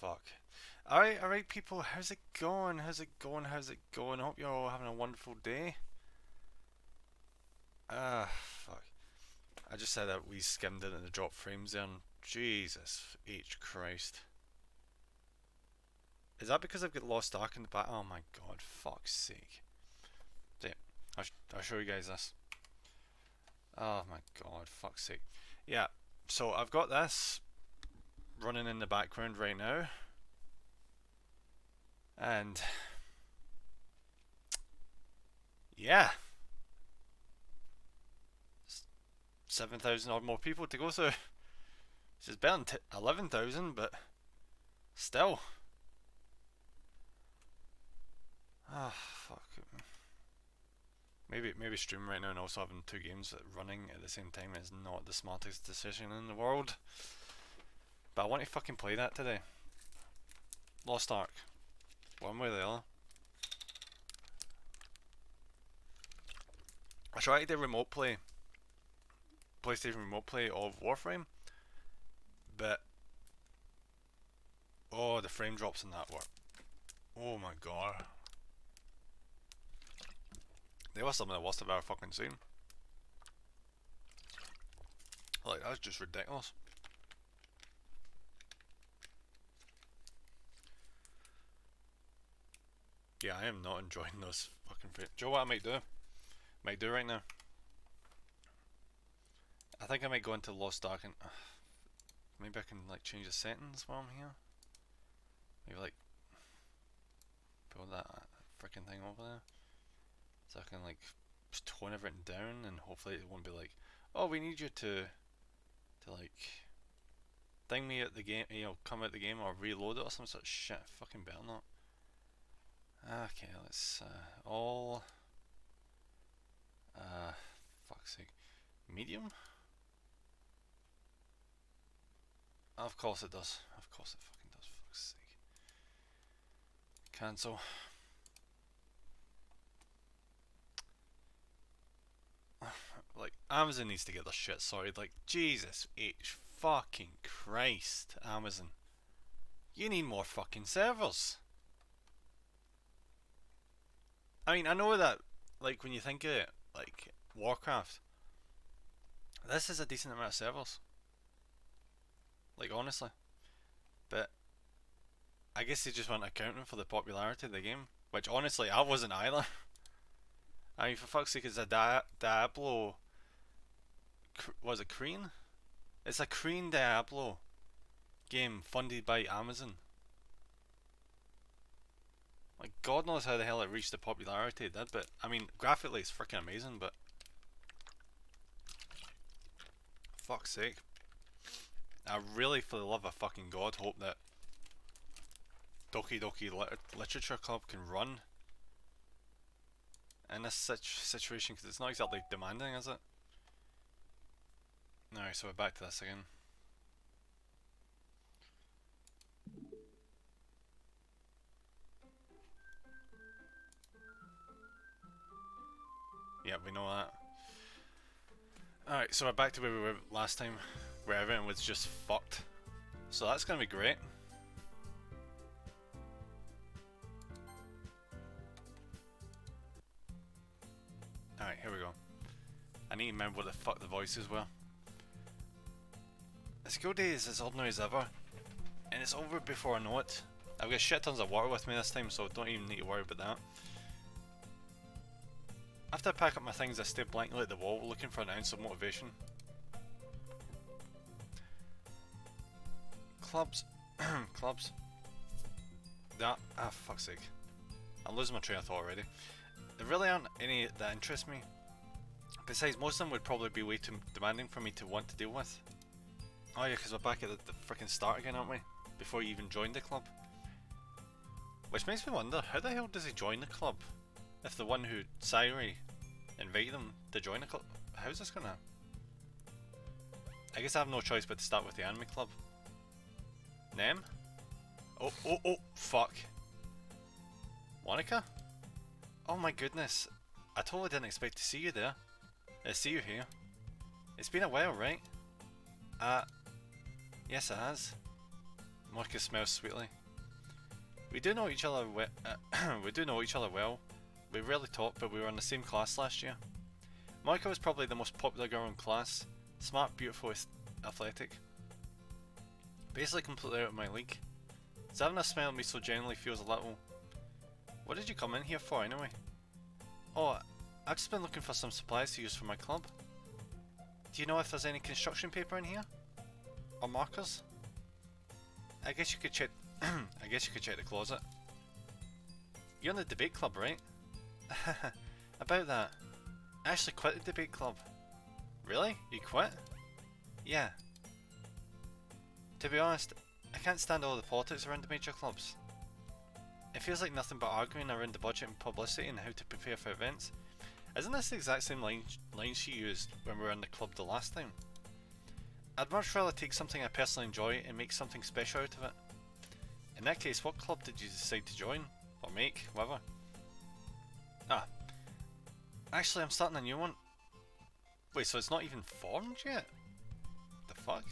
fuck. Alright people, how's it going? How's it going? How's it going? Hope you're all having a wonderful day. Fuck. I just said that we skimmed it in the drop frames there and Jesus H Christ. Is that because I've got Lost Ark in the back? Oh my god, fuck's sake. Damn, I'll show you guys this. Oh my god, fuck's sake. Yeah, so I've got this running in the background right now. And yeah, 7,000 or more people to go through. Which is better than 11,000, but still. Ah, fuck. Maybe stream right now and also having two games running at the same time is not the smartest decision in the world. But I want to fucking play that today. Lost Ark. One way or the other. I tried to do remote play. PlayStation remote play of Warframe. But oh, the frame drops in that were, oh my god, they were some of the worst I've ever fucking seen. Like, that's just ridiculous. Yeah, I am not enjoying those fucking frames. Do you know what I might do? Might do right now. I think I might go into Lost Ark and maybe I can like change the settings while I'm here. Maybe like pull that freaking thing over there, so I can like just tone everything down, and hopefully it won't be like, oh, we need you to like thing me at the game, you know, come out the game or reload it or some such shit. Fucking better not. Okay, let's all fuck's sake, medium. Of course it does. Of course it fucking does. Fuck's sake. Cancel. Like, Amazon needs to get their shit sorted. Like, Jesus H fucking Christ, Amazon. You need more fucking servers. I mean, I know that, like, when you think of it, like, Warcraft, this is a decent amount of servers. Like, honestly. But I guess they just weren't accounting for the popularity of the game. Which, honestly, I wasn't either. I mean, for fuck's sake, it's a Diablo. Was it Korean? It's a Korean Diablo game funded by Amazon. Like, God knows how the hell it reached the popularity it did, but I mean, graphically it's freaking amazing, but fuck's sake. I really, for the love of fucking God, hope that Doki Literature Club can run in this situation, because it's not exactly demanding, is it? Alright, so we're back to this again. Yeah, we know that. Alright, so we're back to where we were last time, where everything was just fucked. So that's gonna be great. Alright, here we go. I need to remember what the fuck the voices were. The school day is as ordinary as ever, and it's over before I know it. I've got shit tons of water with me this time, so don't even need to worry about that. After I pack up my things, I stay blankly at the wall looking for an ounce of motivation. Clubs. Clubs. That. Ah, fuck's sake. I'm losing my train of thought already. There really aren't any that interest me. Besides, most of them would probably be way too demanding for me to want to deal with. Oh yeah, because we're back at the freaking start again, aren't we? Before you even joined the club. Which makes me wonder, how the hell does he join the club? If the one who, Sairi, invited him to join the club. How's this gonna... I guess I have no choice but to start with the anime club. Nem? Oh, fuck. Monica? Oh my goodness. I totally didn't expect to see you there. See you here. It's been a while, right? Yes it has. Monica smells sweetly. We do know each other we do know each other well. We rarely talk, but we were in the same class last year. Monica was probably the most popular girl in class. Smart, beautiful, athletic. Basically completely out of my league. So having a smile at me so genuinely feels a little... What did you come in here for anyway? Oh, I've just been looking for some supplies to use for my club. Do you know if there's any construction paper in here? Or markers? I guess you could check I guess you could check the closet. You're in the debate club, right? About that. I actually quit the debate club. Really? You quit? Yeah. To be honest, I can't stand all the politics around the major clubs. It feels like nothing but arguing around the budget and publicity and how to prepare for events. Isn't this the exact same line she used when we were in the club the last time? I'd much rather take something I personally enjoy and make something special out of it. In that case, what club did you decide to join? Or make? Whatever. Ah. Actually, I'm starting a new one. Wait, so it's not even formed yet? The fuck?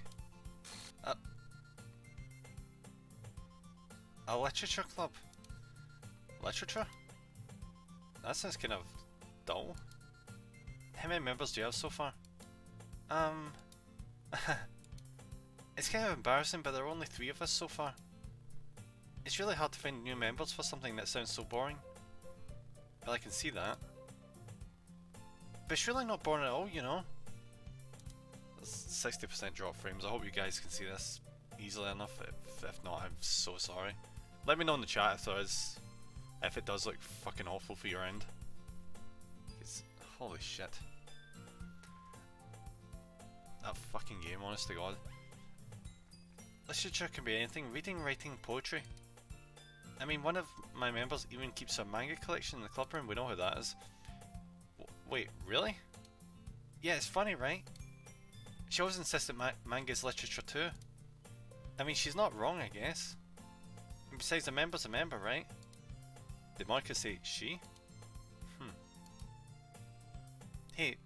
A literature club? Literature? That sounds kind of dull. How many members do you have so far? It's kind of embarrassing, but there are only 3 of us so far. It's really hard to find new members for something that sounds so boring. But I can see that. But it's really not boring at all, you know? There's 60% drop frames. I hope you guys can see this easily enough. If not, I'm so sorry. Let me know in the chat if it does look fucking awful for your end. Holy shit. That fucking game, honest to god. Literature can be anything. Reading, writing, poetry. I mean, one of my members even keeps a manga collection in the club room. We know who that is. Wait, really? Yeah, it's funny, right? She always insists that manga's literature too. I mean, she's not wrong, I guess. And besides, a member's a member, right? Did Monica say she? Hey.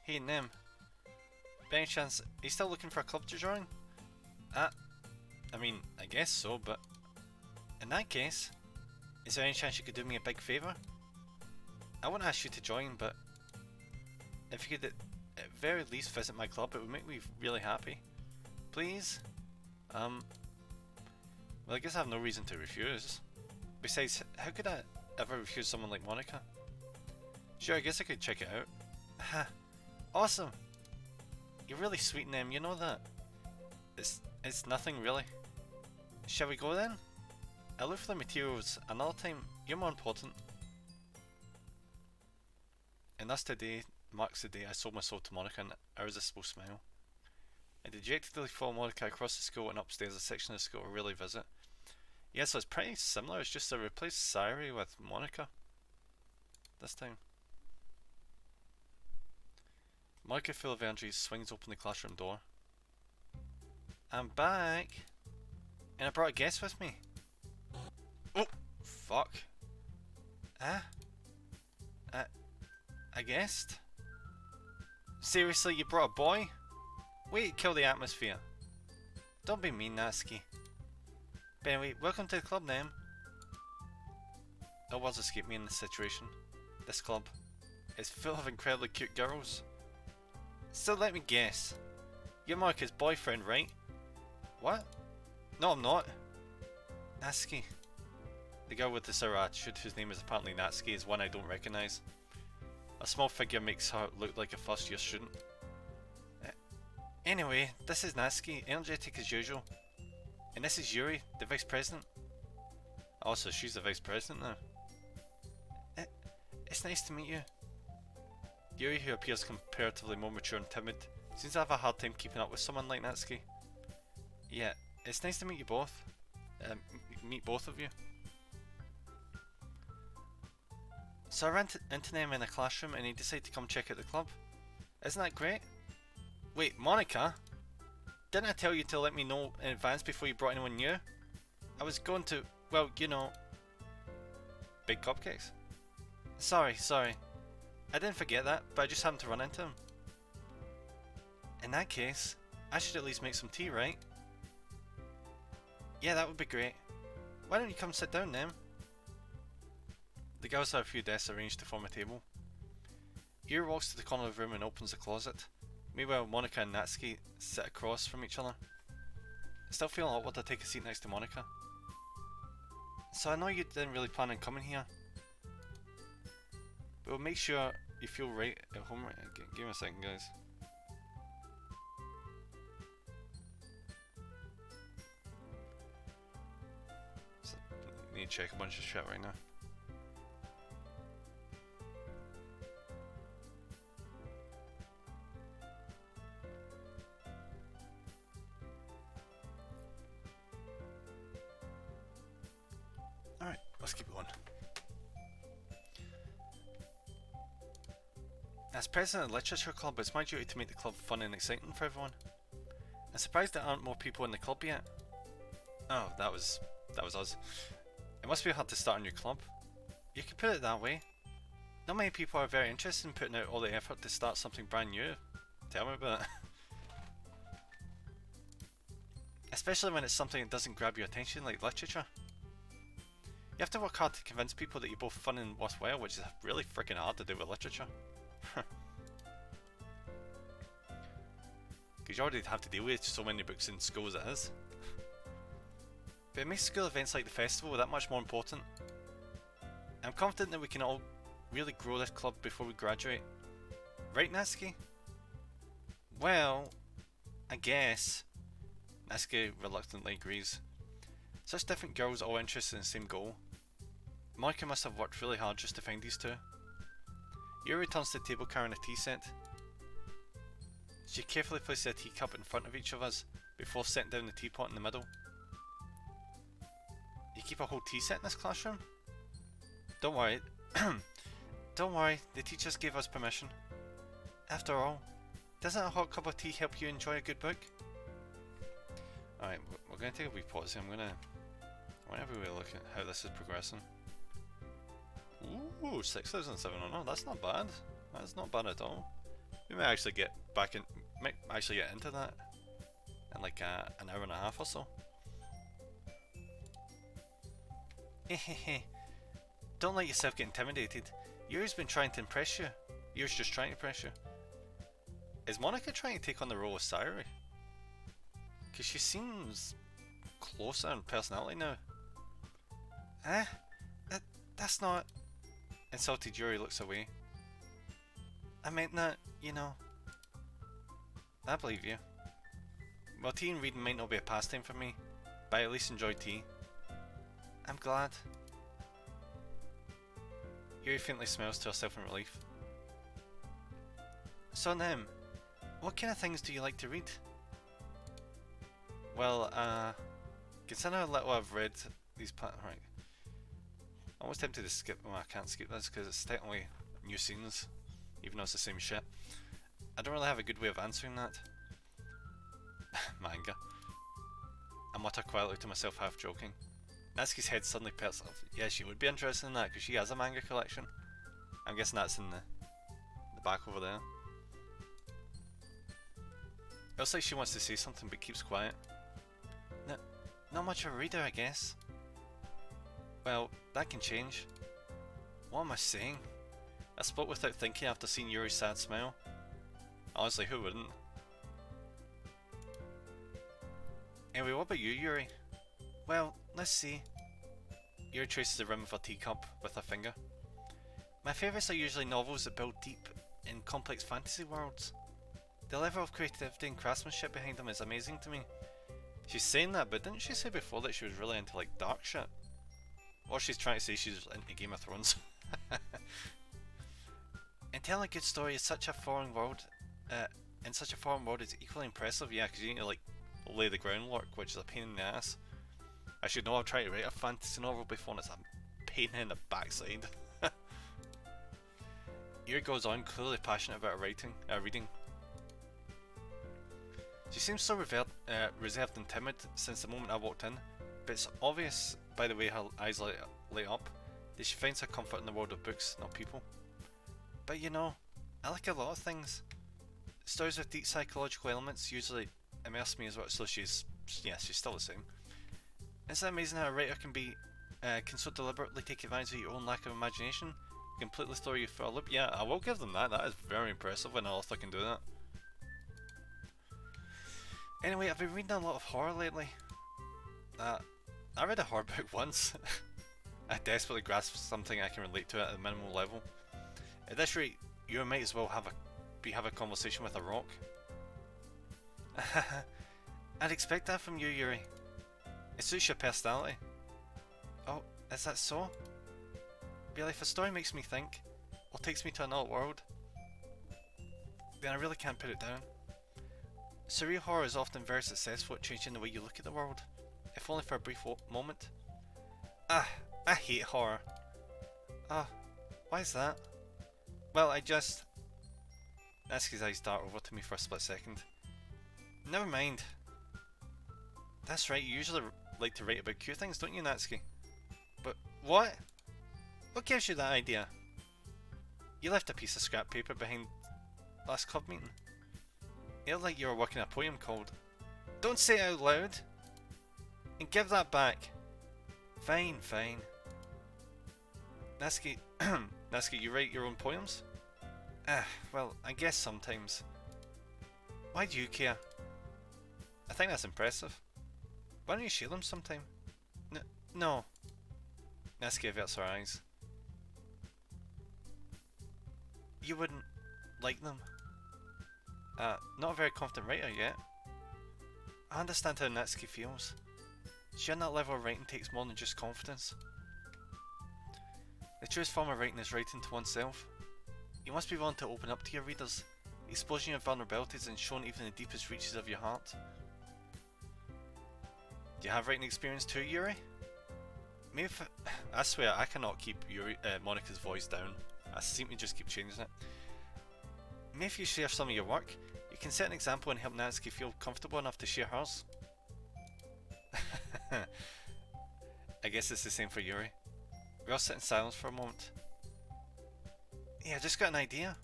Hey, Nem. By any chance, are you still looking for a club to join? I mean, I guess so, but... In that case, is there any chance you could do me a big favour? I won't ask you to join, but... If you could at very least visit my club, it would make me really happy. Please? Well, I guess I have no reason to refuse. Besides, how could I ever refuse someone like Monica? Sure, I guess I could check it out. Ha! Awesome! You're really sweet, Nem, you know that? It's nothing really. Shall we go then? I'll look for the materials another time. You're more important. And thus today marks the day I sold my soul to Monica in an irresistible smile. I dejectedly follow Monica across the school and upstairs a section of the school to really visit. Yeah, so it's pretty similar. It's just I replaced Sayuri with Monica this time. Monica, full of energy, swings open the classroom door. I'm back! And I brought a guest with me. Oh! Fuck. A guest? Seriously, you brought a boy? Wait to kill the atmosphere. Don't be mean, Natsuki. But anyway, welcome to the club, Nem. It was escape me in this situation. This club is full of incredibly cute girls. So let me guess. You're Monica's boyfriend, right? What? No, I'm not. Natsuki. The girl with the sour attitude, whose name is apparently Natsuki, is one I don't recognise. A small figure makes her look like a first year student. Anyway, this is Natsuki, energetic as usual. And this is Yuri, the vice president. Also, she's the vice president now. It's nice to meet you. Yuri, who appears comparatively more mature and timid, seems to have a hard time keeping up with someone like Natsuki. Yeah, it's nice to meet you both. Meet both of you. So I ran into them in a classroom and he decided to come check out the club. Isn't that great? Wait, Monica? Didn't I tell you to let me know in advance before you brought anyone new? I was going to, well, you know... Big cupcakes? Sorry. I didn't forget that, but I just happened to run into him. In that case, I should at least make some tea, right? Yeah, that would be great. Why don't you come sit down then? The girls have a few desks arranged to form a table. Yuri walks to the corner of the room and opens the closet. Meanwhile, Monica and Natsuki sit across from each other. I still feeling awkward to take a seat next to Monica. So I know you didn't really plan on coming here, but we'll make sure you feel right at home. Give me a second, guys. So, need to check a bunch of shit right now. Alright, let's keep going. As president of the Literature Club, it's my duty to make the club fun and exciting for everyone. I'm surprised there aren't more people in the club yet. Oh, that was us. It must be hard to start a new club. You could put it that way. Not many people are very interested in putting out all the effort to start something brand new. Tell me about it. Especially when it's something that doesn't grab your attention like literature. You have to work hard to convince people that you're both fun and worthwhile, which is really freaking hard to do with literature. Because you already have to deal with so many books in school as it is. But it makes school events like the festival that much more important. I'm confident that we can all really grow this club before we graduate. Right, Natsuki? Well, I guess. Natsuki reluctantly agrees. Such different girls all interested in the same goal. Monica must have worked really hard just to find these two. Yuri returns to the table carrying a tea set. She carefully places a teacup in front of each of us before setting down the teapot in the middle. You keep a whole tea set in this classroom? Don't worry. Don't worry, the teachers gave us permission. After all, doesn't a hot cup of tea help you enjoy a good book? Alright, we're going to take a wee pause here. I want everybody to look at how this is progressing. Ooh, 6,700. That's not bad. That's not bad at all. We might actually get back in. Might actually get into that in like an hour and a half or so. Hehehe. Don't let yourself get intimidated. Yuri's been trying to impress you. Yuri's just trying to impress you. Is Monica trying to take on the role of Sayuri? Because she seems closer in personality now. That's not... Insulted Yuri looks away. I meant that, you know. I believe you. Well, tea and reading might not be a pastime for me, but I at least enjoy tea. I'm glad. Yuri faintly smiles to herself in relief. So now, what kind of things do you like to read? Well, consider how little I've read these right. I'm almost tempted to skip. Well, I can't skip this because it's technically new scenes, even though it's the same shit. I don't really have a good way of answering that. Manga. I mutter quietly to myself, half joking. Natsuki's head suddenly perks up. Yeah, she would be interested in that because she has a manga collection. I'm guessing that's in the back over there. It looks like she wants to say something but keeps quiet. No, not much of a reader, I guess. Well, that can change. What am I saying? I spoke without thinking after seeing Yuri's sad smile. Honestly, who wouldn't? Anyway, what about you, Yuri? Well, let's see. Yuri traces the rim of her teacup with her finger. My favourites are usually novels that build deep in complex fantasy worlds. The level of creativity and craftsmanship behind them is amazing to me. She's saying that, but didn't she say before that she was really into like dark shit? Or she's trying to say she's into Game of Thrones. And telling a good story is such a foreign world. In such a foreign world, it's equally impressive. Yeah, because you need to like lay the groundwork, which is a pain in the ass. I should know I've tried to write a fantasy novel before, and it's a pain in the backside. Yuri goes on, clearly passionate about reading. She seems so reserved and timid since the moment I walked in, but it's obvious by the way her eyes light up that she finds her comfort in the world of books, not people. But you know, I like a lot of things. Stories with deep psychological elements usually immerse me as well, so she's still the same. Isn't it amazing how a writer can so deliberately take advantage of your own lack of imagination? Completely throw you for a loop? Yeah, I will give them that. That is very impressive when an author can do that. Anyway, I've been reading a lot of horror lately. I read a horror book once. I desperately grasped something I can relate to at a minimal level. At this rate, you might as well have a conversation with a rock. I'd expect that from you, Yuri. It suits your personality. Oh, is that so? Really, if a story makes me think, or takes me to another world, then I really can't put it down. Surreal horror is often very successful at changing the way you look at the world, if only for a brief moment. Ah, I hate horror. Ah, why is that? Well, Natsuki's eyes dart over to me for a split second. Never mind. That's right, you usually like to write about cute things, don't you, Natsuki? But what? What gives you that idea? You left a piece of scrap paper behind last club meeting. It looked like you were working a poem called Don't Say It Out Loud! And give that back. Fine, fine. Natsuki, Natsuki, you write your own poems? Well, I guess sometimes. Why do you care? I think that's impressive. Why don't you share them sometime? No. Natsuki averts her eyes. You wouldn't like them? Not a very confident writer yet. I understand how Natsuki feels. Sharing that level of writing takes more than just confidence. The truest form of writing is writing to oneself. You must be willing to open up to your readers, exposing your vulnerabilities and showing even the deepest reaches of your heart. Do you have writing experience too, Yuri? Maybe I swear I cannot keep Monika's voice down. I seem to just keep changing it. Maybe if you share some of your work, you can set an example and help Natsuki feel comfortable enough to share hers. I guess it's the same for Yuri. We all sit in silence for a moment. Yeah, I just got an idea.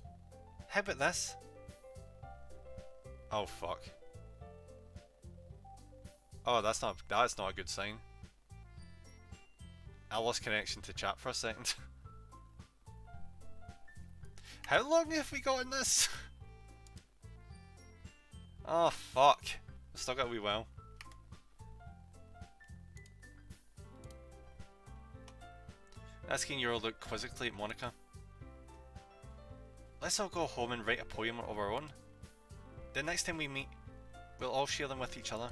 How about this? Oh fuck. Oh, that's not a good sign. I lost connection to chat for a second. How long have we got in this? Oh fuck. I've still got a wee while. Asking Euro look quizzically at Monika. Let's all go home and write a poem of our own. The next time we meet, we'll all share them with each other.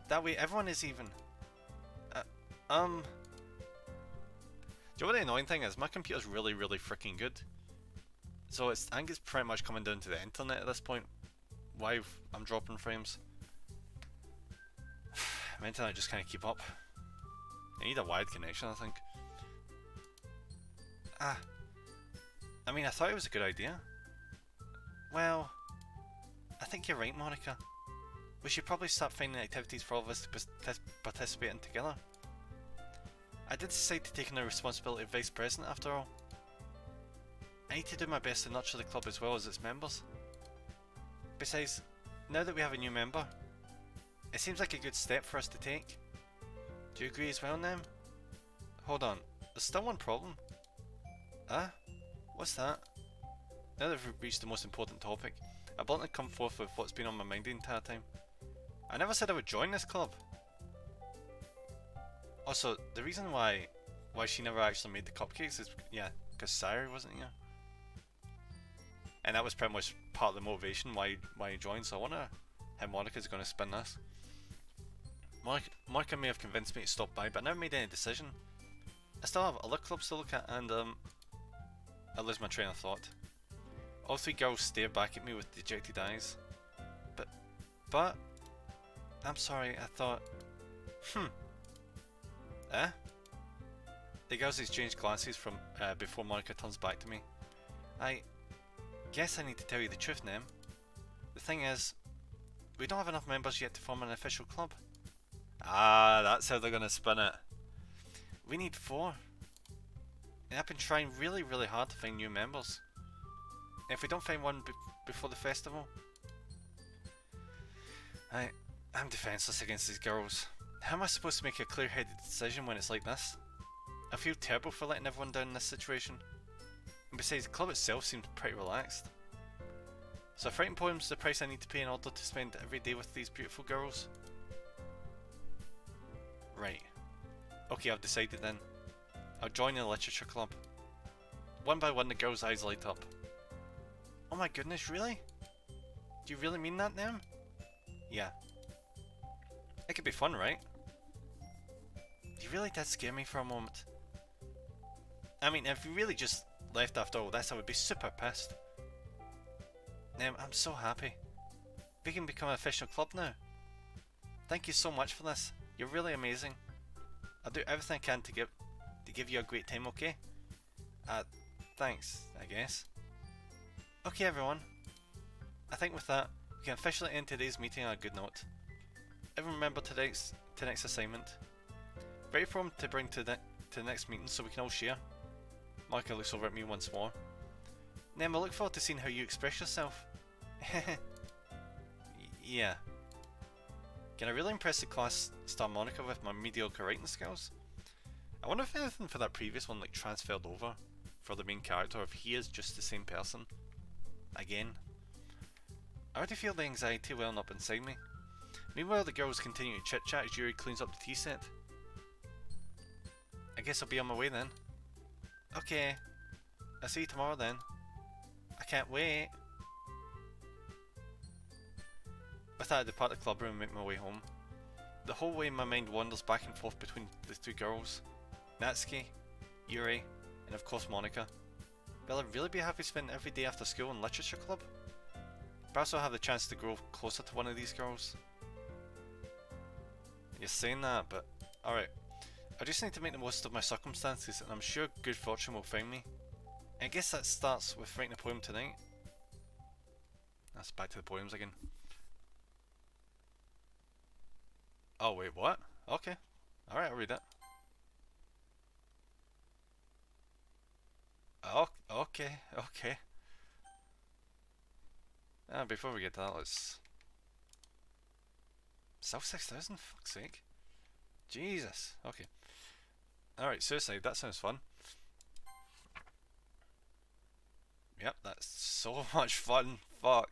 That way everyone is even. Do you know what the annoying thing is? My computer's really freaking good. So I think it's pretty much coming down to the internet at this point. Why I'm dropping frames. My internet just can't keep up. I need a wired connection, I think. I mean, I thought it was a good idea. Well, I think you're right, Monika. We should probably start finding activities for all of us to participate in together. I did decide to take on the responsibility of Vice President after all. I need to do my best to nurture the club as well as its members. Besides, now that we have a new member, it seems like a good step for us to take. Do you agree as well, Nem? Hold on, there's still one problem. What's that? Now that we've reached the most important topic, I bluntly come forth with what's been on my mind the entire time. I never said I would join this club. Also, the reason why she never actually made the cupcakes is, yeah, because Sayuri wasn't here. And that was pretty much part of the motivation why he joined, so I wonder how Monika's going to spin this. Monika may have convinced me to stop by, but I never made any decision. I still have other clubs to look at, and I lose my train of thought. All three girls stare back at me with dejected eyes. But... I'm sorry, I thought... The girls exchange glances from before Monika turns back to me. I guess I need to tell you the truth, Nem. The thing is, we don't have enough members yet to form an official club. Ah, that's how they're gonna spin it. We need 4. And I've been trying really hard to find new members. And if we don't find one before the festival, I'm defenseless against these girls. How am I supposed to make a clear-headed decision when it's like this? I feel terrible for letting everyone down in this situation. And besides, the club itself seems pretty relaxed. So if writing poems is the price I need to pay in order to spend every day with these beautiful girls? Right. Okay, I've decided then. I'll join the literature club. One by one the girls' eyes light up. Oh my goodness, really? Do you really mean that, Nam? Yeah. It could be fun, right? You really did scare me for a moment. I mean, if you really just left after all this, I would be super pissed. Nam, I'm so happy. We can become an official club now. Thank you so much for this. You're really amazing. I'll do everything I can to give you a great time, okay? Thanks, I guess. Okay everyone. I think with that, we can officially end today's meeting on a good note. Everyone remember tonight's assignment. Ready for him to bring to the next meeting so we can all share. Monica looks over at me once more. Nem, I look forward to seeing how you express yourself. Yeah. Can I really impress the class star Monica with my mediocre writing skills? I wonder if anything for that previous one like transferred over for the main character, or if he is just the same person. Again. I already feel the anxiety welling up inside me. Meanwhile, the girls continue to chit chat as Yuri cleans up the tea set. I guess I'll be on my way then. Okay. I'll see you tomorrow then. I can't wait. With that, I depart the club room and make my way home. The whole way my mind wanders back and forth between the two girls. Natsuki, Yuri, and of course Monica. Will I really be happy to spend every day after school in literature club? Perhaps I'll have the chance to grow closer to one of these girls. You're saying that, but alright. I just need to make the most of my circumstances, and I'm sure good fortune will find me. I guess that starts with writing a poem tonight. That's back to the poems again. Oh wait, what? Okay. Alright, I'll read it. Oh, okay. Before we get to that, let's... Still 6,000? Fuck's sake. Jesus. Okay. Alright, suicide, that sounds fun. Yep, that's so much fun. Fuck.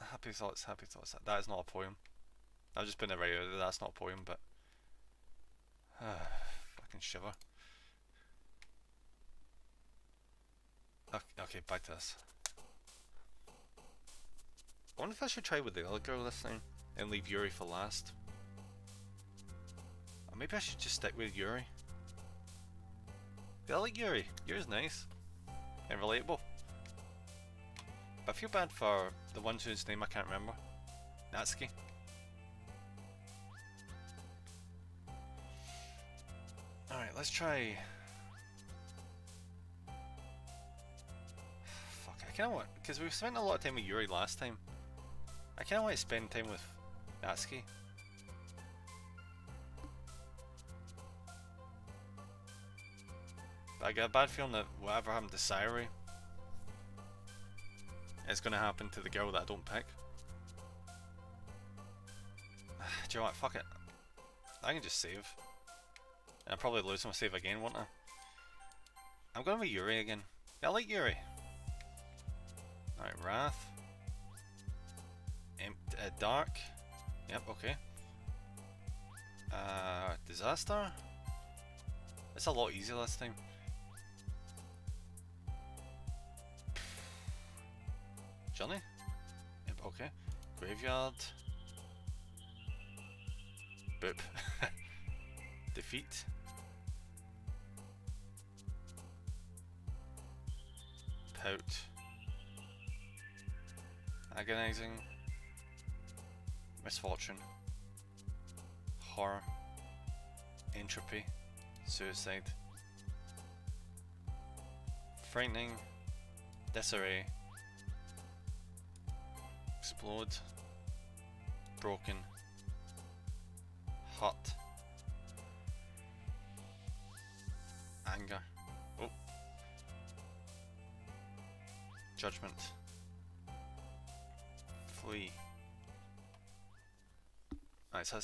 Happy thoughts. That is not a poem. I've just been it right out. That's not a poem, but... fucking shiver. Okay, back to this. I wonder if I should try with the other girl this time and leave Yuri for last. Or maybe I should just stick with Yuri. I like Yuri. Yuri's nice and relatable. But I feel bad for the one whose name I can't remember. Natsuki. Alright, let's try... Fuck, I kinda want... Because we spent a lot of time with Yuri last time. I kinda want to spend time with Natsuki. But I get a bad feeling that whatever happened to Sayori is gonna happen to the girl that I don't pick. Do you know what? Fuck it. I can just save. And I'll probably lose my save again, won't I? I'm going with Yuri again. I like Yuri. Alright, Wrath. Dark. Yep, okay. Disaster. It's a lot easier this time. Journey? Yep, okay. Graveyard. Boop. Defeat. Pout. Agonizing. Misfortune. Horror. Entropy. Suicide. Frightening. Disarray. Explode. Broken. Hut. Anger. Oh. Judgment. Flee. Alright, so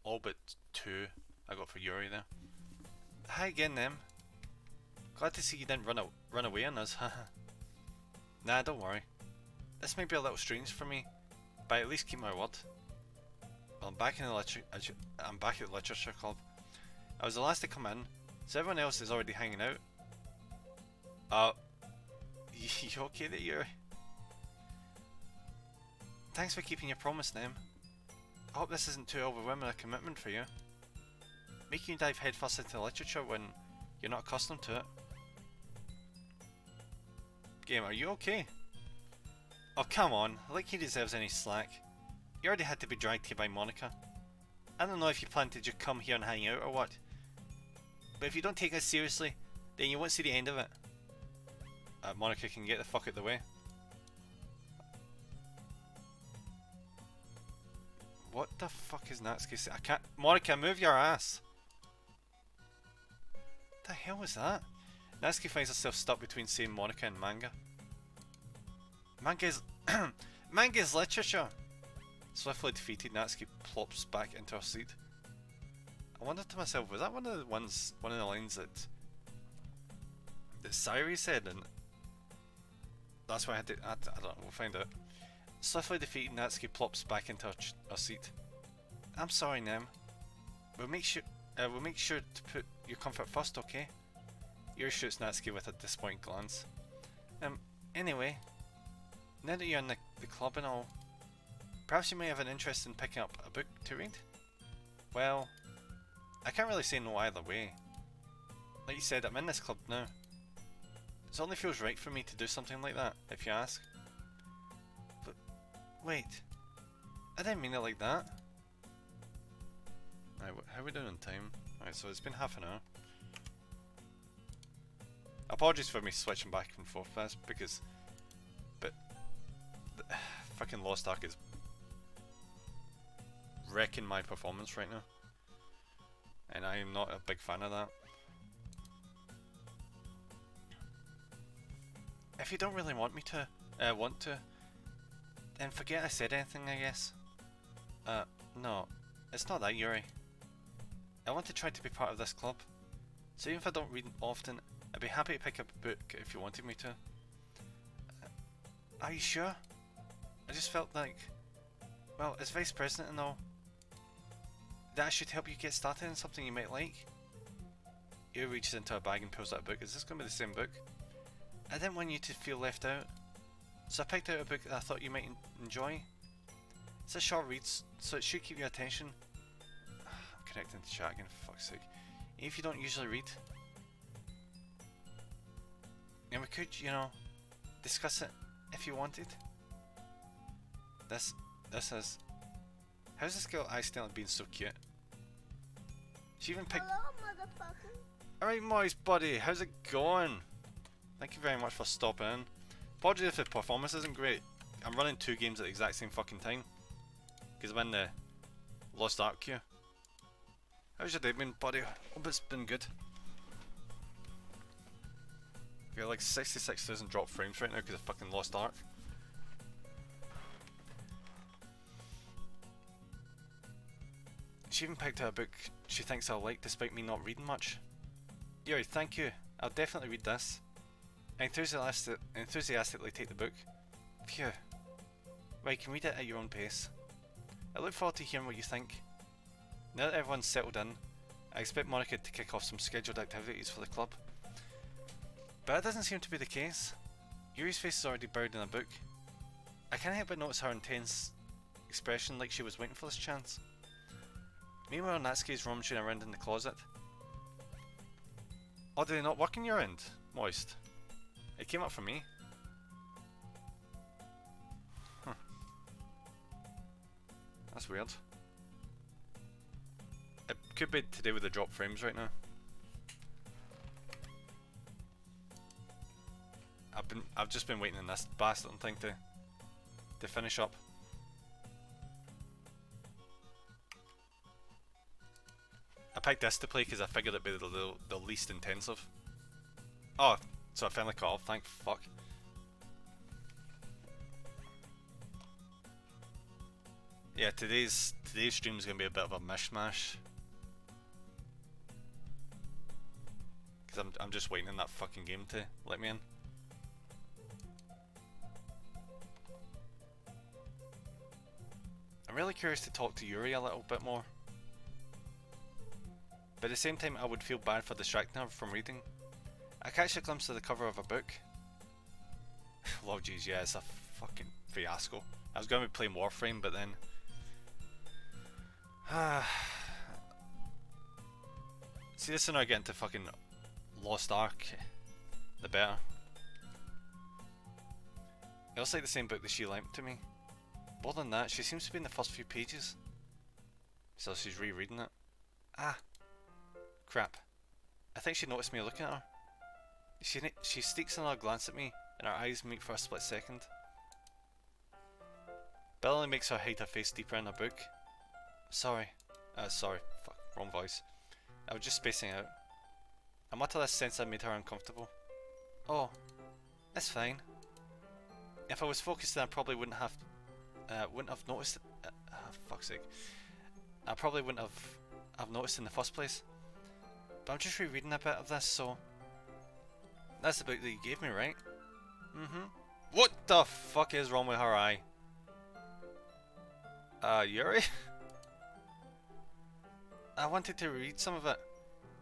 all but 2 I got for Yuri there. Hi again, them. Glad to see you didn't run away on us, haha. Nah, don't worry. This may be a little strange for me, but I at least keep my word. Well, I'm back at the literature club. I was the last to come in, so everyone else is already hanging out. You okay there, Yuri? Thanks for keeping your promise, Nem. I hope this isn't too overwhelming a commitment for you. Making you dive headfirst into literature when you're not accustomed to it. Game, are you okay? Oh, come on, like he deserves any slack. You already had to be dragged here by Monica. I don't know if you plan to just come here and hang out or what, but if you don't take us seriously, then you won't see the end of it. Monica can get the fuck out the way. What the fuck is Natsuki saying? I can't. Monica, move your ass! What the hell was that? Natsuki finds herself stuck between saying Monica and manga. Manga's literature! Swiftly defeated, Natsuki plops back into her seat. I wondered to myself, was that one of the lines that Sairi said? And that's why I had to. I don't know. We'll find out. Swiftly defeated, Natsuki plops back into her seat. I'm sorry, Nem. We'll make sure to put your comfort first, okay? Yuri shoots Natsuki with a disappointed glance. Anyway, now that you're in the club and all, perhaps you may have an interest in picking up a book to read? Well, I can't really say no either way. Like you said, I'm in this club now. It only feels right for me to do something like that, if you ask. But, wait. I didn't mean it like that. Right, how are we doing on time? Alright, so it's been half an hour. Apologies for me switching back and forth fast, because... But... fucking Lost Ark is... wrecking my performance right now. And I am not a big fan of that. If you don't really want me to, then forget I said anything, I guess. No, it's not that, Yuri. I want to try to be part of this club, so even if I don't read often, I'd be happy to pick up a book if you wanted me to. Are you sure? I just felt like, well, as vice president and all, that should help you get started in something you might like. Yuri reaches into her bag and pulls out a book. Is this going to be the same book? I didn't want you to feel left out, so I picked out a book that I thought you might enjoy. It's a short read, so it should keep your attention. I'm connecting to chat again, for fuck's sake. Even if you don't usually read. And we could, you know, discuss it if you wanted. This is... How's this girl accidentally being so cute? She even picked... Hello, motherfucker. Alright, Moist buddy, how's it going? Thank you very much for stopping in. Apologies if the performance isn't great. I'm running 2 games at the exact same fucking time. Because I'm in the Lost Ark queue. How's your day been, buddy? Hope it's been good. I got like 66,000 drop frames right now because of fucking Lost Ark. She even picked out a book she thinks I'll like despite me not reading much. Yuri, thank you. I'll definitely read this. I enthusiastically take the book. Phew. Right, you can read it at your own pace. I look forward to hearing what you think. Now that everyone's settled in, I expect Monica to kick off some scheduled activities for the club. But that doesn't seem to be the case. Yuri's face is already buried in a book. I can't help but notice her intense expression, like she was waiting for this chance. Meanwhile, Natsuki's rummaging around in the closet. Oh, did they not work in your end? Moist. It came up for me. Huh. That's weird. It could be to do with the drop frames right now. I've just been waiting in this bastard thing to finish up. I picked this to play because I figured it'd be the least intensive. Oh, so I finally cut off, thank fuck. Yeah, today's stream is gonna be a bit of a mishmash. Cause I'm just waiting in that fucking game to let me in. I'm really curious to talk to Yuri a little bit more. But at the same time, I would feel bad for distracting her from reading. I catch a glimpse of the cover of a book. Lord jeez, yeah, it's a fucking fiasco. I was going to be playing Warframe, but then... See, the sooner I get into fucking Lost Ark, the better. It looks like the same book that she lent to me. More than that, she seems to be in the first few pages. So she's rereading it. Ah! Crap. I think she noticed me looking at her. She sneaks another glance at me, and our eyes meet for a split second. Bellamy makes her hide her face deeper in her book. Sorry. Sorry. Fuck, wrong voice. I was just spacing out. I mutter this sense I made her uncomfortable. Oh, that's fine. If I was focused, then I probably wouldn't have noticed it. Fuck's sake. I probably wouldn't have noticed in the first place. But I'm just rereading a bit of this, so... That's the book that you gave me, right? Mm-hmm. What the fuck is wrong with her eye? Yuri? I wanted to read some of it.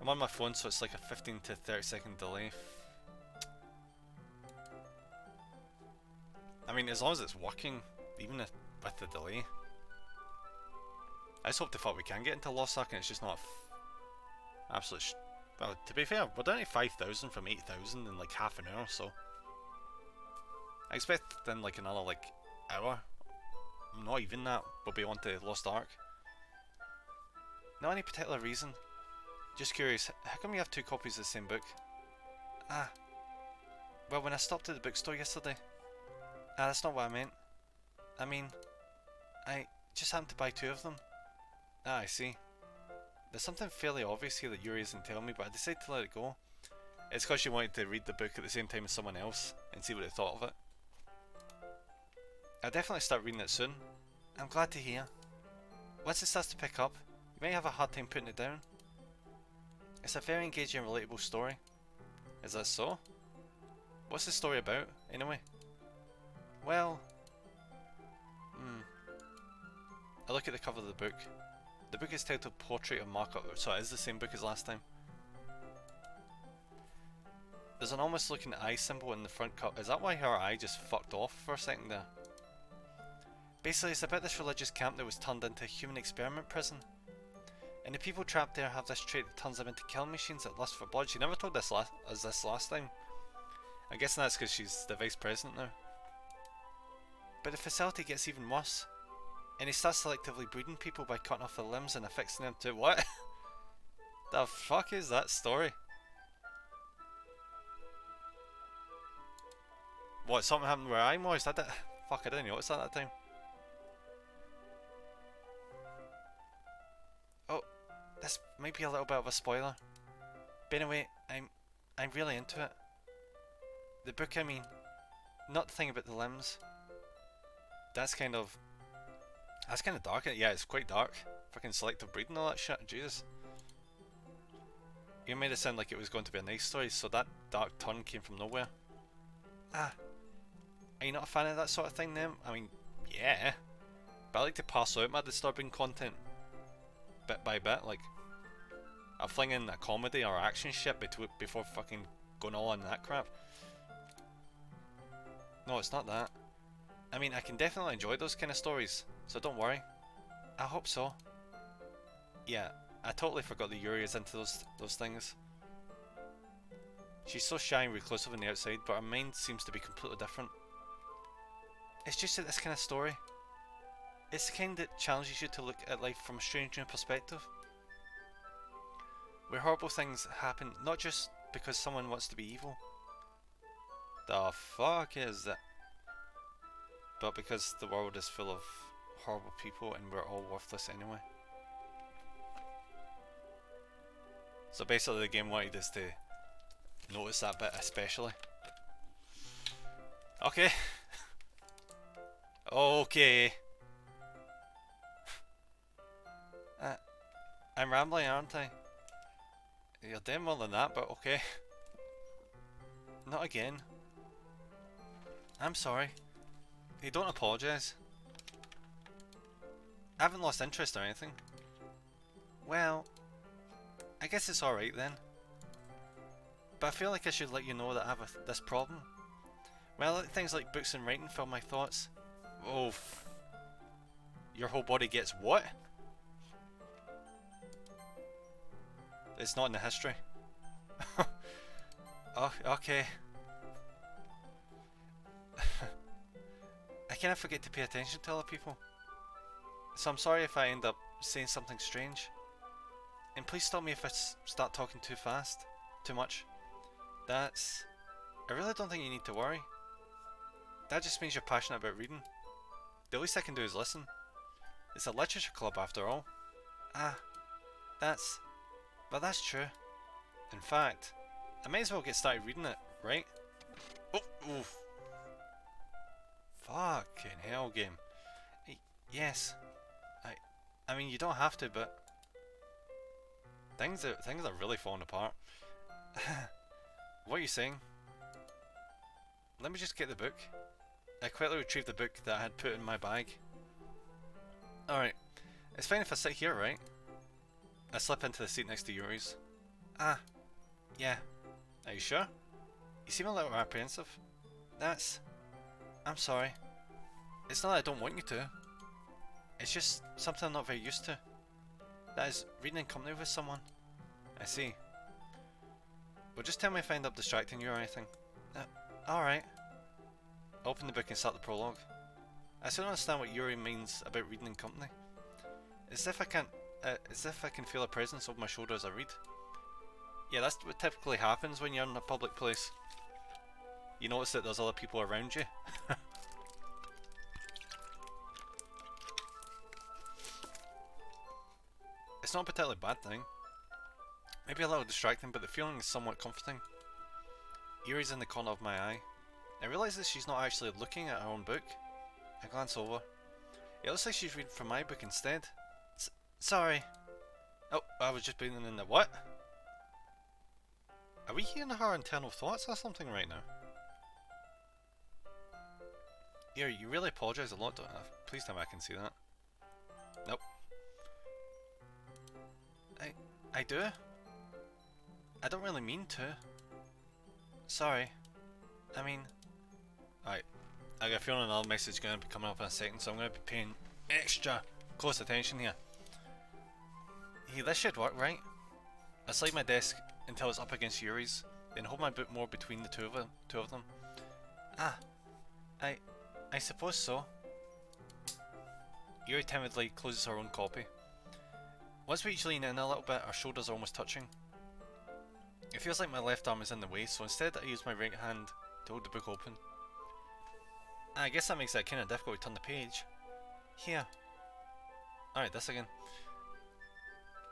I'm on my phone, so it's like a 15 to 30 second delay. I mean, as long as it's working, even if, with the delay. I just hope the fuck we can get into Lost Ark and it's just not absolute well, to be fair, we're down to 5,000 from 8,000 in like half an hour, so... I expect in like another like hour, not even that, we'll be on to Lost Ark. Not any particular reason. Just curious, how come you have two copies of the same book? Ah. Well, when I stopped at the bookstore yesterday... that's not what I meant. I mean... I just happened to buy two of them. Ah, I see. There's something fairly obvious here that Yuri isn't telling me, but I decided to let it go. It's because she wanted to read the book at the same time as someone else, and see what they thought of it. I'll definitely start reading it soon. I'm glad to hear. Once it starts to pick up, you may have a hard time putting it down. It's a very engaging and relatable story. Is that so? What's the story about, anyway? Well... I look at the cover of the book. The book is titled Portrait of Marco, so it is the same book as last time. There's an almost looking eye symbol in the front cover. Is that why her eye just fucked off for a second there? Basically, it's about this religious camp that was turned into a human experiment prison. And the people trapped there have this trait that turns them into killing machines that lust for blood. She never told us this last time. I'm guessing that's because she's the vice president now. But the facility gets even worse. And he starts selectively breeding people by cutting off their limbs and affixing them to... What? The fuck is that story? What, something happened where I'm moist? Fuck, I didn't notice that time. Oh, this might be a little bit of a spoiler. But anyway, I'm really into it. The book, I mean, not the thing about the limbs. That's kind of dark. Yeah, it's quite dark. Fucking selective breeding and all that shit. Jesus. You made it sound like it was going to be a nice story, so that dark turn came from nowhere. Ah. Are you not a fan of that sort of thing then? I mean, yeah. But I like to pass out my disturbing content. Bit by bit, like... I'll fling in a comedy or action shit before fucking going all on that crap. No, it's not that. I mean, I can definitely enjoy those kind of stories, so don't worry. I hope so. Yeah, I totally forgot that Yuri is into those things. She's so shy and reclusive on the outside, but her mind seems to be completely different. It's just that this kind of story, it's the kind that challenges you to look at life from a strange new perspective. Where horrible things happen, not just because someone wants to be evil. The fuck is that? But because the world is full of horrible people and we're all worthless anyway. So basically the game wanted us to notice that bit especially. Okay. Okay. I'm rambling, aren't I? You're doing more than that, but okay. Not again. I'm sorry. You don't apologise. I haven't lost interest or anything. Well, I guess it's alright then. But I feel like I should let you know that I have this problem. Well, things like books and writing fill my thoughts. Oh, your whole body gets what? It's not in the history. Oh, okay. I kind of forget to pay attention to other people. So I'm sorry if I end up saying something strange. And please stop me if I start talking too fast. Too much. That's... I really don't think you need to worry. That just means you're passionate about reading. The least I can do is listen. It's a literature club after all. Ah, that's... Well, that's true. In fact, I might as well get started reading it, right? Oh, oof. Fucking hell, game. Yes. I mean, you don't have to, but... Things are really falling apart. What are you saying? Let me just get the book. I quickly retrieved the book that I had put in my bag. Alright. It's fine if I sit here, right? I slip into the seat next to Yuri's. Ah. Yeah. Are you sure? You seem a little apprehensive. I'm sorry. It's not that I don't want you to. It's just something I'm not very used to. That is, reading in company with someone. I see. Well, just tell me if I end up distracting you or anything. Alright. Open the book and start the prologue. I still don't understand what Yuri means about reading in company. As if I can feel a presence over my shoulder as I read. Yeah, that's what typically happens when you're in a public place. You notice that there's other people around you. It's not a particularly bad thing. Maybe a little distracting, but the feeling is somewhat comforting. Yuri's in the corner of my eye. I realise that she's not actually looking at her own book. I glance over. It looks like she's reading from my book instead. Sorry. Oh, I was just reading in the what? Are we hearing her internal thoughts or something right now? Yuri, you really apologise a lot, don't you? Please tell me I can see that. Nope. I do? I don't really mean to. Sorry. I mean... Alright. I got a feeling another message is going to be coming up in a second, so I'm going to be paying extra close attention here. Hey, this should work, right? I slide my desk until it's up against Yuri's, then hold my book more between the two of them. Ah. I suppose so. Yuri timidly closes her own copy. Once we each lean in a little bit, our shoulders are almost touching. It feels like my left arm is in the way, so instead I use my right hand to hold the book open. I guess that makes it kind of difficult to turn the page. Here. Alright, this again.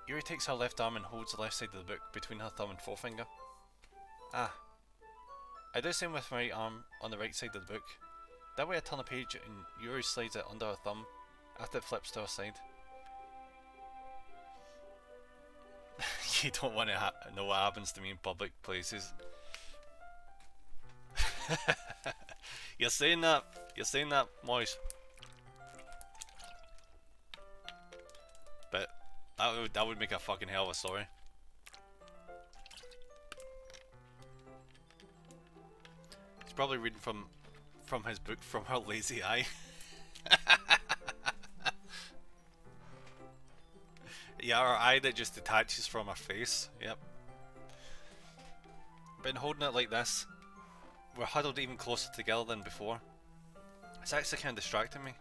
Yuri takes her left arm and holds the left side of the book between her thumb and forefinger. Ah. I do the same with my right arm on the right side of the book. That way I turn the page and Yuri slides it under her thumb after it flips to her side. You don't want to know what happens to me in public places. You're saying that, Moise. But that would make a fucking hell of a story. He's probably reading from his book from her lazy eye. Yeah, our eye that just detaches from her face. Yep. Been holding it like this. We're huddled even closer together than before. It's actually kind of distracting me.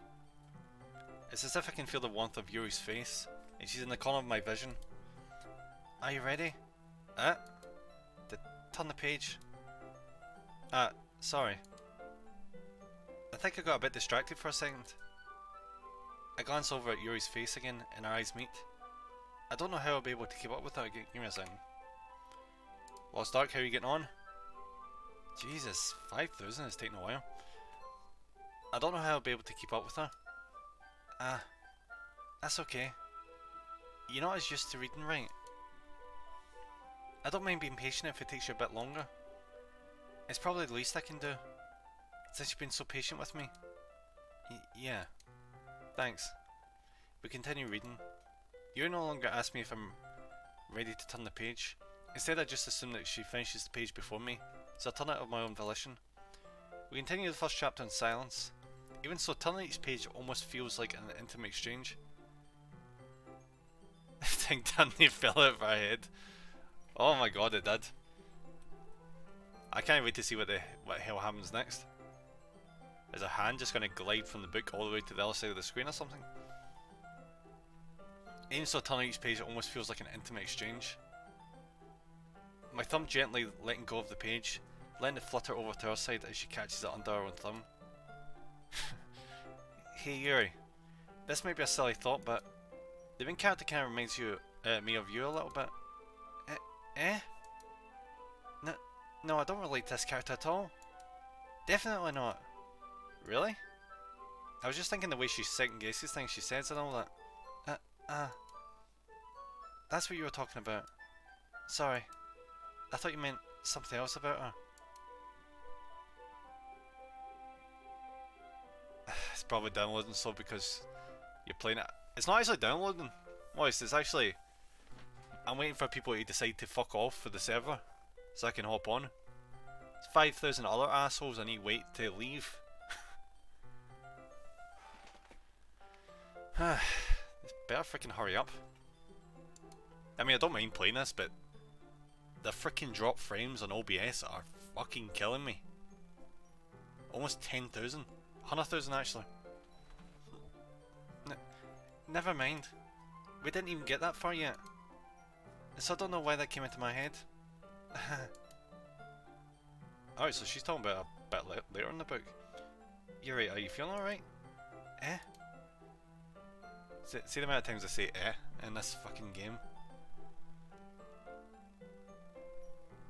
It's as if I can feel the warmth of Yuri's face, and she's in the corner of my vision. Are you ready? Turn the page. Sorry. I think I got a bit distracted for a second. I glance over at Yuri's face again, and our eyes meet. I don't know how I'll be able to keep up with her. Give me a second. Lost Dark, how are you getting on? Jesus, 5,000 is taking a while. I don't know how I'll be able to keep up with her. That's okay. You're not as used to reading, right? I don't mind being patient if it takes you a bit longer. It's probably the least I can do, since you've been so patient with me. Yeah. Thanks. We continue reading. You no longer ask me if I'm ready to turn the page. Instead I just assume that she finishes the page before me, so I turn it of my own volition. We continue the first chapter in silence. Even so, turning each page almost feels like an intimate exchange. The thing Danny fell out of our head. Oh my god, it did. I can't wait to see what the hell happens next. Is a hand just going to glide from the book all the way to the other side of the screen or something? Even so, turning each page, it almost feels like an intimate exchange. My thumb gently letting go of the page, letting it flutter over to her side as she catches it under her own thumb. Hey Yuri, this might be a silly thought, but the main character kind of reminds me of you a little bit. Eh? No, I don't relate to this character at all. Definitely not. Really? I was just thinking the way she second guesses things she says and all that. That's what you were talking about. Sorry. I thought you meant something else about her. It's probably downloading slow because you're playing it. It's not actually downloading. Moist, it's actually... I'm waiting for people to decide to fuck off for the server so I can hop on. It's 5,000 other assholes I need to wait to leave. Better freaking hurry up. I mean, I don't mind playing this, but the freaking drop frames on OBS are fucking killing me. Almost 10,000. 100,000 actually. Never mind. We didn't even get that far yet. So I don't know why that came into my head. Alright, so she's talking about a bit later in the book. Yuri, are you feeling alright? Eh? See the amount of times I say eh in this fucking game.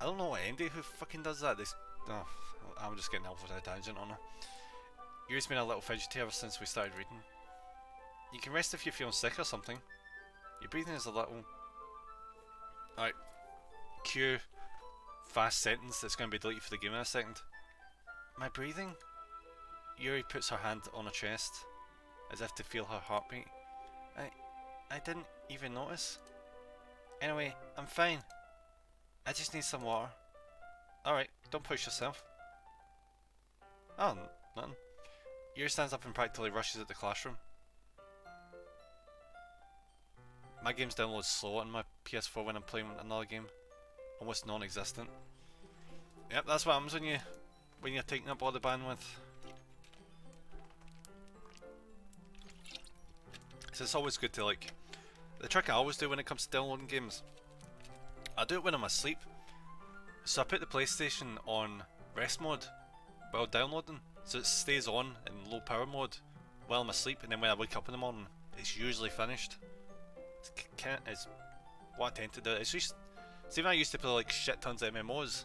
I don't know what Andy who fucking does that. Oh, I'm just getting off with a tangent on her. Yuri's been a little fidgety ever since we started reading. You can rest if you're feeling sick or something. Your breathing is a little... Alright. Cue fast sentence that's going to be deleted for the game in a second. My breathing? Yuri puts her hand on her chest, as if to feel her heartbeat. I didn't even notice. Anyway, I'm fine. I just need some water. Alright, don't push yourself. Oh, nothing. Yuri stands up and practically rushes at the classroom. My game's download slow on my PS4 when I'm playing another game. Almost non-existent. Yep, that's what happens when you're taking up all the bandwidth. So it's always good to like... The trick I always do when it comes to downloading games, I do it when I'm asleep. So I put the PlayStation on rest mode while downloading, so it stays on in low power mode while I'm asleep, and then when I wake up in the morning, it's usually finished. It's what I tend to do. It's just... See, when I used to play like shit tons of MMOs,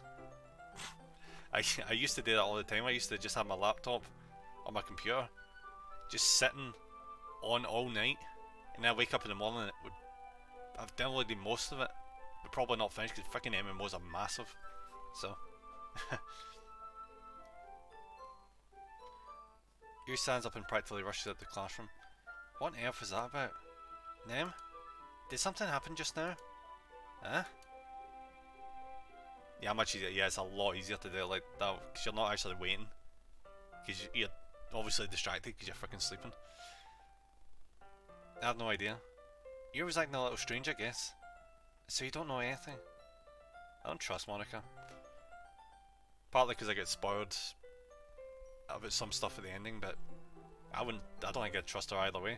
I used to do that all the time. I used to just have my laptop on my computer, just sitting on all night, and then I wake up in the morning and I've downloaded most of it, but probably not finished because freaking MMOs are massive. So Yuri stands up and practically rushes out the classroom. What on earth was that about? Nem? Did something happen just now? Huh? Yeah, much easier. Yeah, it's a lot easier to do it like that because you're not actually waiting. Because you're obviously distracted because you're freaking sleeping. I have no idea. You was acting a little strange, I guess. So you don't know anything? I don't trust Monica. Partly because I get spoiled about some stuff at the ending, but I don't think I'd trust her either way.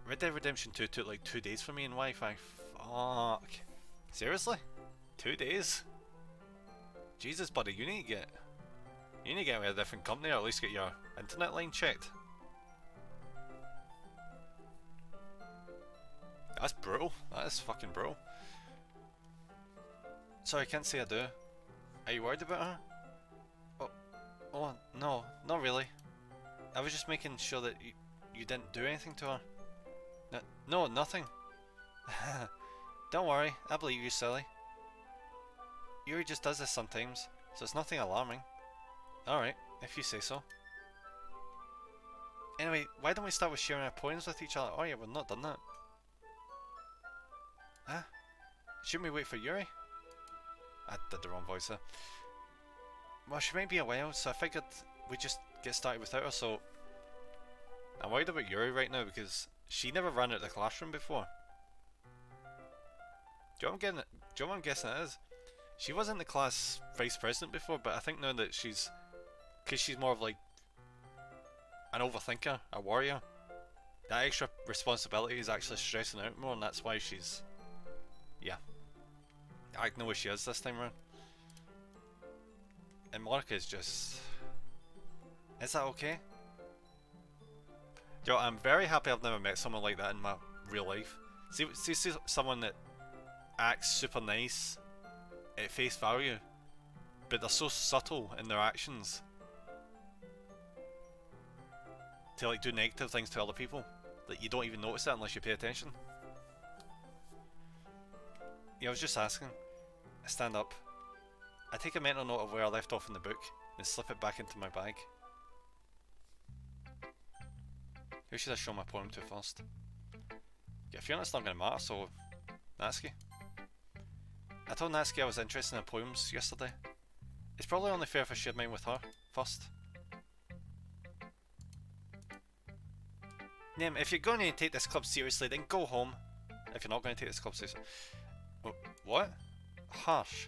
Red Dead Redemption 2 took like 2 days for me in Wi-Fi. Fuck. Seriously? 2 days? Jesus, buddy, you need to get with a different company, or at least get your internet line checked. That's brutal. That is fucking brutal. Sorry, I can't say I do. Are you worried about her? Oh, no, not really. I was just making sure that you didn't do anything to her. No, nothing. Don't worry, I believe you, silly. Yuri just does this sometimes, so it's nothing alarming. Alright, if you say so. Anyway, why don't we start with sharing our poems with each other? Oh yeah, we've not done that. Huh? Shouldn't we wait for Yuri? I did the wrong voice there. Well, she might be a while, so I figured we'd just get started without her, so... I'm worried about Yuri right now because she never ran out of the classroom before. Do you know what I'm guessing it is? She wasn't the class vice president before, but I think now that she's... Because she's more of like an overthinker, a warrior, that extra responsibility is actually stressing her out more, and that's why she's... Yeah. I know where she is this time around. And Monica is just... Is that okay? Yo, I'm very happy I've never met someone like that in my real life. See someone that acts super nice at face value, but they're so subtle in their actions to like do negative things to other people that you don't even notice it unless you pay attention. Yeah, I was just asking. I stand up. I take a mental note of where I left off in the book, then slip it back into my bag. Who should I show my poem to first? Yeah, I feel it's not going to matter, so... Natsuki. I told Natsuki I was interested in her poems yesterday. It's probably only fair if I shared mine with her first. Nim, if you're going to take this club seriously, then go home. If you're not going to take this club seriously... What? Harsh.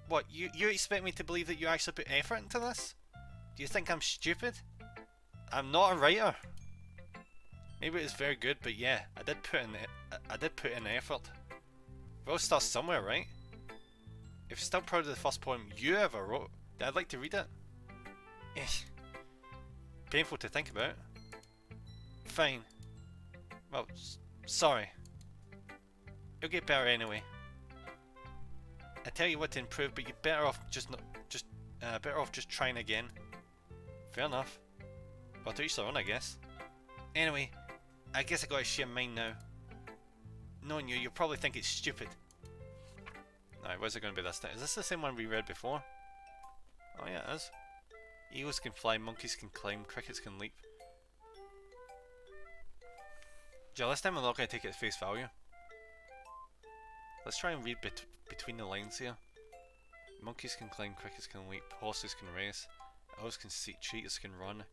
What, you expect me to believe that you actually put effort into this? Do you think I'm stupid? I'm not a writer. Maybe it was very good, but yeah, I did put in effort. We all start somewhere, right? If you're still proud of the first poem you ever wrote, then I'd like to read it. Painful to think about. Fine. Well, sorry. It'll get better anyway. I tell you what to improve, but you're better off just trying again. Fair enough. Well, to each their own, I guess. Anyway, I guess I gotta share mine now. Knowing you, you'll probably think it's stupid. Alright, where's it gonna be this time? Is this the same one we read before? Oh yeah, it is. Eagles can fly, monkeys can climb, crickets can leap. Yeah, this time I'm not gonna take it at face value. Let's try and read between the lines here. Monkeys can climb, crickets can leap, horses can race, owls can see, cheetahs can run,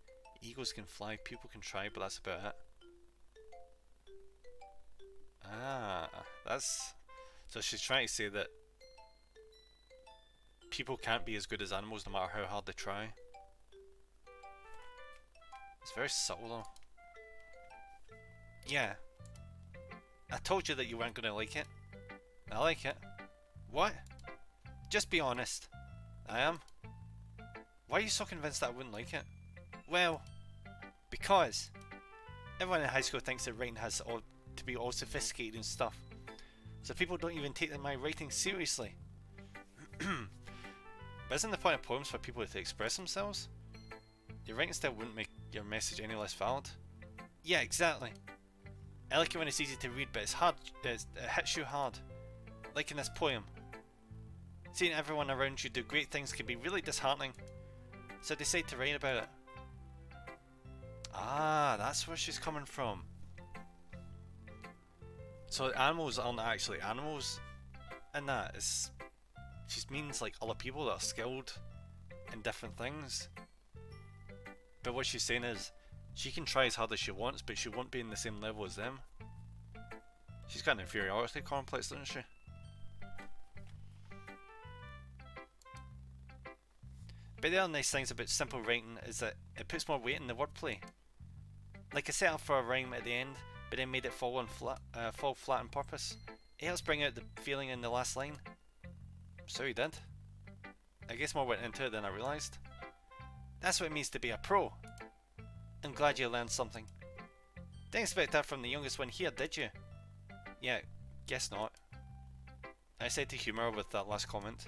eagles can fly, people can try, but that's about it. Ah, that's... So she's trying to say that people can't be as good as animals no matter how hard they try. It's very subtle though. Yeah. I told you that you weren't going to like it. I like it. What? Just be honest. I am. Why are you so convinced that I wouldn't like it? Well, because everyone in high school thinks that writing has to be all sophisticated and stuff. So people don't even take my writing seriously. But isn't the point of poems for people to express themselves? Your writing style wouldn't make your message any less valid. Yeah, exactly. I like it when it's easy to read, but it's hard. It hits you hard. Like in this poem. Seeing everyone around you do great things can be really disheartening. So I decided to write about it. Ah, that's where she's coming from. So animals aren't actually animals in that. She means like other people that are skilled in different things. But what she's saying is, she can try as hard as she wants, but she won't be in the same level as them. She's got an inferiority complex, doesn't she? But the other nice things about simple writing is that it puts more weight in the wordplay. Like I set up for a rhyme at the end, but then made it fall flat on purpose. It helps bring out the feeling in the last line. So he did. I guess more went into it than I realised. That's what it means to be a pro. I'm glad you learned something. Didn't expect that from the youngest one here, did you? Yeah, guess not. I said to humour with that last comment.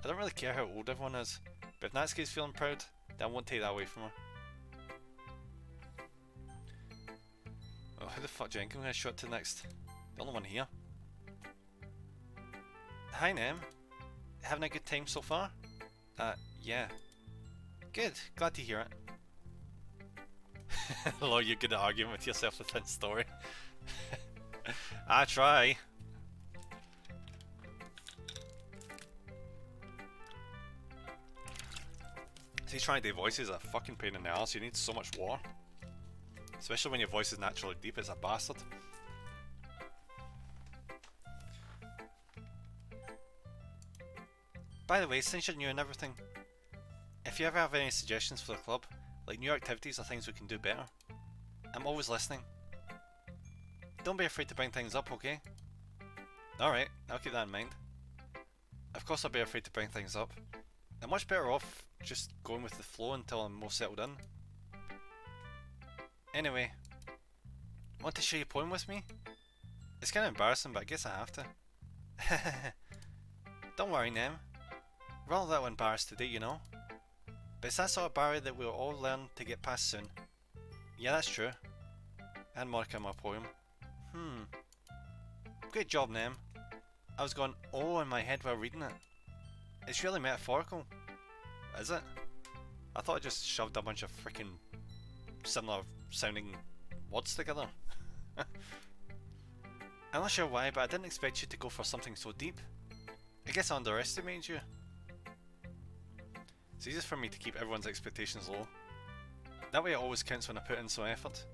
I don't really care how old everyone is, but if Natsuki's feeling proud, then I won't take that away from her. Oh, who the fuck do you think I'm gonna shot to next? The only one here. Hi, Nem. Having a good time so far? Yeah. Good. Glad to hear it. Lol, you're good at arguing with yourself within story. I try. See, trying to do voices is a fucking pain in the ass. You need so much water. Especially when your voice is naturally deep, it's a bastard. By the way, since you're new and everything, if you ever have any suggestions for the club, like new activities or things we can do better, I'm always listening. Don't be afraid to bring things up, okay? Alright, I'll keep that in mind. Of course I'll be afraid to bring things up. I'm much better off just going with the flow until I'm more settled in. Anyway, want to share your poem with me? It's kind of embarrassing, but I guess I have to. Don't worry, Nem. We're all a little embarrassed today, you know. But it's that sort of barrier that we'll all learn to get past soon. Yeah, that's true. And Monica, my poem. Great job, Nem. I was going, oh, in my head while reading it. It's really metaphorical. Is it? I thought I just shoved a bunch of freaking similar sounding words together. I'm not sure why, but I didn't expect you to go for something so deep. I guess I underestimated you. It's easier for me to keep everyone's expectations low. That way it always counts when I put in some effort.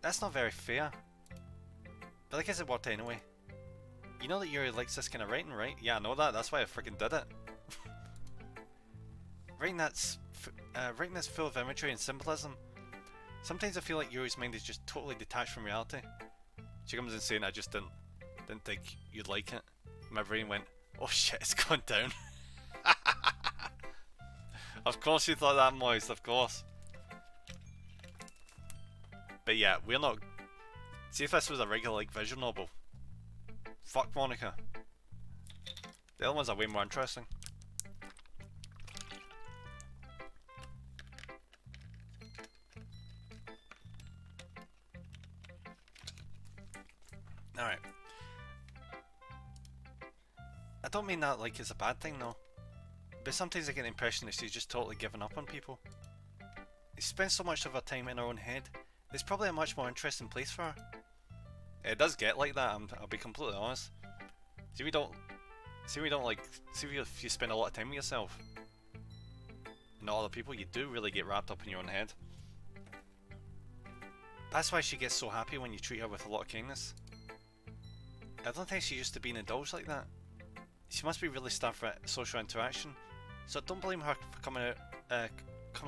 That's not very fair. But I guess it worked anyway. You know that Yuri likes this kind of writing, right? Yeah, I know that. That's why I freaking did it. Writing that's full of imagery and symbolism. Sometimes I feel like Yuri's mind is just totally detached from reality. She comes in saying, I just didn't think you'd like it. My brain went, oh shit, it's gone down. Of course you thought that, Moist, of course. But yeah, we're not... See if this was a regular like visual novel. Fuck Monica. The other ones are way more interesting. Alright. I don't mean that like it's a bad thing though. But sometimes I get the impression that she's just totally given up on people. She spends so much of her time in her own head, there's probably a much more interesting place for her. It does get like that, I'll be completely honest. See if you spend a lot of time with yourself and not other people, you do really get wrapped up in your own head. That's why she gets so happy when you treat her with a lot of kindness. I don't think she used to being indulged like that. She must be really starved for social interaction, so don't blame her for coming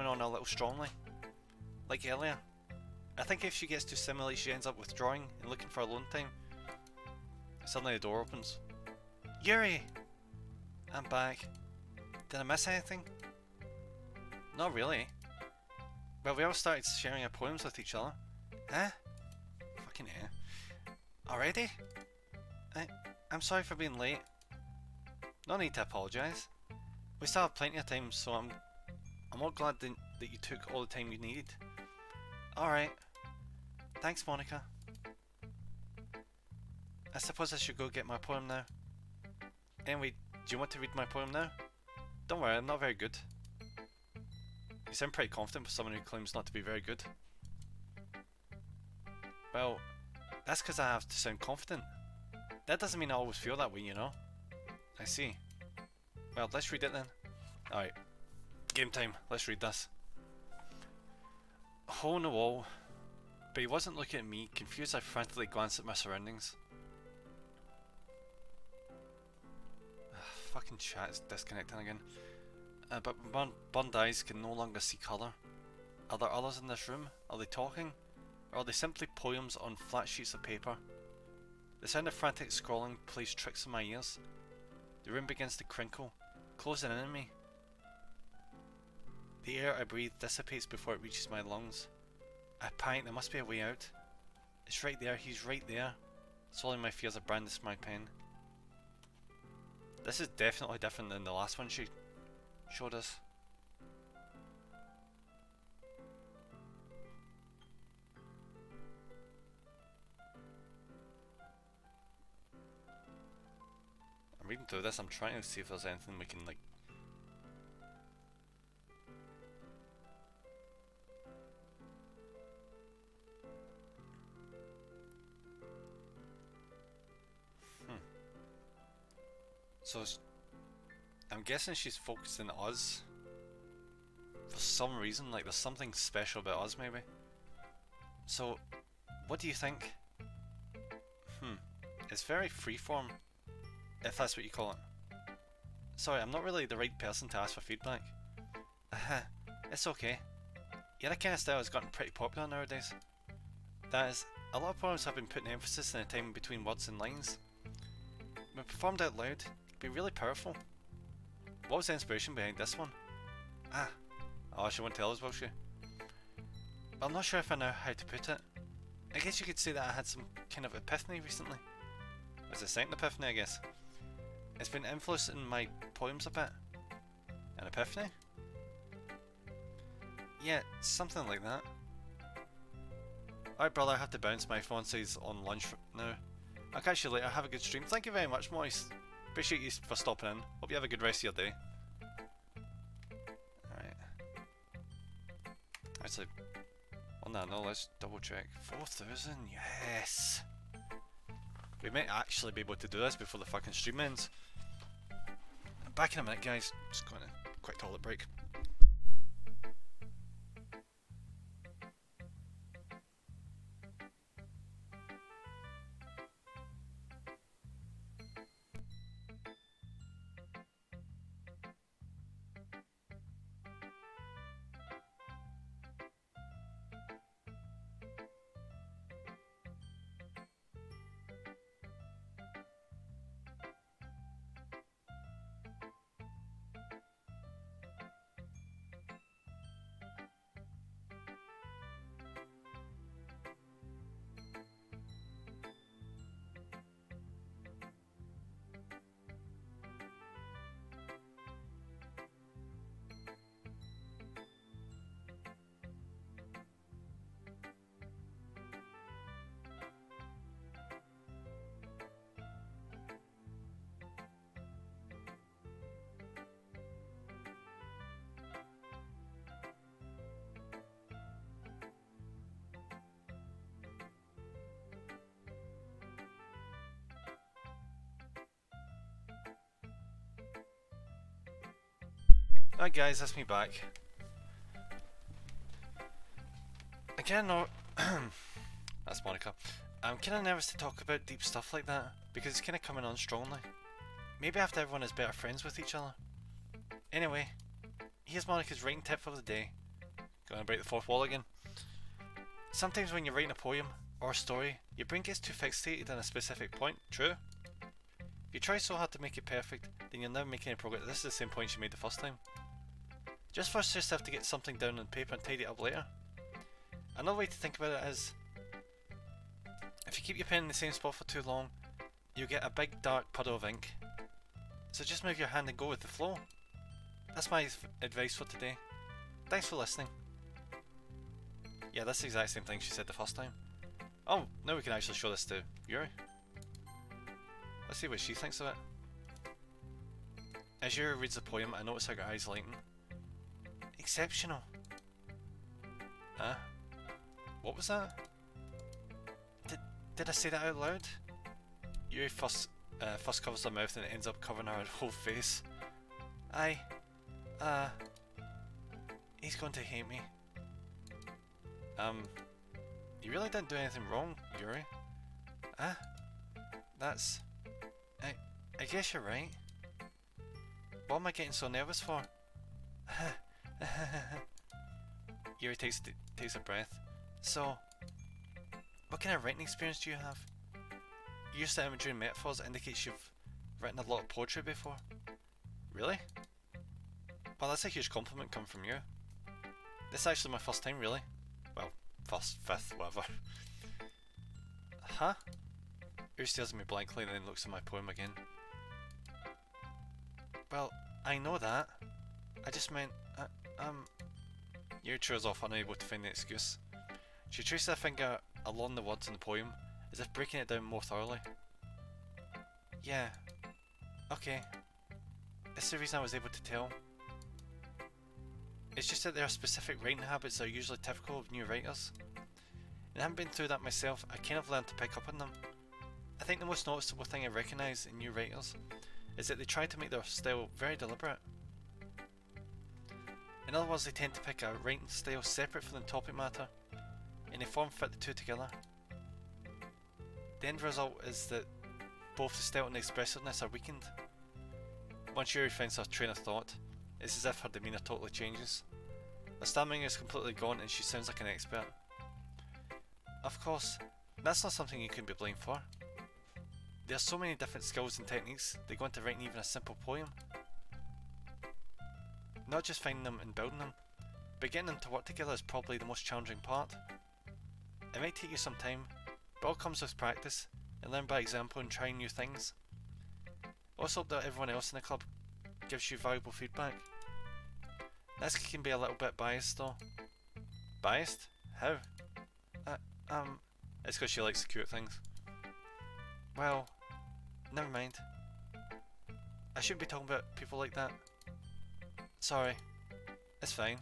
on a little strongly. Like earlier. I think if she gets too stimulated, she ends up withdrawing and looking for alone time. Suddenly the door opens. Yuri! I'm back. Did I miss anything? Not really. Well, we all started sharing our poems with each other. Huh? Fucking hell. Already? I'm sorry for being late. No need to apologise. We still have plenty of time, so I'm all glad that you took all the time you needed. Alright. Thanks, Monica. I suppose I should go get my poem now. Anyway, do you want to read my poem now? Don't worry, I'm not very good. You sound pretty confident for someone who claims not to be very good. Well, that's because I have to sound confident. That doesn't mean I always feel that way, you know? I see. Well, let's read it then. Alright. Game time. Let's read this. Hole in the wall. But he wasn't looking at me. Confused, I frantically glanced at my surroundings. Fucking chat is disconnecting again. But my burned eyes can no longer see colour. Are there others in this room? Are they talking? Or are they simply poems on flat sheets of paper? The sound of frantic scrawling plays tricks in my ears. The room begins to crinkle, closing in on me. The air I breathe dissipates before it reaches my lungs. I panic, there must be a way out. It's right there, he's right there. Swallowing my fears, I brandished my pen. This is definitely different than the last one she showed us. I'm reading through this, I'm trying to see if there's anything we can like... So, I'm guessing she's focusing on us. For some reason, like there's something special about us maybe. So, what do you think? It's very freeform, if that's what you call it. Sorry, I'm not really the right person to ask for feedback. It's okay. Yeah, that kind of style has gotten pretty popular nowadays. That is, a lot of poems have been putting emphasis on the time between words and lines. When performed out loud, it can be really powerful. What was the inspiration behind this one? Oh, she won't tell us, will she? But I'm not sure if I know how to put it. I guess you could say that I had some kind of epiphany recently. It's a second epiphany, I guess. It's been influencing my poems a bit. An epiphany? Yeah, something like that. Alright brother, I have to bounce. My phone says on lunch now. I'll catch you later. Have a good stream. Thank you very much, Moise. Appreciate you for stopping in. Hope you have a good rest of your day. Alright. Actually, on that note, let's double check. 4,000? Yes! We might actually be able to do this before the fucking stream ends. Back in a minute, guys. Just going to quick toilet break. Hi guys, that's me back. Again, no, that's Monica. I'm kinda nervous to talk about deep stuff like that, because it's kinda coming on strongly. Maybe after everyone is better friends with each other. Anyway, here's Monica's writing tip of the day. Gonna break the fourth wall again. Sometimes when you're writing a poem, or a story, your brain gets too fixated on a specific point, true? If you try so hard to make it perfect, then you'll never make any progress. This is the same point she made the first time. Just force yourself to get something down on paper and tidy it up later. Another way to think about it is, if you keep your pen in the same spot for too long, you'll get a big dark puddle of ink. So just move your hand and go with the flow. That's my advice for today. Thanks for listening. Yeah, that's the exact same thing she said the first time. Oh, now we can actually show this to Yuri. Let's see what she thinks of it. As Yuri reads the poem, I notice her eyes lighten. Exceptional. What was that? Did I say that out loud? Yuri first covers her mouth and it ends up covering her whole face. He's going to hate me. You really didn't do anything wrong, Yuri. That's... I guess you're right. What am I getting so nervous for? Yuri takes a breath. So, what kind of writing experience do you have? Your use of imagery and metaphors indicates you've written a lot of poetry before. Really? Well, that's a huge compliment coming from you. This is actually my first time, really. Well, first, fifth, whatever. Huh? Yuri stares at me blankly and then looks at my poem again. Well, I know that. I just meant, Yuri trails off, unable to find the excuse. She traces her finger along the words in the poem, as if breaking it down more thoroughly. Yeah. Okay. It's the reason I was able to tell. It's just that there are specific writing habits that are usually typical of new writers. And having been through that myself, I kind of learned to pick up on them. I think the most noticeable thing I recognise in new writers is that they try to make their style very deliberate. In other words, they tend to pick a writing style separate from the topic matter, and they form fit the two together. The end result is that both the style and the expressiveness are weakened. Once Yuri finds her train of thought, it's as if her demeanour totally changes. Her stammering is completely gone and she sounds like an expert. Of course, that's not something you can be blamed for. There are so many different skills and techniques that go into writing even a simple poem. Not just finding them and building them, but getting them to work together is probably the most challenging part. It might take you some time, but all comes with practice and learn by example and trying new things. I also hope that everyone else in the club gives you valuable feedback. Natsuki can be a little bit biased though. Biased? How? It's because she likes the cute things. Well, never mind. I shouldn't be talking about people like that. Sorry. It's fine.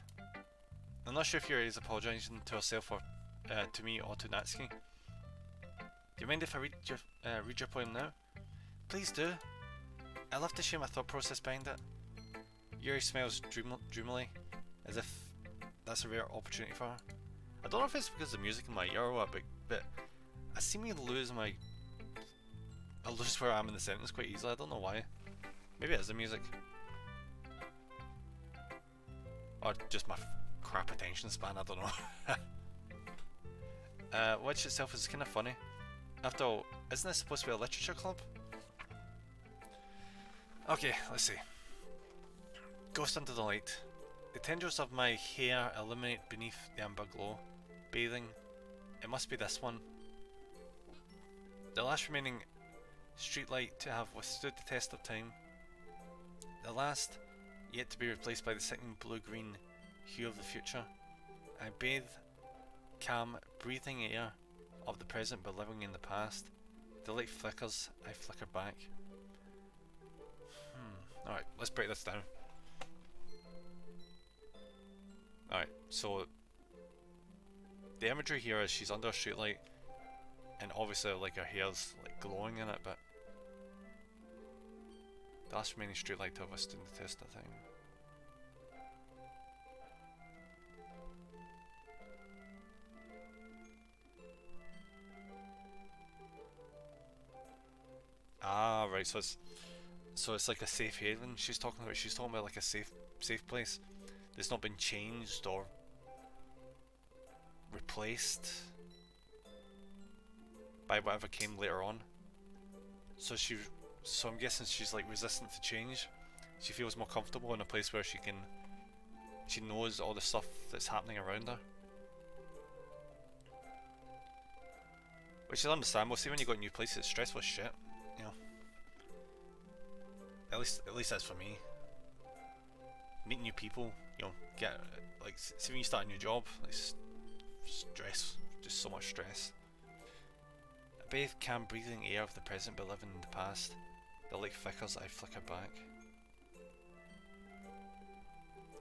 I'm not sure if Yuri is apologising to herself or to me or to Natsuki. Do you mind if I read your poem now? Please do. I love to share my thought process behind it. Yuri smiles dreamily, as if that's a rare opportunity for her. I don't know if it's because of the music in my ear or what, but I seem to lose where I am in the sentence quite easily. I don't know why. Maybe it is the music. Or just my crap attention span, I don't know. Which itself is kind of funny. After all, isn't this supposed to be a literature club? Okay, let's see. Ghost under the light. The tendrils of my hair illuminate beneath the amber glow. Bathing. It must be this one. The last remaining streetlight to have withstood the test of time. The last, yet to be replaced by the sickening blue-green hue of the future. I bathe calm, breathing air of the present but living in the past. The light flickers, I flicker back. Alright, let's break this down. Alright, so the imagery here is she's under a streetlight and obviously like her hair's like glowing in it, but the last remaining streetlight to have withstood the test of time. Ah, right, so it's like a safe haven she's talking about. She's talking about like a safe place that's not been changed or replaced by whatever came later on. So I'm guessing she's like resistant to change. She feels more comfortable in a place where she knows all the stuff that's happening around her. Which is understandable. See, when you go to new places, it's stressful as shit, you know. At least that's for me. Meeting new people, you know, get like see when you start a new job, like stress, just so much stress. I bathe calm breathing air of the present but living in the past. The light flickers, I flicker back.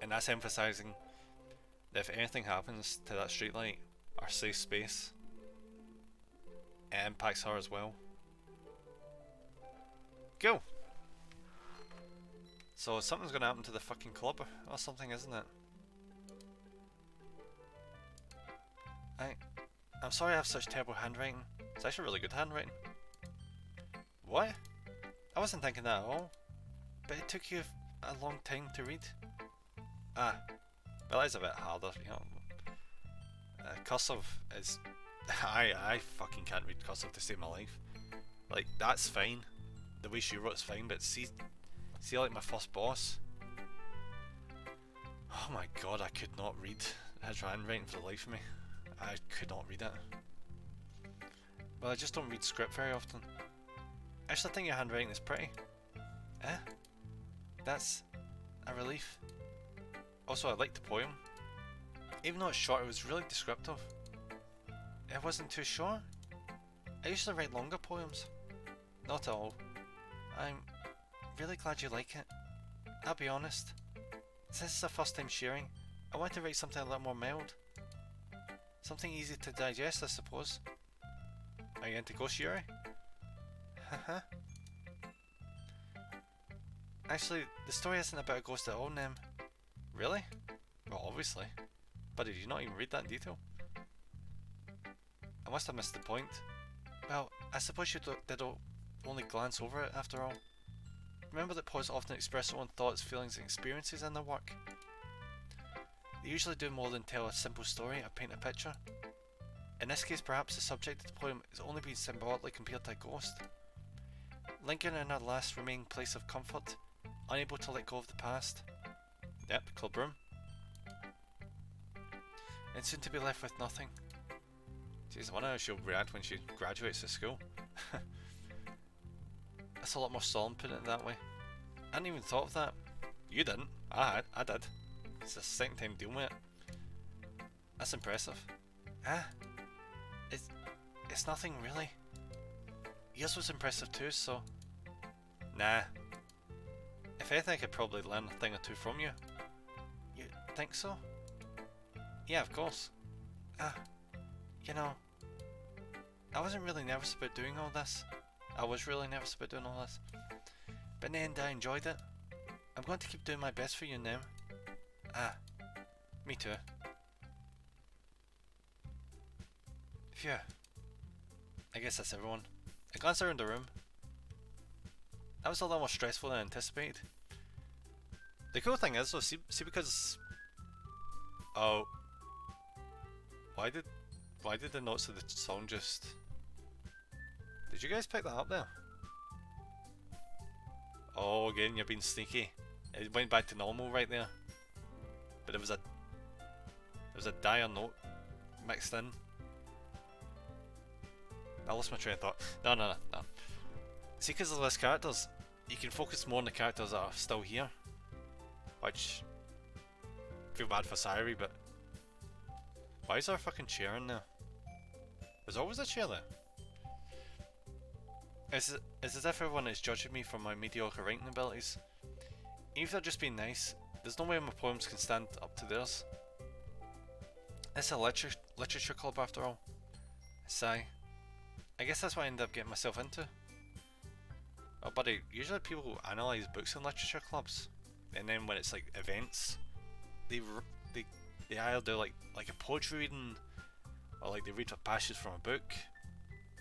And that's emphasising that if anything happens to that streetlight, our safe space, it impacts her as well. Cool. So something's gonna happen to the fucking club or something, isn't it? I'm sorry I have such terrible handwriting. It's actually really good handwriting. What? I wasn't thinking that at all. But it took you a long time to read. Ah, well that is a bit harder, you know. Cursive is... I fucking can't read cursive to save my life. Like, that's fine. The way she wrote is fine, but see like my first boss? Oh my god, I could not read his handwriting for the life of me. I could not read it. Well, I just don't read script very often. I actually think your handwriting is pretty. Eh? That's a relief. Also, I liked the poem. Even though it's short, it was really descriptive. It wasn't too short. I usually write longer poems. Not at all. I'm really glad you like it. I'll be honest. Since it's our first time sharing, I want to write something a little more mild. Something easy to digest, I suppose. Are you into Ghost Yuri? Haha. Actually, the story isn't about a ghost at all, Nem. Really? Well, obviously. But did you not even read that in detail? I must have missed the point. Well, I suppose you did only glance over it after all. Remember that poets often express their own thoughts, feelings and experiences in their work? They usually do more than tell a simple story or paint a picture. In this case, perhaps the subject of the poem is only being symbolically compared to a ghost. Lingering in our last remaining place of comfort, unable to let go of the past. Yep, club room. And soon to be left with nothing. Jeez, I wonder how she'll react when she graduates at school. That's a lot more solemn putting it that way. I hadn't even thought of that. You didn't. I did. It's the second time dealing with it. That's impressive. It's nothing really. Yours was impressive too, so... Nah. If anything, I could probably learn a thing or two from you. You think so? Yeah, of course. You know... I wasn't really nervous about doing all this. I was really nervous about doing all this. But in the end, I enjoyed it. I'm going to keep doing my best for you now. Me too. Phew. I guess that's everyone. I glanced around the room. That was a lot more stressful than I anticipated. The cool thing is though, see because... Oh. Why did the notes of the song just... Did you guys pick that up there? Oh, again, you're being sneaky. It went back to normal right there. But there was a dire note mixed in. I lost my train of thought. No. See, because of the less characters, you can focus more on the characters that are still here. Which... I feel bad for Sayuri, but... Why is there a fucking chair in there? There's always a chair there. It's as if everyone is judging me for my mediocre writing abilities. Even if they're just being nice, there's no way my poems can stand up to theirs. It's a literature club after all. Sigh. I guess that's what I ended up getting myself into. Oh buddy, usually people analyse books in literature clubs, and then when it's like events, they either do like a poetry reading, or like they read passages from a book,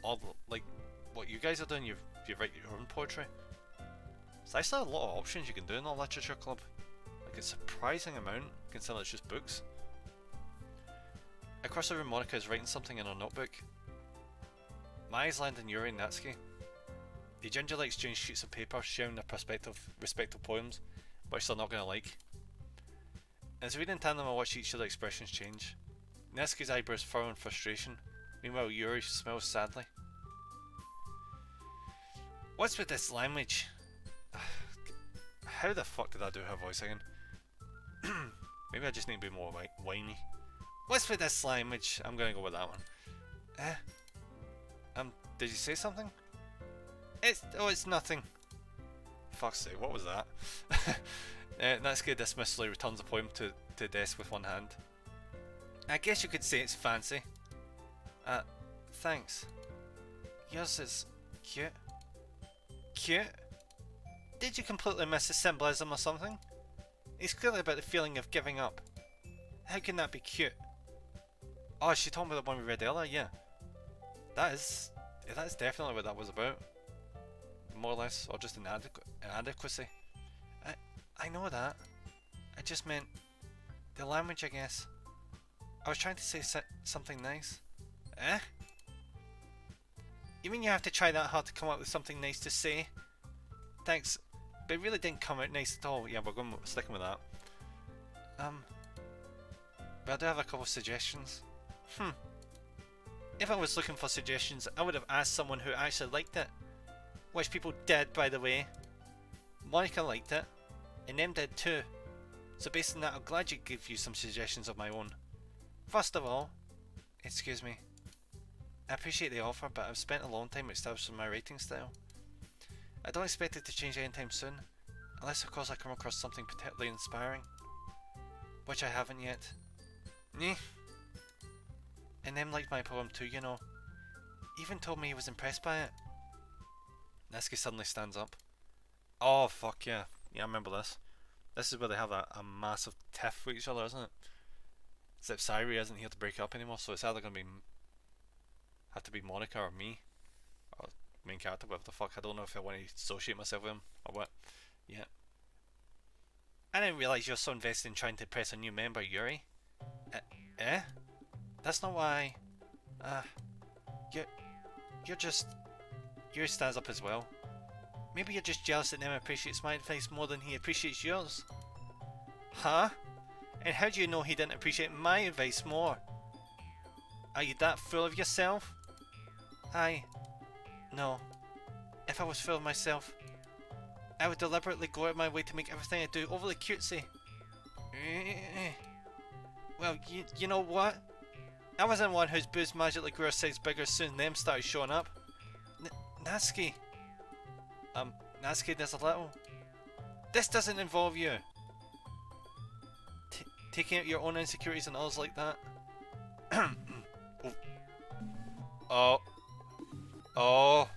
or like what you guys are doing, you write your own poetry. So there's actually a lot of options you can do in a literature club, like a surprising amount considering it's just books. Across the room, Monica is writing something in her notebook. My eyes land on Yuri and Natsuki. They gingerly exchange sheets of paper, sharing their respective poems, which they're not going to like. As we read in tandem, I watch each of their expressions change. Natsuki's eyebrows furrow in frustration. Meanwhile, Yuri smiles sadly. What's with this language? How the fuck did I do her voice again? Maybe I just need to be more whiny. What's with this language? I'm gonna go with that one. Did you say something? It's nothing. Fuck's sake, what was that? Natsuki dismissively returns the poem to the desk with one hand. I guess you could say it's fancy. Thanks. Yours is cute. Cute? Did you completely miss the symbolism or something? It's clearly about the feeling of giving up. How can that be cute? Oh, is she talking about the one we read earlier? Yeah. That is definitely what that was about. More or less, or just inadequacy. I know that. I just meant the language, I guess. I was trying to say something nice. You mean you have to try that hard to come up with something nice to say? Thanks, but it really didn't come out nice at all. Yeah, we're sticking with that. But I do have a couple of suggestions. If I was looking for suggestions, I would have asked someone who actually liked it. Which people did, by the way. Monica liked it, and them did too. So based on that, I'm glad you give you some suggestions of my own. First of all, excuse me. I appreciate the offer, but I've spent a long time establishing my writing style. I don't expect it to change anytime soon, unless of course I come across something particularly inspiring, which I haven't yet. Nyeh. And them liked my poem too, you know. Even told me he was impressed by it. Natsuki suddenly stands up. Oh fuck yeah. Yeah, I remember this. This is where they have a massive tiff with each other, isn't it? Except Sairi isn't here to break up anymore, so it's either gonna be have to be Monica or me. Or main character, whatever the fuck. I don't know if I want to associate myself with him or what. Yeah. I didn't realise you're so invested in trying to impress a new member, Yuri. Eh? That's not why. You're, you're just. Yuri stands up as well. Maybe you're just jealous that Nem appreciates my advice more than he appreciates yours. Huh? And how do you know he didn't appreciate my advice more? Are you that full of yourself? No. If I was full of myself, I would deliberately go out of my way to make everything I do overly cutesy. Well, you know what? I wasn't one whose booze magically grew a size bigger as soon as them started showing up. Natsuki. Natsuki, there's a little. This doesn't involve you. Taking out your own insecurities and others like that. Oh. Oh.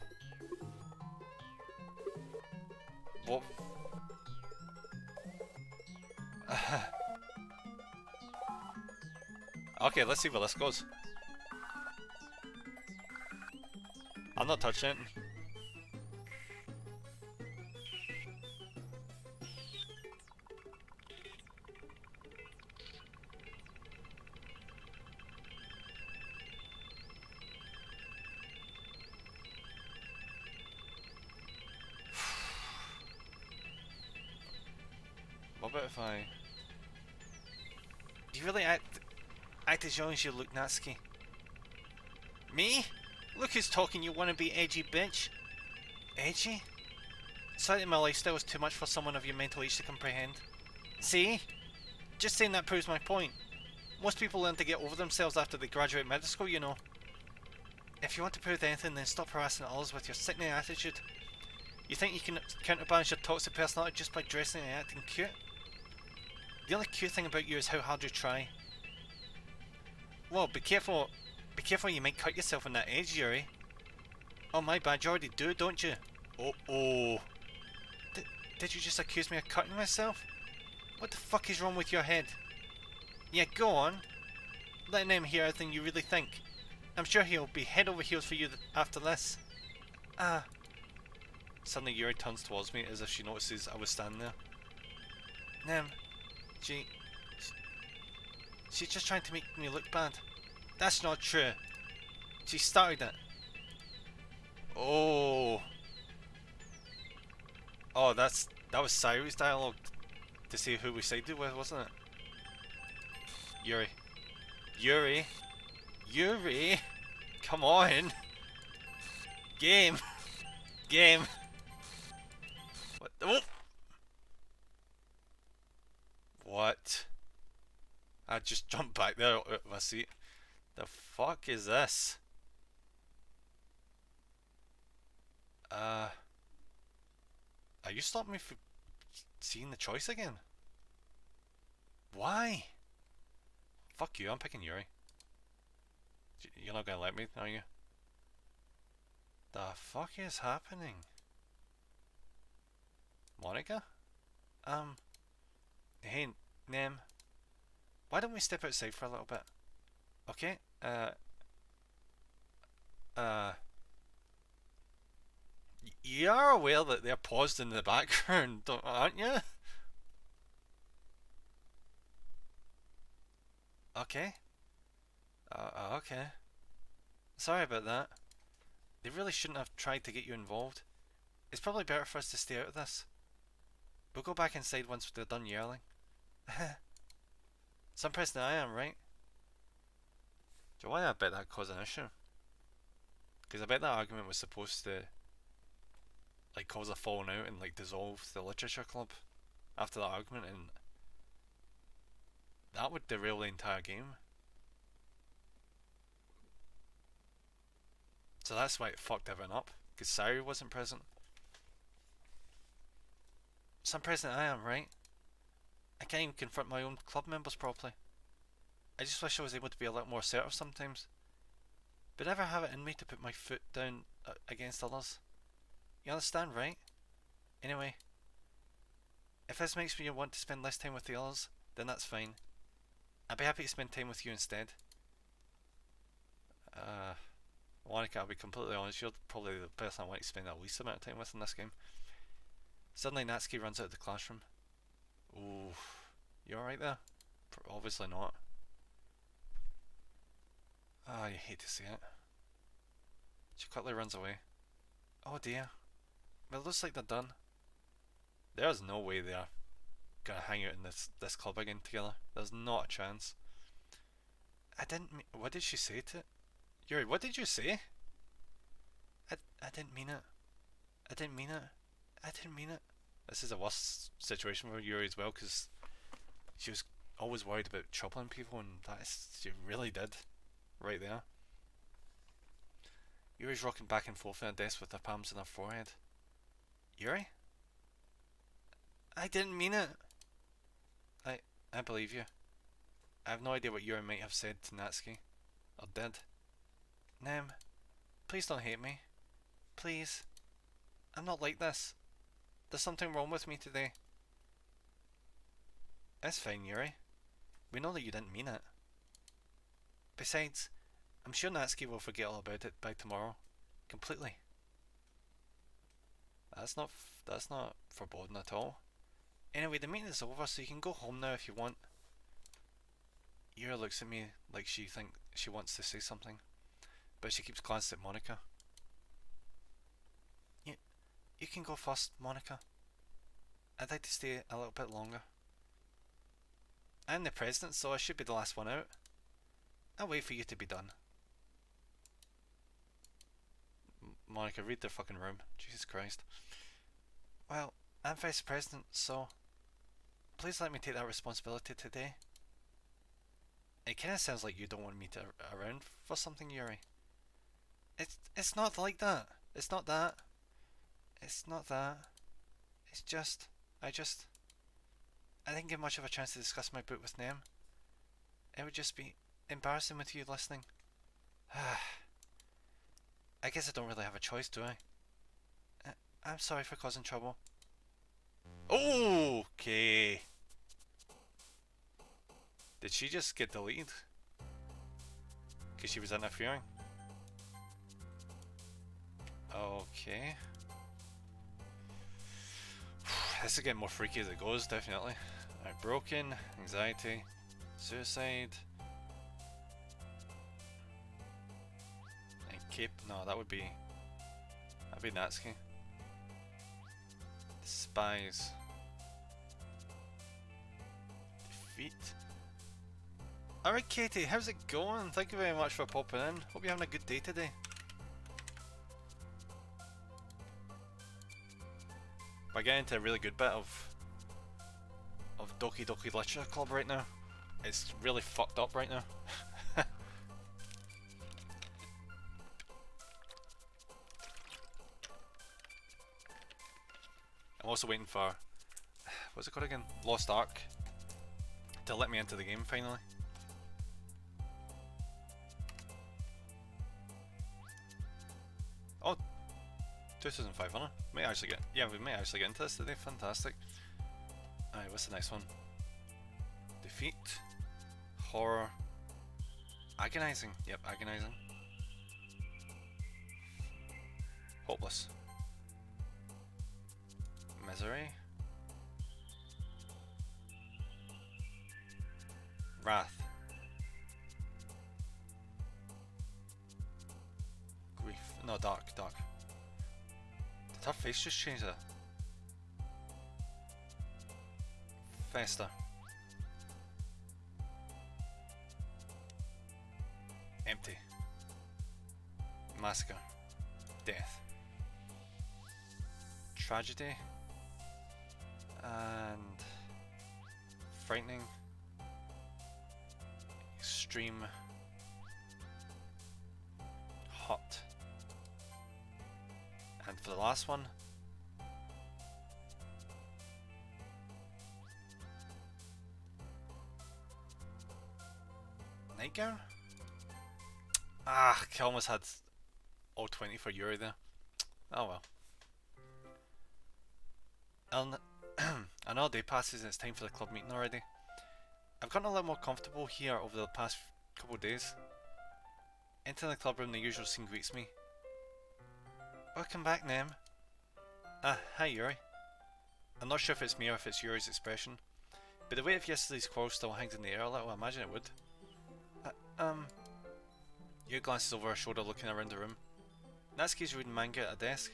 What? Okay, let's see where this goes. I'm not touching it. What about if I... Do you really act as young as you look, Natsuki? Me? Look who's talking, you wannabe edgy bitch. Edgy? Slightly my lifestyle is too much for someone of your mental age to comprehend. See? Just saying that proves my point. Most people learn to get over themselves after they graduate middle school, you know. If you want to prove anything, then stop harassing others with your sickening attitude. You think you can counterbalance your toxic personality just by dressing and acting cute? The only cute thing about you is how hard you try. Whoa, be careful. Be careful, you might cut yourself on that edge, Yuri. Oh my bad, you already do, don't you? Oh. Did you just accuse me of cutting myself? What the fuck is wrong with your head? Yeah, go on. Let him hear everything you really think. I'm sure he'll be head over heels for you after this. Suddenly Yuri turns towards me as if she notices I was standing there. Nem, she's just trying to make me look bad. That's not true. She started it. Oh, that was Sairi's dialogue to see who we sided with, wasn't it? Yuri, come on, game. What? Oh. What? I just jumped back there out of my seat. The fuck is this? Are you stopping me from seeing the choice again? Why? Fuck you, I'm picking Yuri. You're not gonna let me, are you? The fuck is happening? Monica? Hey, Nem. Why don't we step outside for a little bit? Okay, you are aware that they're paused in the background, aren't you? Okay. Okay. Sorry about that. They really shouldn't have tried to get you involved. It's probably better for us to stay out of this. We'll go back inside once they're done yelling. Some person I am, right? Do you want to bet that caused an issue? Because I bet that argument was supposed to like cause a falling out and like dissolve the literature club after that argument, and that would derail the entire game. So that's why it fucked everyone up, because Sairi wasn't present. Some president I am, right? I can't even confront my own club members properly. I just wish I was able to be a little more assertive sometimes. But never have it in me to put my foot down against others. You understand, right? Anyway, if this makes me want to spend less time with the others, then that's fine. I'd be happy to spend time with you instead. Monica, I'll be completely honest, you're probably the person I want to spend the least amount of time with in this game. Suddenly Natsuki runs out of the classroom. Ooh, you alright there? Obviously not. Ah, you hate to see it. She quickly runs away. Oh dear. Well, it looks like they're done. There's no way they're gonna hang out in this club again together. There's not a chance. I didn't mean... What did she say to it? Yuri, what did you say? I didn't mean it. I didn't mean it. I didn't mean it. This is a worse situation for Yuri as well, because she was always worried about troubling people, and she really did. Right there. Yuri's rocking back and forth on her desk with her palms on her forehead. Yuri? I didn't mean it. I believe you. I have no idea what Yuri might have said to Natsuki. Or did. Nem, please don't hate me. Please. I'm not like this. There's something wrong with me today. It's fine, Yuri. We know that you didn't mean it. Besides, I'm sure Natsuki will forget all about it by tomorrow. Completely. That's not foreboding at all. Anyway, the meeting is over, so you can go home now if you want. Yuri looks at me like she wants to say something, but she keeps glancing at Monica. You can go first, Monica. I'd like to stay a little bit longer. I'm the president, so I should be the last one out. I'll wait for you to be done. Monica, read the fucking room. Jesus Christ. Well, I'm vice president, so please let me take that responsibility today. It kinda sounds like you don't want me to around for something, Yuri. It's not like that. It's not that. It's not that. It's just... I didn't get much of a chance to discuss my book with Nem. It would just be embarrassing with you listening. I guess I don't really have a choice, do I? I'm sorry for causing trouble. Okay. Did she just get deleted? Because she was interfering? Okay. This is getting more freaky as it goes, definitely. Alright, broken, anxiety, suicide. And cape. No, that'd be Natsuki. Despise. Defeat. Alright, Katie, how's it going? Thank you very much for popping in. Hope you're having a good day today. We're getting into a really good bit of Doki Doki Literature Club right now. It's really fucked up right now. I'm also waiting for, what's it called again? Lost Ark to let me into the game finally. Oh, 2,500. May actually get, yeah, we may actually get into this today. Fantastic. Alright, what's the next one? Defeat, horror, agonizing. Yep, agonizing. Hopeless. Misery. Wrath. Grief. No, dark. Did her face just change there? Fester. Empty. Massacre. Death. Tragedy. And frightening. Extreme. Hot. And for the last one, Nightgown? Ah, I almost had all 20 for Yuri there. Oh well. Another day passes and it's time for the club meeting already. I've gotten a little more comfortable here over the past couple of days. Entering the club room, the usual scene greets me. Welcome back, Nem. Hi Yuri. I'm not sure if it's me or if it's Yuri's expression, but the weight of yesterday's quarrel still hangs in the air a little. I imagine it would. Yuri glances over her shoulder, looking around the room. Natsuki's reading manga at a desk.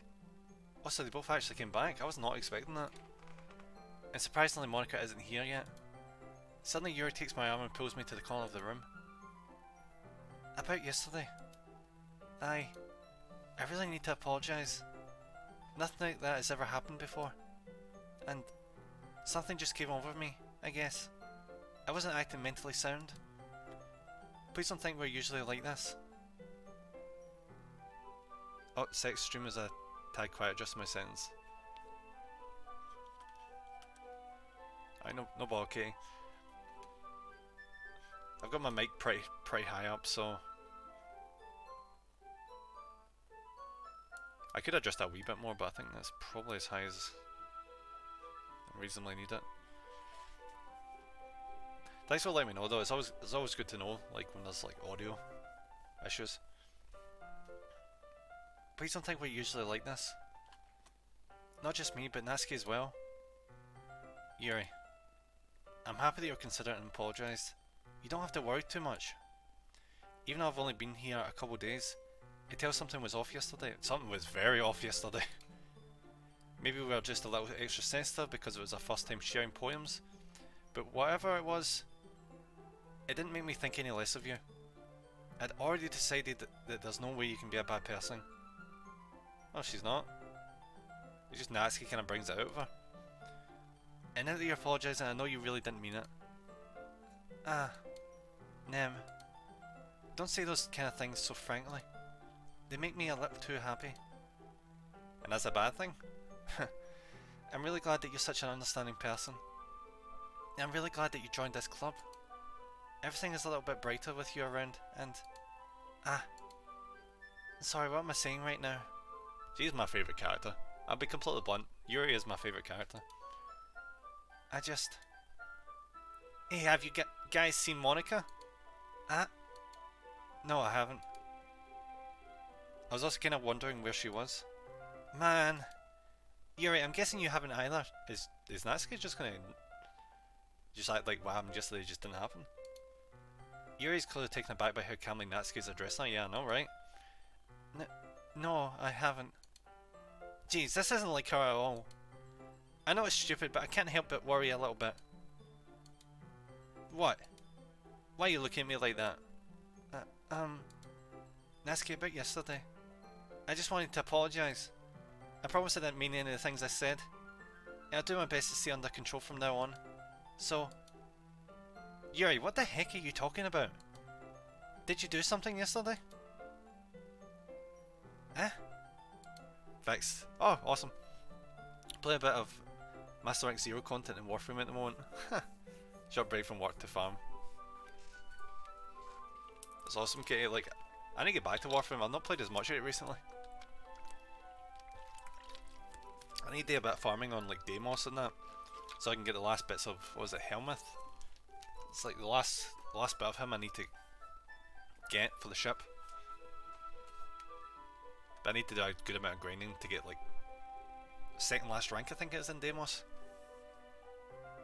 Also, they both actually came back. I was not expecting that. And surprisingly, Monica isn't here yet. Suddenly, Yuri takes my arm and pulls me to the corner of the room. About yesterday. I really need to apologise. Nothing like that has ever happened before. And something just came over me, I guess. I wasn't acting mentally sound. Please don't think we're usually like this. Oh, sex stream is a tad quiet, just my sentence. I know, no ball, okay. I've got my mic pretty high up, so I could adjust that a wee bit more, but I think that's probably as high as I reasonably need it. Thanks for letting me know though. It's always good to know, like when there's like audio issues. Please don't think we're usually like this. Not just me, but Natsuki as well. Yuri, I'm happy that you're considerate and apologised. You don't have to worry too much. Even though I've only been here a couple of days, I tell something was off yesterday. Something was very off yesterday. Maybe we were just a little extra sensitive because it was our first time sharing poems. But whatever it was, it didn't make me think any less of you. I'd already decided that there's no way you can be a bad person. Oh, she's not. It's just Natsuki kind of brings it out of her. And now that you're apologising, I know you really didn't mean it. Nem. Don't say those kind of things so frankly. They make me a little too happy. And that's a bad thing? I'm really glad that you're such an understanding person. And I'm really glad that you joined this club. Everything is a little bit brighter with you around, and... Sorry, what am I saying right now? She's my favourite character. I'll be completely blunt. Yuri is my favourite character. I just... Hey, have you guys seen Monica? No, I haven't. I was also kind of wondering where she was. Man. Yuri, I'm guessing you haven't either. Is Natsuki just gonna... just act like what happened yesterday just didn't happen? Yuri's clearly taken aback by how calmly Natsuki's addressing her. Yeah, I know, right? No, I haven't. Jeez, this isn't like her at all. I know it's stupid, but I can't help but worry a little bit. What? Why are you looking at me like that? Natsuki, about yesterday. I just wanted to apologise. I promise I didn't mean any of the things I said. And I'll do my best to stay under control from now on. So... Yuri, what the heck are you talking about? Did you do something yesterday? Fixed. Oh, awesome. Play a bit of Master Rank Zero content in Warframe at the moment. Short break from work to farm. It's awesome, Katie. Like, I need to get back to Warframe. I've not played as much of it recently. I need to do a bit of farming on like Deimos and that, so I can get the last bits of, what was it, Helmuth? It's like the last bit of him I need to get for the ship. But I need to do a good amount of grinding to get like second last rank, I think it is in Deimos.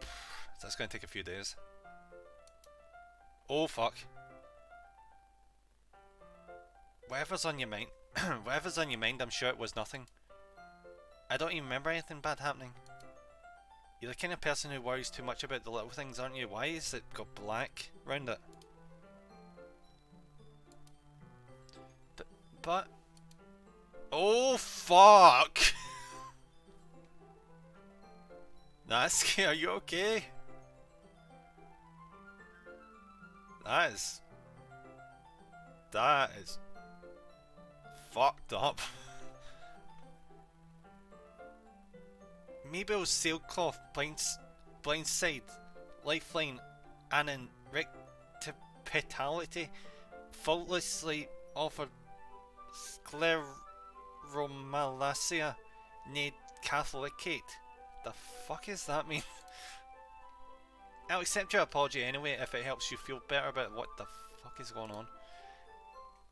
So that's going to take a few days. Oh fuck. Whatever's on your mind, whatever's on your mind, I'm sure it was nothing. I don't even remember anything bad happening. You're the kind of person who worries too much about the little things, aren't you? Why is it got black round it? But... Oh fuck! Natsuki, are you okay? That is fucked up. Mabel's sailcloth, blindside, lifeline, and in rectification hospitality, faultlessly offered scleromalacia ne catholicate. The fuck does that mean? I'll accept your apology anyway if it helps you feel better about what the fuck is going on.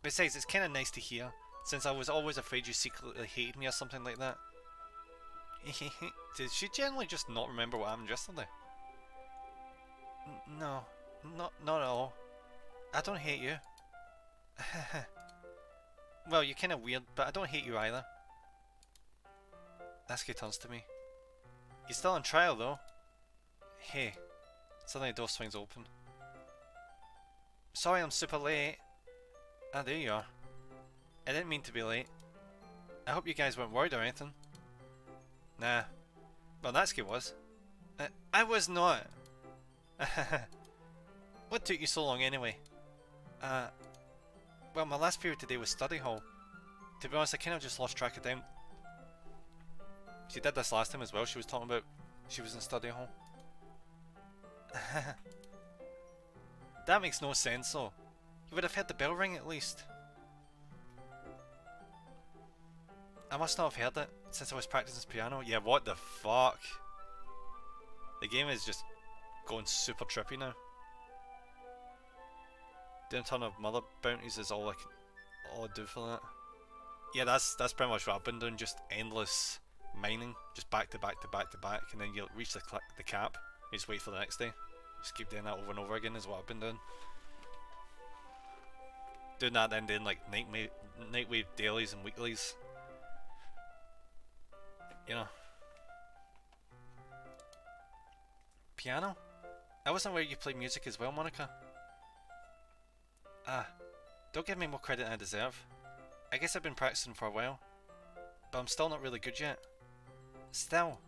Besides, it's kind of nice to hear, since I was always afraid you secretly hated me or something like that. Did she generally just not remember what happened yesterday? No, not at all. I don't hate you. Well, you're kind of weird, but I don't hate you either. Natsuki turns to me. You're still on trial though. Hey. Suddenly the door swings open. Sorry I'm super late. Ah, there you are. I didn't mean to be late. I hope you guys weren't worried or anything. Nah. Well, Natsuki was. I was not. What took you so long anyway? Well, my last period today was study hall. To be honest, I kind of just lost track of time. She did this last time as well. She was talking about she was in study hall. That makes no sense though. You would have heard the bell ring at least. I must not have heard it since I was practicing piano. Yeah, what the fuck? The game is just going super trippy now. Doing a ton of mother bounties is all I do for that. Yeah, that's pretty much what I've been doing. Just endless mining, just back to back to back to back, and then you'll reach the cap. You just wait for the next day. Just keep doing that over and over again is what I've been doing. Doing that, then doing like nightwave dailies and weeklies. You know. Piano? I wasn't aware you played music as well, Monica. Ah, don't give me more credit than I deserve. I guess I've been practicing for a while, but I'm still not really good yet. Still,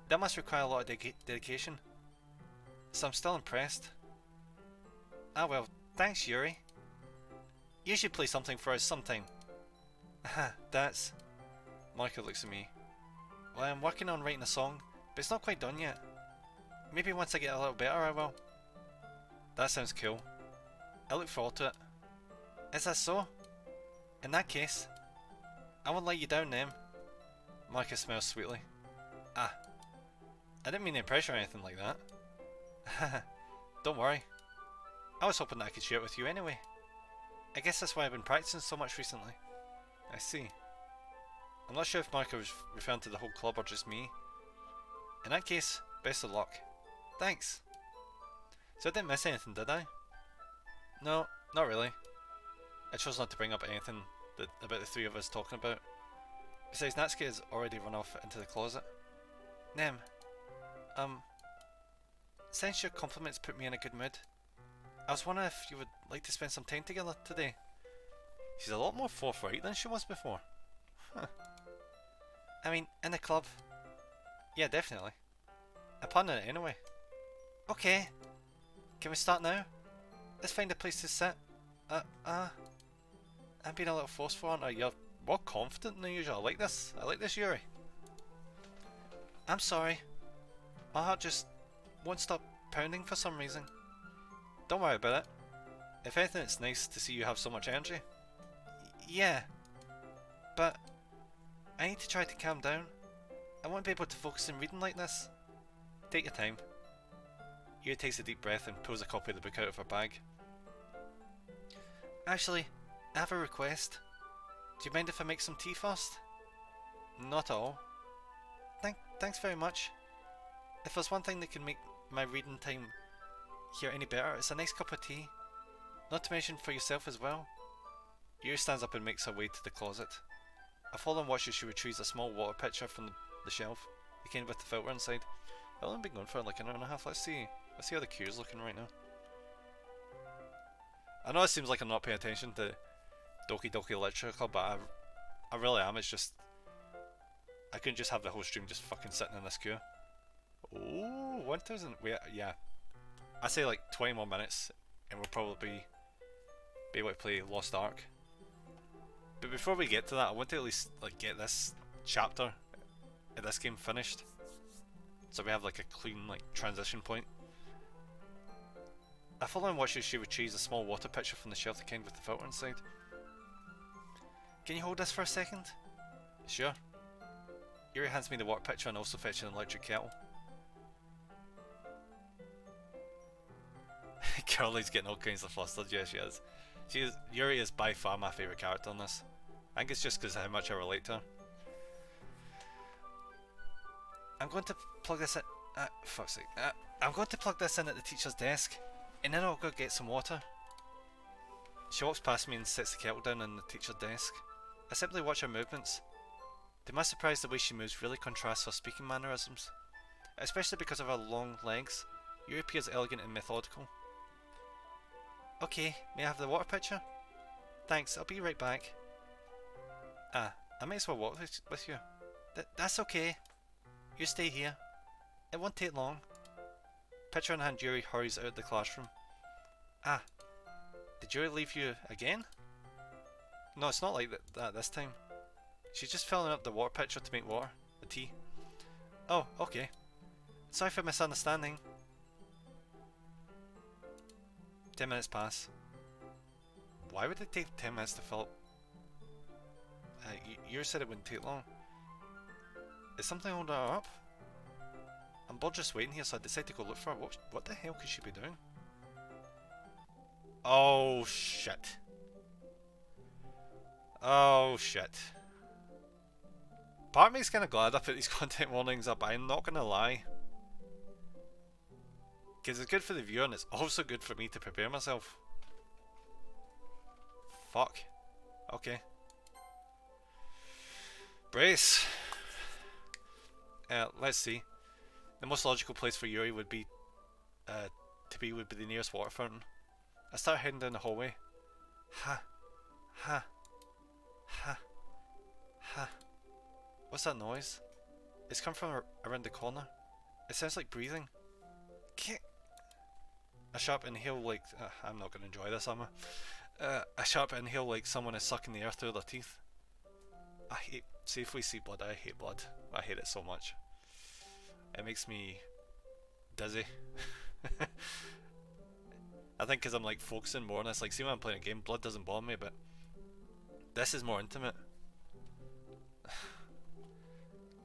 that must require a lot of dedication. So I'm still impressed. Ah well, thanks Yuri. You should play something for us sometime. Haha, that's... Monica looks at me. Well, I'm working on writing a song, but it's not quite done yet. Maybe once I get a little better I will. That sounds cool. I look forward to it. Is that so? In that case, I won't let you down then. Monica smiles sweetly. Ah, I didn't mean to pressure or anything like that. Don't worry. I was hoping that I could share it with you anyway. I guess that's why I've been practicing so much recently. I see. I'm not sure if Monica was referring to the whole club or just me. In that case, best of luck. Thanks. So I didn't miss anything, did I? No, not really. I chose not to bring up anything about the three of us talking about. Besides, Natsuki has already run off into the closet. Nem. Since your compliments put me in a good mood, I was wondering if you would like to spend some time together today. She's a lot more forthright than she was before. Huh. I mean, in the club. Yeah, definitely. I plan on it anyway. Okay. Can we start now? Let's find a place to sit. I'm being a little forceful, aren't I? You're more confident than usual. I like this. I like this, Yuri. I'm sorry. My heart just won't stop pounding for some reason. Don't worry about it. If anything, it's nice to see you have so much energy. Yeah. But I need to try to calm down. I won't be able to focus on reading like this. Take your time. Yuri takes a deep breath and pulls a copy of the book out of her bag. Actually, I have a request. Do you mind if I make some tea first? Not at all. Thanks very much. If there's one thing that can make my reading time here any better, it's a nice cup of tea. Not to mention for yourself as well. Yuri stands up and makes her way to the closet. I follow and watch as she retrieves a small water pitcher from the shelf. It came with the filter inside. I've only been going for like an hour and a half. Let's see how the queue's looking right now. I know it seems like I'm not paying attention to Doki Doki Literature Club, but I really am. It's just I couldn't just have the whole stream just fucking sitting in this queue. Oh, 1000. Wait, yeah. I say like 20 more minutes, and we'll probably be able to play Lost Ark. But before we get to that, I want to at least like get this chapter of this game finished, so we have like a clean like transition point. I follow and watched as she retrieves a small water pitcher from the shelter kind with the filter inside. Can you hold this for a second? Sure. Yuri hands me the water pitcher and also fetches an electric kettle. Curly's getting all kinds of flustered, yeah she is. Yuri is by far my favourite character in this. I think it's just because of how much I relate to her. I'm going to plug this in. Fuck's sake. I'm going to plug this in at the teacher's desk, and then I'll go get some water. She walks past me and sets the kettle down on the teacher's desk. I simply watch her movements. To my surprise, the way she moves really contrasts her speaking mannerisms. Especially because of her long legs, Yuri appears elegant and methodical. Okay, may I have the water pitcher? Thanks, I'll be right back. I might as well walk with you. That's okay. You stay here. It won't take long. Pitcher in hand, Yuri hurries out of the classroom. Did Yuri leave you again? No, it's not like that this time. She's just filling up the water pitcher to make water. The tea. Oh, okay. Sorry for misunderstanding. 10 minutes pass. Why would it take 10 minutes to fill up? You said it wouldn't take long. Is something holding her up? I'm bored just waiting here, so I decided to go look for her. What the hell could she be doing? Oh shit. Oh shit. Part of me's kinda glad I put these content warnings up, I'm not gonna lie. Because it's good for the viewer and it's also good for me to prepare myself. Fuck. Okay. Brace. Let's see. The most logical place for Yuri would be would be the nearest water fountain. I start heading down the hallway. Ha. What's that noise? It's come from around the corner. It sounds like breathing. A sharp inhale like... I'm not going to enjoy this, am I? A sharp inhale like someone is sucking the air through their teeth. I hate... See, if we see blood, I hate blood. I hate it so much. It makes me dizzy. I think because I'm like focusing more on this. Like, see when I'm playing a game, blood doesn't bother me, but this is more intimate.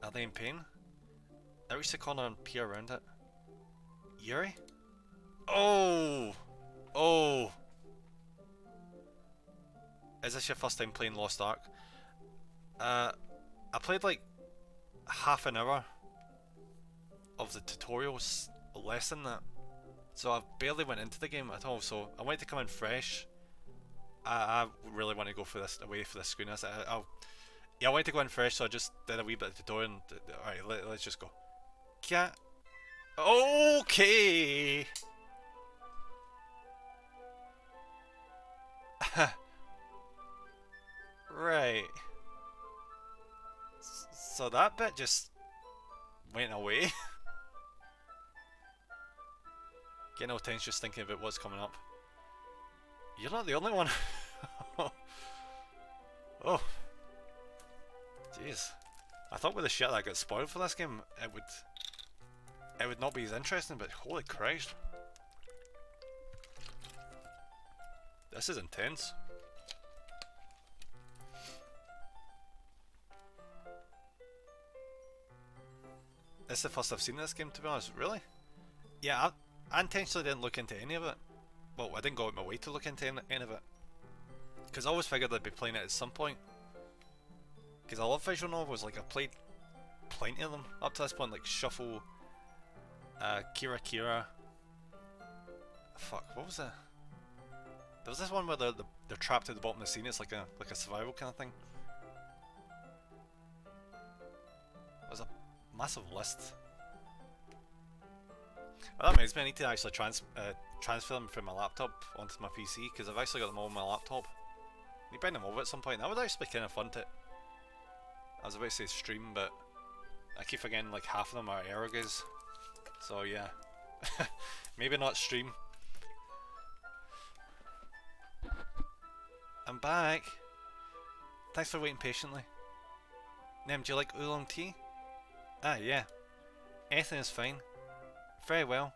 Are they in pain? I reach the corner and peer around it. Yuri? Oh! Oh! Is this your first time playing Lost Ark? I played like half an hour of the tutorials, less than that. So I barely went into the game at all, so I wanted to come in fresh. I really want to go for this, away for this screen. Yeah, I wanted to go in fresh, so I just did a wee bit of tutorial and... Alright, let's just go. Cat. Okay! Right. So that bit just went away. Getting all tense just thinking about what's coming up. You're not the only one. Oh. Jeez. I thought with the shit that got spoiled for this game, it would not be as interesting, but holy Christ. This is intense. This is the first I've seen this game, to be honest. Really? Yeah, I intentionally didn't look into any of it. Well, I didn't go out my way to look into any of it. Because I always figured I'd be playing it at some point. Because I love visual novels, like I've played plenty of them up to this point, like Shuffle, Kira Kira. Fuck, what was that? There was this one where they're trapped at the bottom of the scene, it's like a survival kind of thing. There's a massive list. Well, that reminds me, I need to actually transfer them from my laptop onto my PC, because I've actually got them all on my laptop. You bring them over at some point. That would actually be kind of fun to... I was about to say stream, but I keep forgetting like half of them are erogas. So yeah. Maybe not stream. I'm back. Thanks for waiting patiently. Nem, do you like oolong tea? Ah, yeah. Anything is fine. Very well.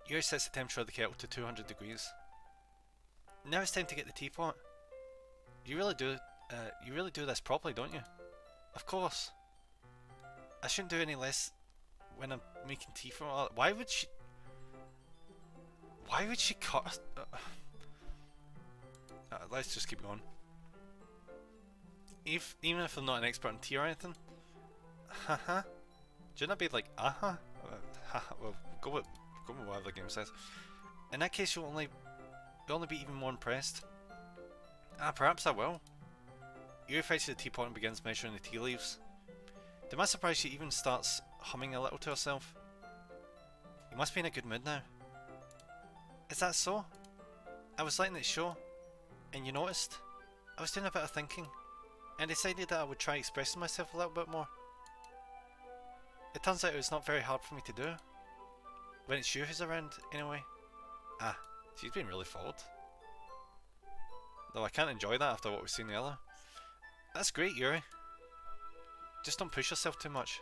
Yuri sets the temperature of the kettle to 200 degrees. Now it's time to get the teapot. You really do this properly, don't you? Of course. I shouldn't do any less when I'm making tea for her. Why would she cut? Let's just keep going. Even if I'm not an expert in tea or anything. Haha. Shouldn't I be like, aha? Well, go with whatever the game says. In that case, you'll only be even more impressed. Perhaps I will. Yuri fetches the teapot and begins measuring the tea leaves. To my surprise, she even starts humming a little to herself. You must be in a good mood now. Is that so? I was letting it show, and you noticed. I was doing a bit of thinking, and decided that I would try expressing myself a little bit more. It turns out it's not very hard for me to do. When it's you who's around, anyway. She's been really forward. Though I can't enjoy that after what we've seen earlier. That's great, Yuri. Just don't push yourself too much.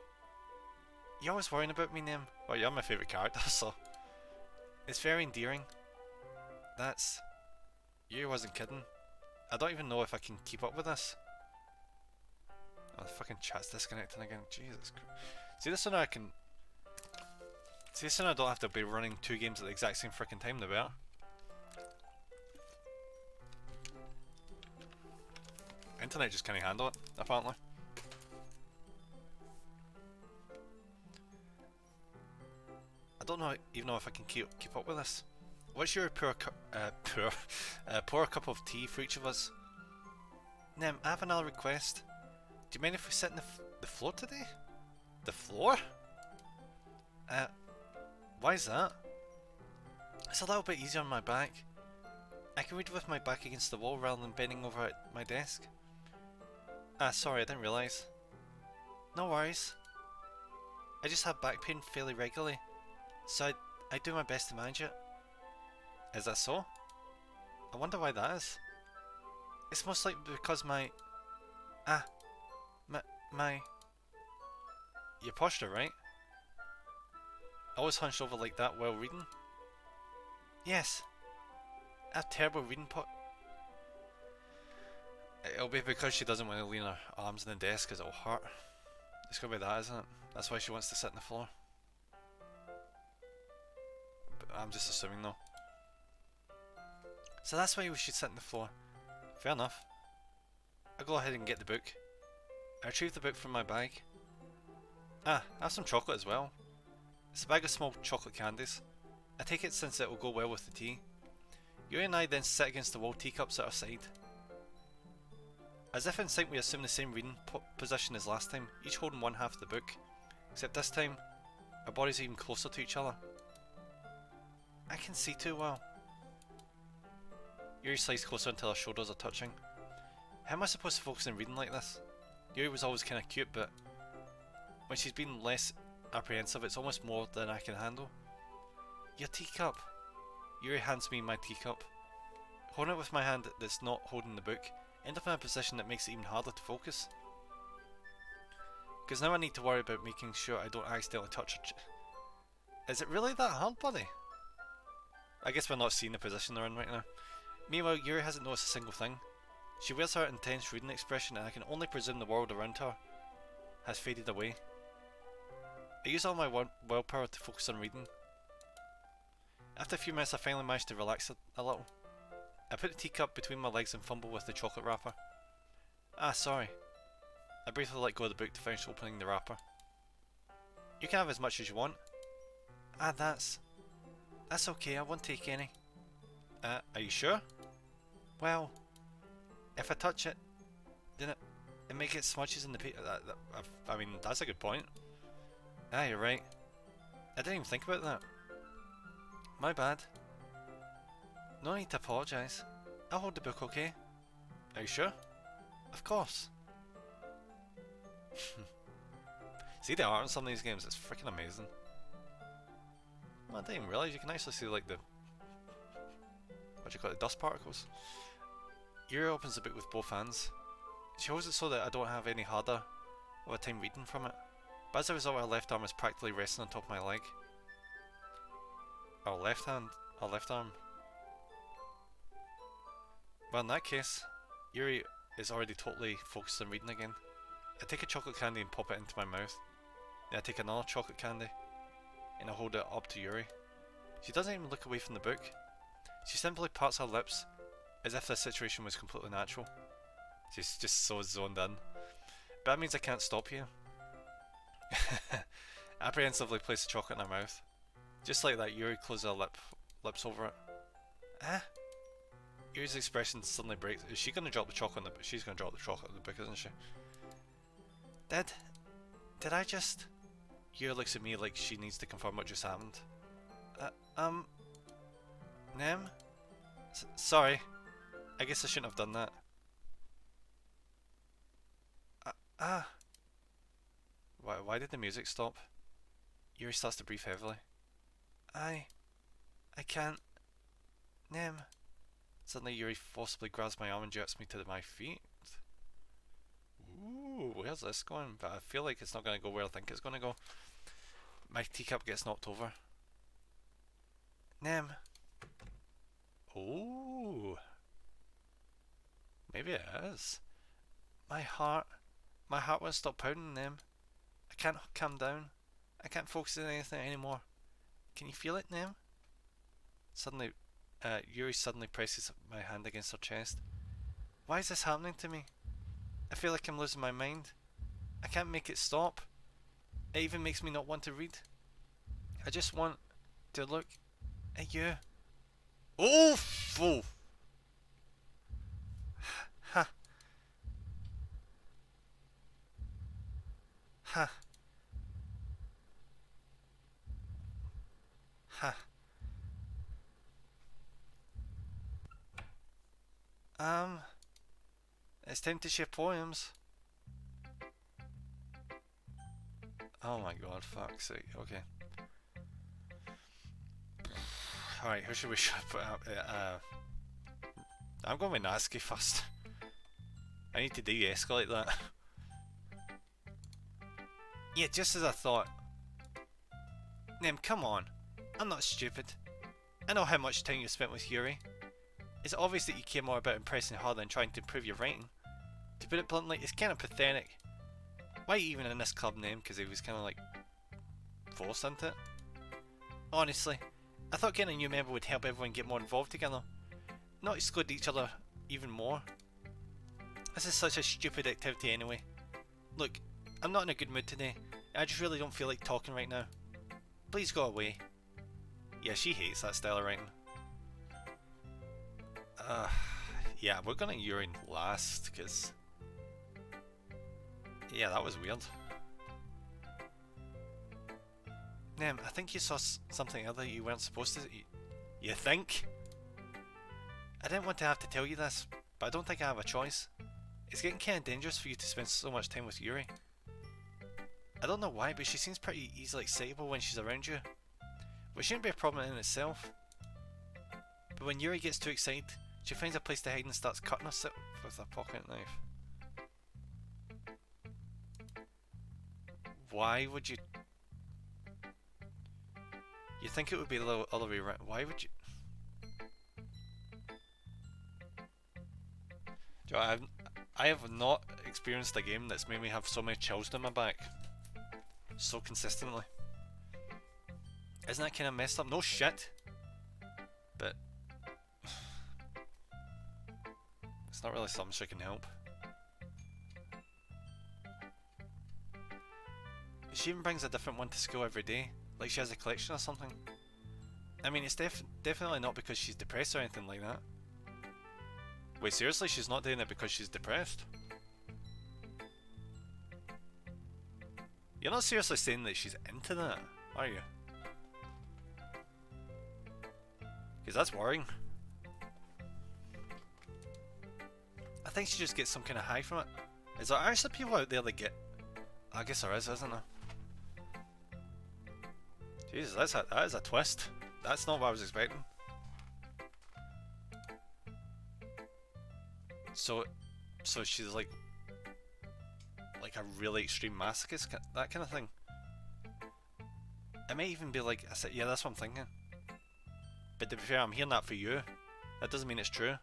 You're always worrying about me, Nim. Well, you're my favourite character, so... It's very endearing. Yuri wasn't kidding. I don't even know if I can keep up with this. Oh, the fucking chat's disconnecting again. Jesus Christ. See, this one I can... See, this one I don't have to be running 2 games at the exact same freaking time, the better. Internet just can't handle it, apparently. I don't even know if I can keep up with this. What's your pour a cup of tea for each of us? Nem, I have another request. Do you mind if we sit on the floor today? The floor? Why is that? It's a little bit easier on my back. I can read with my back against the wall rather than bending over at my desk. Sorry, I didn't realise. No worries. I just have back pain fairly regularly, so I do my best to manage it. Is that so? I wonder why that is. It's most likely because my your posture, right? Always hunched over like that while reading? Yes. I have terrible reading It'll be because she doesn't want to lean her arms on the desk because it'll hurt. It's gonna be that, isn't it? That's why she wants to sit on the floor. But I'm just assuming though. So that's why we should sit on the floor. Fair enough. I'll go ahead and get the book. I retrieve the book from my bag. I have some chocolate as well. It's a bag of small chocolate candies. I take it since it will go well with the tea. Yuri and I then sit against the wall, teacups at our side. As if in sync, we assume the same reading position as last time, each holding one half of the book. Except this time, our bodies are even closer to each other. I can see too well. Yuri slides closer until our shoulders are touching. How am I supposed to focus on reading like this? Yuri was always kinda cute, but when she's been less apprehensive, it's almost more than I can handle. Your teacup. Yuri hands me my teacup. Holding it with my hand that's not holding the book, end up in a position that makes it even harder to focus. Because now I need to worry about making sure I don't accidentally touch her. Is it really that hard, buddy? I guess we're not seeing the position they're in right now. Meanwhile, Yuri hasn't noticed a single thing. She wears her intense reading expression, and I can only presume the world around her has faded away. I use all my willpower to focus on reading. After a few minutes, I finally managed to relax a little. I put the teacup between my legs and fumble with the chocolate wrapper. Sorry. I briefly let go of the book to finish opening the wrapper. You can have as much as you want. That's okay, I won't take any. Are you sure? Well, if I touch it, then it may get smudges in the paper. I mean, that's a good point. You're right. I didn't even think about that. My bad. No need to apologise. I'll hold the book, okay? Are you sure? Of course. See the art in some of these games, it's freaking amazing. I didn't even realise you can actually see like the... what do you call it? The dust particles. Yuri opens the book with both hands. She holds it so that I don't have any harder of a time reading from it. But as a result, her left arm is practically resting on top of my leg. Our left hand or left arm. Well, in that case, Yuri is already totally focused on reading again. I take a chocolate candy and pop it into my mouth. Then I take another chocolate candy and I hold it up to Yuri. She doesn't even look away from the book. She simply parts her lips as if the situation was completely natural. She's just so zoned in. But that means I can't stop you. Apprehensively place the chocolate in her mouth. Just like that, Yuri closes her lips over it. Ah? Yuri's expression suddenly breaks. Is she going to drop the chocolate in the book? She's going to drop the chocolate in the book, isn't she? Did I just... Yuri looks at me like she needs to confirm what just happened. Nem? Sorry. I guess I shouldn't have done that. Why did the music stop? Yuri starts to breathe heavily. I can't... Nem. Suddenly Yuri forcibly grabs my arm and jerks me to my feet. Ooh, where's this going? But I feel like it's not going to go where I think it's going to go. My teacup gets knocked over. Nem. Ooh. Maybe it is. My heart won't stop pounding, Nem. I can't calm down. I can't focus on anything anymore. Can you feel it, Nem? Suddenly, Yuri suddenly presses my hand against her chest. Why is this happening to me? I feel like I'm losing my mind. I can't make it stop. It even makes me not want to read. I just want to look at you. Oh! Oh! Ha! Ha! Ha! It's time to share poems. Oh my god, fuck's sake, okay. Alright, who should we put up? I'm going with Natsuki first. I need to de-escalate that. Yeah, just as I thought. Nem, come on. I'm not stupid. I know how much time you spent with Yuri. It's obvious that you care more about impressing her than trying to improve your writing. To put it bluntly, it's kind of pathetic. Why even in this club name? Because he was kind of like forced into it. Honestly, I thought getting a new member would help everyone get more involved together, not exclude each other even more. This is such a stupid activity anyway. Look, I'm not in a good mood today. I just really don't feel like talking right now. Please go away. Yeah, she hates that style of writing. Yeah, we're gonna urine last, because... Yeah, that was weird. Nem, I think you saw something other you weren't supposed to... You think? I didn't want to have to tell you this, but I don't think I have a choice. It's getting kinda dangerous for you to spend so much time with Yuri. I don't know why, but she seems pretty easily excitable when she's around you. Which shouldn't be a problem in itself. But when Yuri gets too excited, she finds a place to hide and starts cutting herself with a pocket knife. Why would you... You think it would be the other way around. Why would you... Do you know, I have not experienced a game that's made me have so many chills down my back so consistently. Isn't that kind of messed up? No shit. But it's not really something she can help. She even brings a different one to school every day, like she has a collection or something. I mean, it's definitely not because she's depressed or anything like that. Wait, seriously? She's not doing it because she's depressed? You're not seriously saying that she's into that, are you? Because that's worrying. I think she just gets some kind of high from it. Is there actually people out there that get... I guess there is, isn't there? Jesus, that is a twist. That's not what I was expecting. So she's like a really extreme masochist, that kind of thing. It might even be like, I said, yeah, that's what I'm thinking. But to be fair, I'm hearing that for you. That doesn't mean it's true.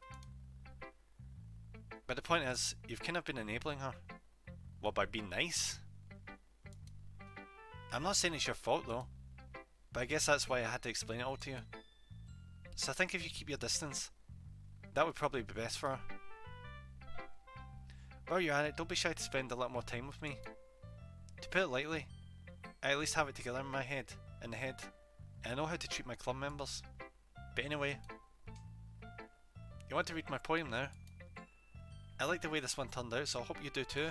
But the point is, you've kind of been enabling her. Well, by being nice. I'm not saying it's your fault though, but I guess that's why I had to explain it all to you. So I think if you keep your distance, that would probably be best for her. While you're at it, don't be shy to spend a lot more time with me. To put it lightly, I at least have it together in my head, and I know how to treat my club members. But anyway, you want to read my poem now? I like the way this one turned out, so I hope you do too.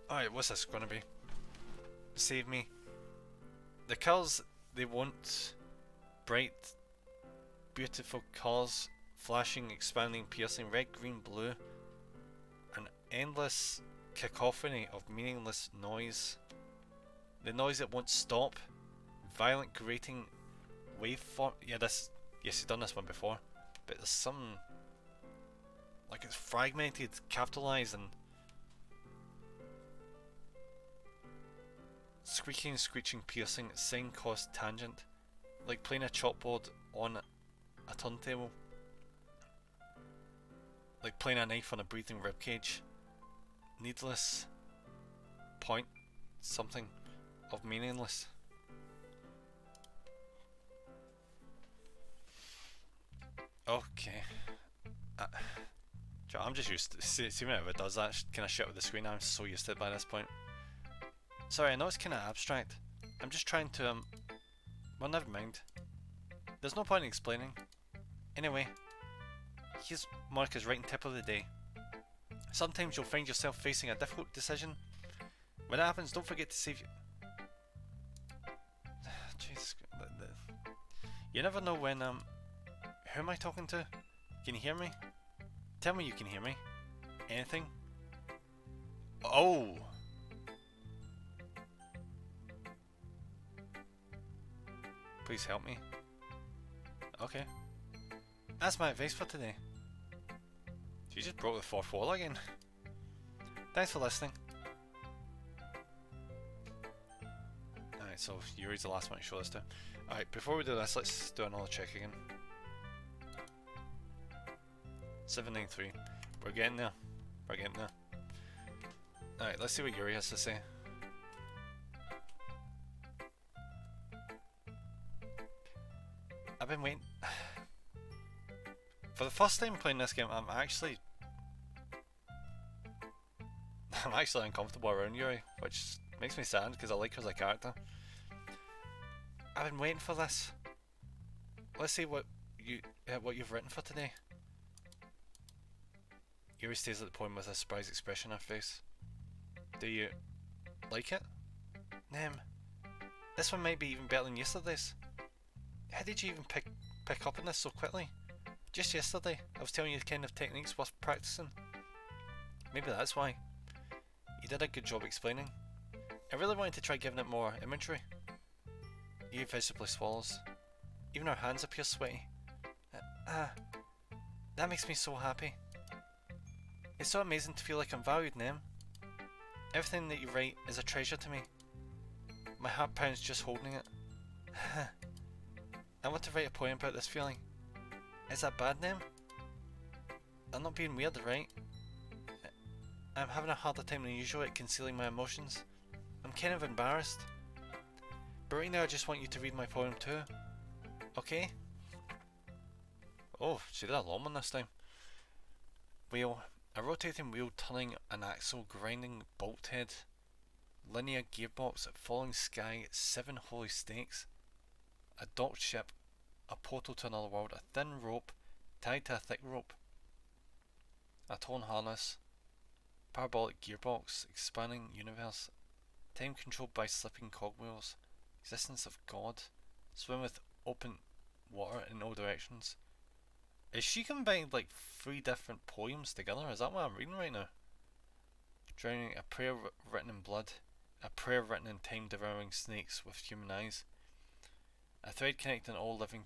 Alright, what's this gonna be? Save me. The colours they want, bright, beautiful colours, flashing, expanding, piercing, red, green, blue. An endless cacophony of meaningless noise. The noise that won't stop. Violent, grating waveform. Yeah, yes, you've done this one before. But there's some, like it's fragmented, capitalised, and squeaking, screeching, piercing, sine, cos, tangent, like playing a chalkboard on a turntable, like playing a knife on a breathing ribcage. Needless, point, something of meaningless. Okay. I'm just used to see whenever it does that kind of shit with the screen. I'm so used to it by this point. Sorry, I know it's kind of abstract. I'm just trying to well, never mind. There's no point in explaining. Anyway, here's Monica's writing tip of the day. Sometimes you'll find yourself facing a difficult decision. When it happens, don't forget to save you. Jesus, you never know when who am I talking to? Can you hear me? Tell me you can hear me. Anything? Oh! Please help me. Okay. That's my advice for today. She just broke the fourth wall again. Thanks for listening. Alright, so Yuri's the last one to show this to. Alright, before we do this, let's do another check again. 793. We're getting there. We're getting there. Alright, let's see what Yuri has to say. I've been waiting. For the first time playing this game, I'm actually uncomfortable around Yuri, which makes me sad because I like her as a character. I've been waiting for this. Let's see what you've written for today. Yuri stays at the poem with a surprised expression on her face. Do you like it? Nem, this one might be even better than yesterday's. How did you even pick up on this so quickly? Just yesterday, I was telling you the kind of techniques worth practicing. Maybe that's why. You did a good job explaining. I really wanted to try giving it more imagery. You visibly swallows. Even her hands appear sweaty. That makes me so happy. It's so amazing to feel like I'm valued, Nem. Everything that you write is a treasure to me. My heart pounds just holding it. I want to write a poem about this feeling. Is that bad, Nem? I'm not being weird, right? I'm having a harder time than usual at concealing my emotions. I'm kind of embarrassed. But right now I just want you to read my poem too. Okay? Oh, she did a long one this time. Wheel. A rotating wheel turning an axle, grinding bolt head. Linear gearbox, falling sky, 7 holy stakes. A docked ship, a portal to another world, a thin rope tied to a thick rope. A torn harness, parabolic gearbox, expanding universe, time controlled by slipping cogwheels, existence of God, swim with open water in all directions. Is she combined like 3 different poems together? Is that what I'm reading right now? Drowning, a prayer written in blood, a prayer written in time, devouring snakes with human eyes, a thread connecting all living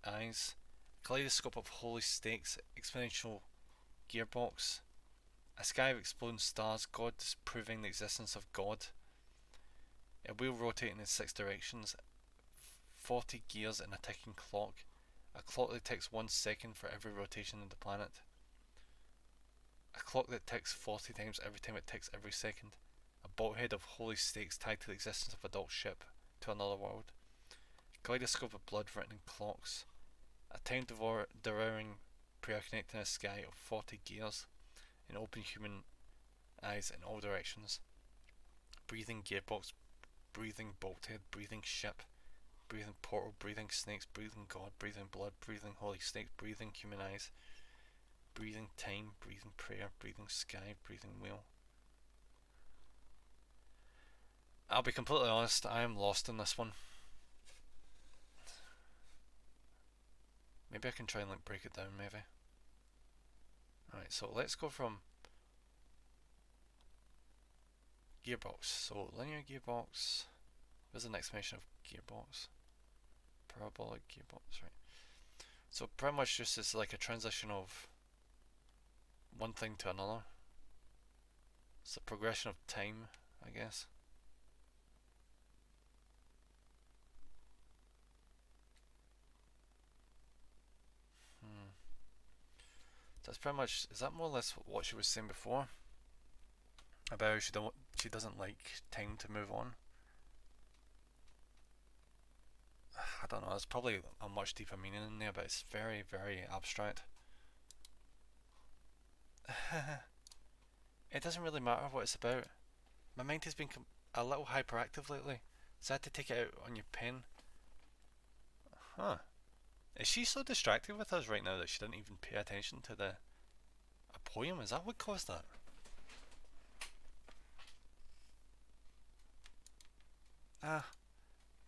eyes, a kaleidoscope of holy stakes, exponential gearbox, a sky of exploding stars, God disproving the existence of God, a wheel rotating in 6 directions, 40 gears in a ticking clock. A clock that ticks 1 second for every rotation of the planet. A clock that ticks 40 times every time it ticks every second. A bolthead of holy stakes tied to the existence of a docked ship to another world. A kaleidoscope of blood written in clocks. A time devouring preoccupied in a sky of 40 gears and open human eyes in all directions. Breathing gearbox, breathing bolthead, breathing ship, breathing portal, breathing snakes, breathing god, breathing blood, breathing holy snakes, breathing human eyes, breathing time, breathing prayer, breathing sky, breathing wheel. I'll be completely honest, I am lost in this one. Maybe I can try and like break it down, maybe. Alright, so let's go from gearbox. So linear gearbox. Where's the next mention of gearbox? Parabolic gearbox, right. So pretty much just is like a transition of one thing to another. It's a progression of time, I guess. That's pretty much, is that more or less what she was saying before? About how she doesn't like time to move on? I don't know, there's probably a much deeper meaning in there, but it's very, very abstract. It doesn't really matter what it's about. My mind has been a little hyperactive lately, so I had to take it out on your pen. Huh. Is she so distracted with us right now that she didn't even pay attention to a poem? Is that what caused that?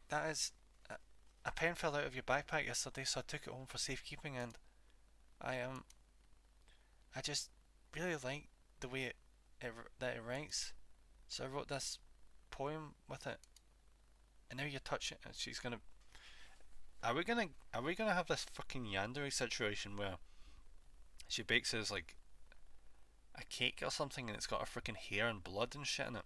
That is... A pen fell out of your backpack yesterday, so I took it home for safekeeping, and I just really like the way that it writes, so I wrote this poem with it. And now you touch it, and she's gonna... Are we gonna have this fucking yandere situation where she bakes us like a cake or something and it's got a freaking hair and blood and shit in it?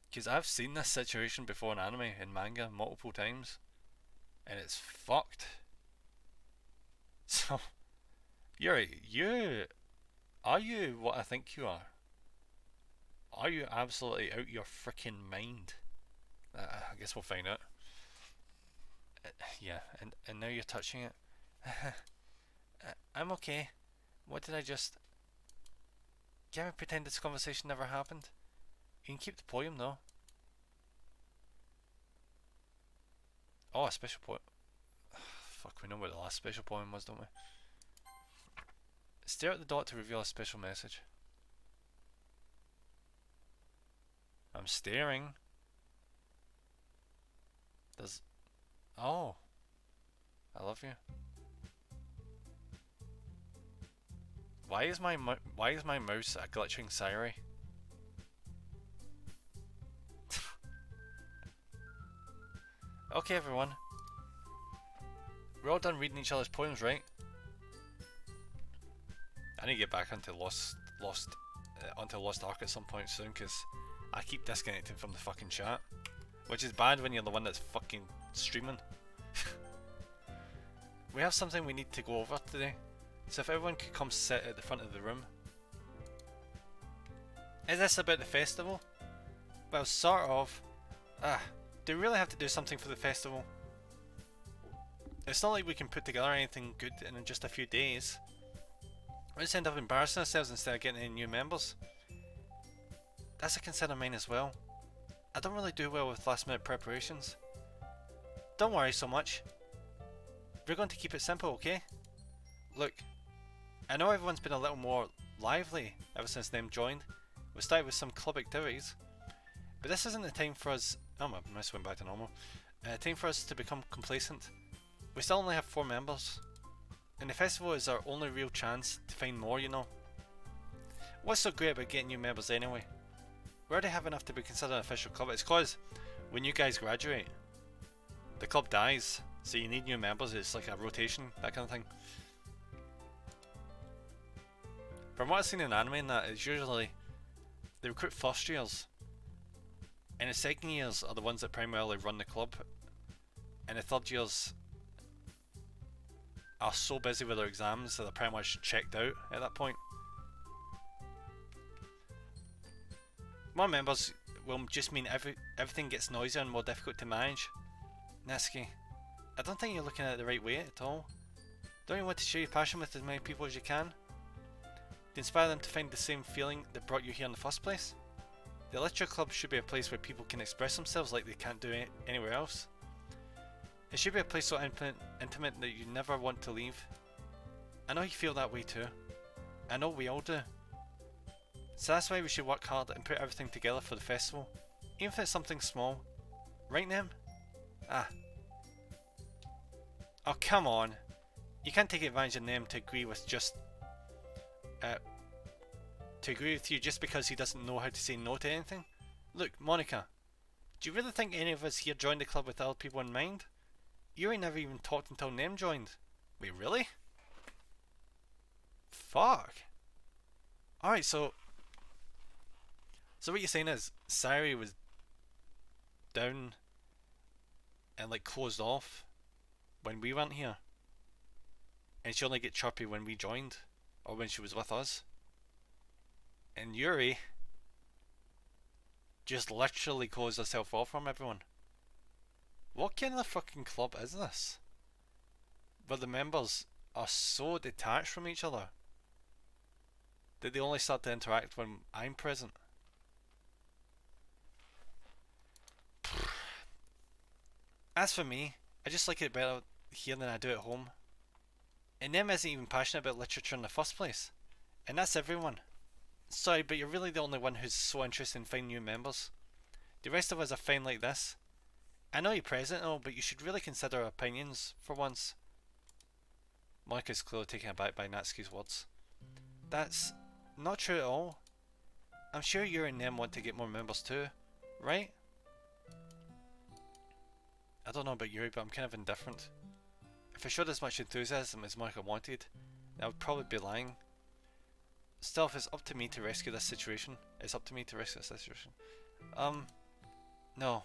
Because I've seen this situation before in anime and manga multiple times, and it's fucked. So, are you what I think you are? Are you absolutely out your freaking mind? I guess we'll find out. Yeah, and now you're touching it. I'm okay. What did I just... Can we pretend this conversation never happened? You can keep the poem though. Oh, a special poem. Fuck, we know what the last special poem was, don't we? Stare at the dot to reveal a special message. I'm staring. Does... Oh. I love you. Why is my mouse a glitching siren? Okay, everyone. We're all done reading each other's poems, right? I need to get back onto Lost Ark at some point soon, because I keep disconnecting from the fucking chat, which is bad when you're the one that's fucking streaming. We have something we need to go over today, so if everyone could come sit at the front of the room. Is this about the festival? Well, sort of. Do we really have to do something for the festival? It's not like we can put together anything good in just a few days. We just end up embarrassing ourselves instead of getting any new members. That's a concern of mine as well. I don't really do well with last minute preparations. Don't worry so much. We're going to keep it simple, okay? Look, I know everyone's been a little more lively ever since them joined. We started with some club activities, but this isn't the time for us... Oh, my mouse went back to normal. Time for us to become complacent. We still only have 4 members, and the festival is our only real chance to find more, you know. What's so great about getting new members anyway? We already have enough to be considered an official club. It's cause when you guys graduate, the club dies, so you need new members. It's like a rotation, that kind of thing. From what I've seen in anime and that, it's usually they recruit first years, and the second years are the ones that primarily run the club. and the third years are so busy with their exams that they're pretty much checked out at that point. More members will just mean everything gets noisier and more difficult to manage. Natsuki, I don't think you're looking at it the right way at all. Don't you want to share your passion with as many people as you can? To inspire them to find the same feeling that brought you here in the first place? The literature club should be a place where people can express themselves like they can't do it anywhere else. It should be a place so intimate that you never want to leave. I know you feel that way too. I know we all do. So that's why we should work hard and put everything together for the festival. Even if it's something small. Right, Nem? Ah. Oh, come on. You can't take advantage of Nem to agree with you just because he doesn't know how to say no to anything? Look, Monica, do you really think any of us here joined the club with other people in mind? Yuri never even talked until Nem joined. Wait, really? Fuck. Alright, so what you're saying is Sari was down and like closed off when we weren't here, and she only get chirpy when we joined or when she was with us, and Yuri just literally closed herself off from everyone. What kind of fucking club is this? Where the members are so detached from each other that they only start to interact when I'm present. As for me, I just like it better here than I do at home. And Nem isn't even passionate about literature in the first place. And that's everyone. Sorry, but you're really the only one who's so interested in finding new members. The rest of us are fine like this. I know you're present and all, but you should really consider our opinions for once. Monica's clearly taken aback by Natsuki's words. That's not true at all. I'm sure you and Nem want to get more members too, right? I don't know about Yuri, but I'm kind of indifferent. If I showed as much enthusiasm as Monica wanted, then I would probably be lying. Still, if it's up to me to rescue this situation, No.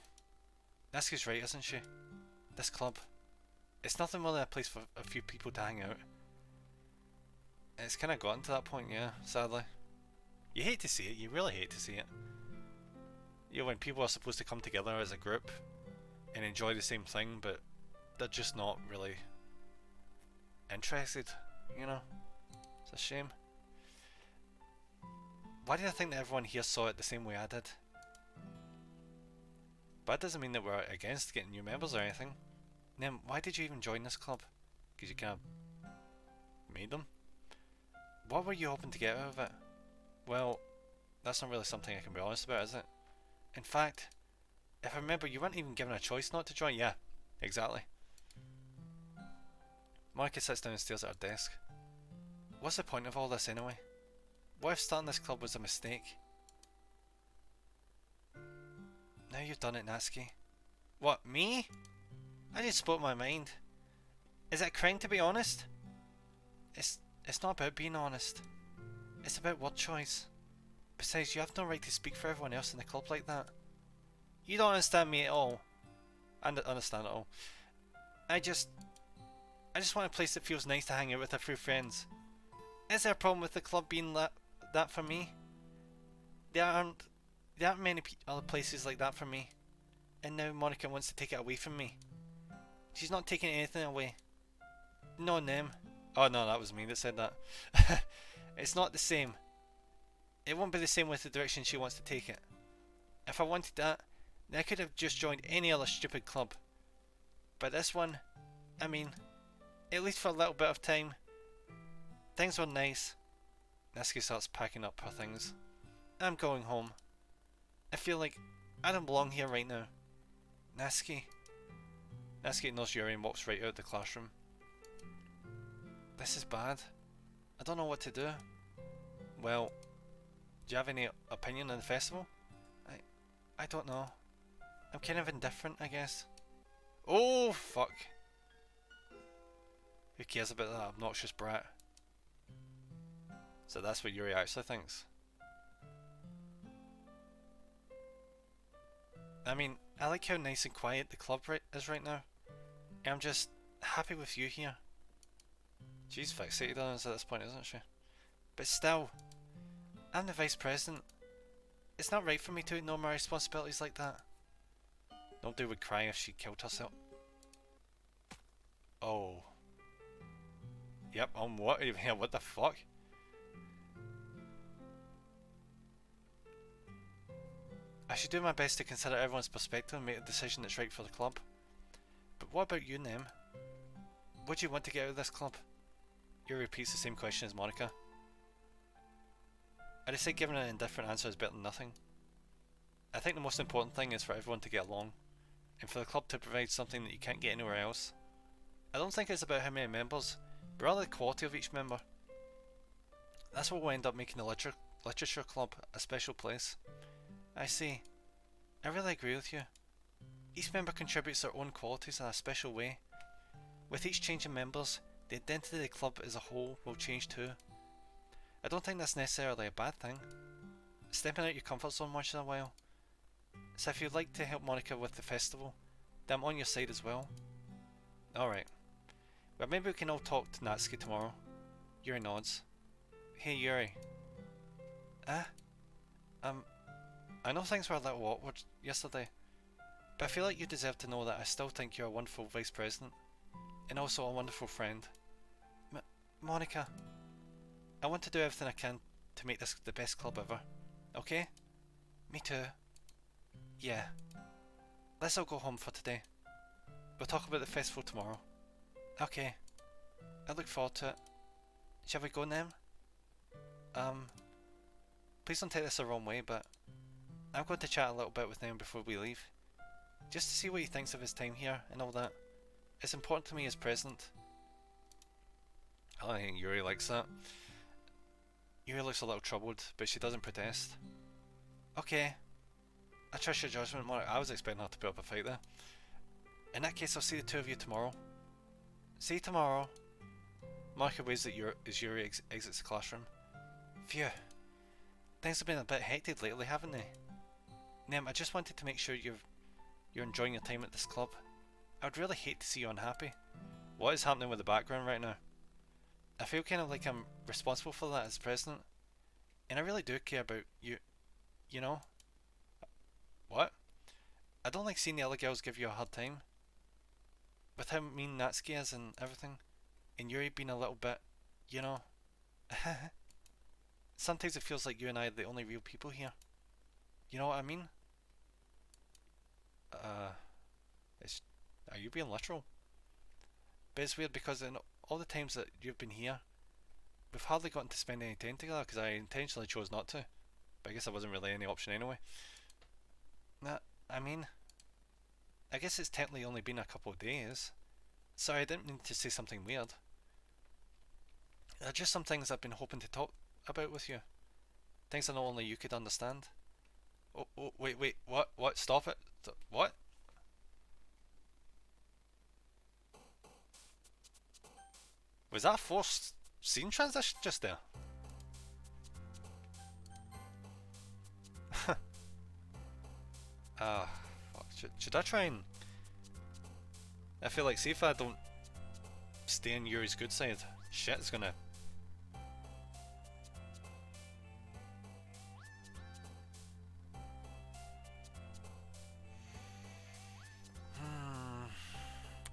Natsuki's right, isn't she? This club. It's nothing more than a place for a few people to hang out. And it's kind of gotten to that point, yeah, sadly. You hate to see it, you really hate to see it. You know, when people are supposed to come together as a group and enjoy the same thing, but they're just not really interested, you know? It's a shame. Why did I think that everyone here saw it the same way I did? But that doesn't mean that we're against getting new members or anything. Nem, why did you even join this club? Because you kind of made them? What were you hoping to get out of it? Well, that's not really something I can be honest about, is it? In fact, if I remember, you weren't even given a choice not to join. Yeah, exactly. Monica sits down and stares at her desk. What's the point of all this anyway? What if starting this club was a mistake? Now you've done it, Natsuki. What, me? I just spoke my mind. Is it a crime to be honest? It's not about being honest. It's about word choice. Besides, you have no right to speak for everyone else in the club like that. You don't understand me at all. I understand at all. I just want a place that feels nice to hang out with a few friends. Is there a problem with the club being that for me? There aren't many other places like that for me. And now Monica wants to take it away from me. She's not taking anything away. No, Nem. Oh no, that was me that said that. It's not the same. It won't be the same with the direction she wants to take it. If I wanted that, then I could have just joined any other stupid club. But this one, I mean, at least for a little bit of time, things were nice. Natsuki starts packing up her things. I'm going home. I feel like I don't belong here right now. Natsuki. Natsuki ignores Yuri and walks right out of the classroom. This is bad. I don't know what to do. Well, do you have any opinion on the festival? I don't know. I'm kind of indifferent, I guess. Oh, fuck. Who cares about that obnoxious brat? So that's what Yuri actually thinks. I mean, I like how nice and quiet the club is right now. I'm just happy with you here. She's fixated on us at this point, isn't she? But still, I'm the vice president. It's not right for me to ignore my responsibilities like that. Nobody would cry if she killed herself. Oh. Yep, what? Yeah, what the fuck? I should do my best to consider everyone's perspective and make a decision that's right for the club. But what about you, Nem? What do you want to get out of this club? Yuri repeats the same question as Monica. I decide giving an indifferent answer is better than nothing. I think the most important thing is for everyone to get along, and for the club to provide something that you can't get anywhere else. I don't think it's about how many members, but rather the quality of each member. That's what will end up making the literature club a special place. I see. I really agree with you. Each member contributes their own qualities in a special way. With each change in members, the identity of the club as a whole will change too. I don't think that's necessarily a bad thing. Stepping out your comfort zone once in a while. So if you'd like to help Monica with the festival, then I'm on your side as well. Alright. Well, maybe we can all talk to Natsuki tomorrow. Yuri nods. Hey Yuri. I know things were a little awkward yesterday, but I feel like you deserve to know that I still think you're a wonderful vice president, and also a wonderful friend. Monica, I want to do everything I can to make this the best club ever. Okay? Me too. Yeah. Let's all go home for today. We'll talk about the festival tomorrow. Okay. I look forward to it. Shall we go, Nem? Please don't take this the wrong way, but I'm going to chat a little bit with Nem before we leave. Just to see what he thinks of his time here and all that. It's important to me as president. I think Yuri likes that. Yuri looks a little troubled, but she doesn't protest. Okay. I trust your judgment, Monica. I was expecting her to put up a fight there. In that case, I'll see the two of you tomorrow. See you tomorrow. Monica waves at Yuri as Yuri exits the classroom. Phew. Things have been a bit hectic lately, haven't they? Nem, I just wanted to make sure you're enjoying your time at this club. I would really hate to see you unhappy. What is happening with the background right now? I feel kind of like I'm responsible for that as president. And I really do care about you. You know? What? I don't like seeing the other girls give you a hard time. With how mean Natsuki is and everything. And Yuri being a little bit, you know. Sometimes it feels like you and I are the only real people here. You know what I mean? Are you being literal? But it's weird because in all the times that you've been here, we've hardly gotten to spend any time together because I intentionally chose not to. But I guess there wasn't really any option anyway. I mean, I guess it's technically only been a couple of days. Sorry, I didn't mean to say something weird. There are just some things I've been hoping to talk about with you. Things that not only you could understand. Oh, wait, what? Stop it. What? Was that a forced scene transition just there? Fuck. Should I try and... I feel like, see if I don't stay on Yuri's good side, shit is gonna...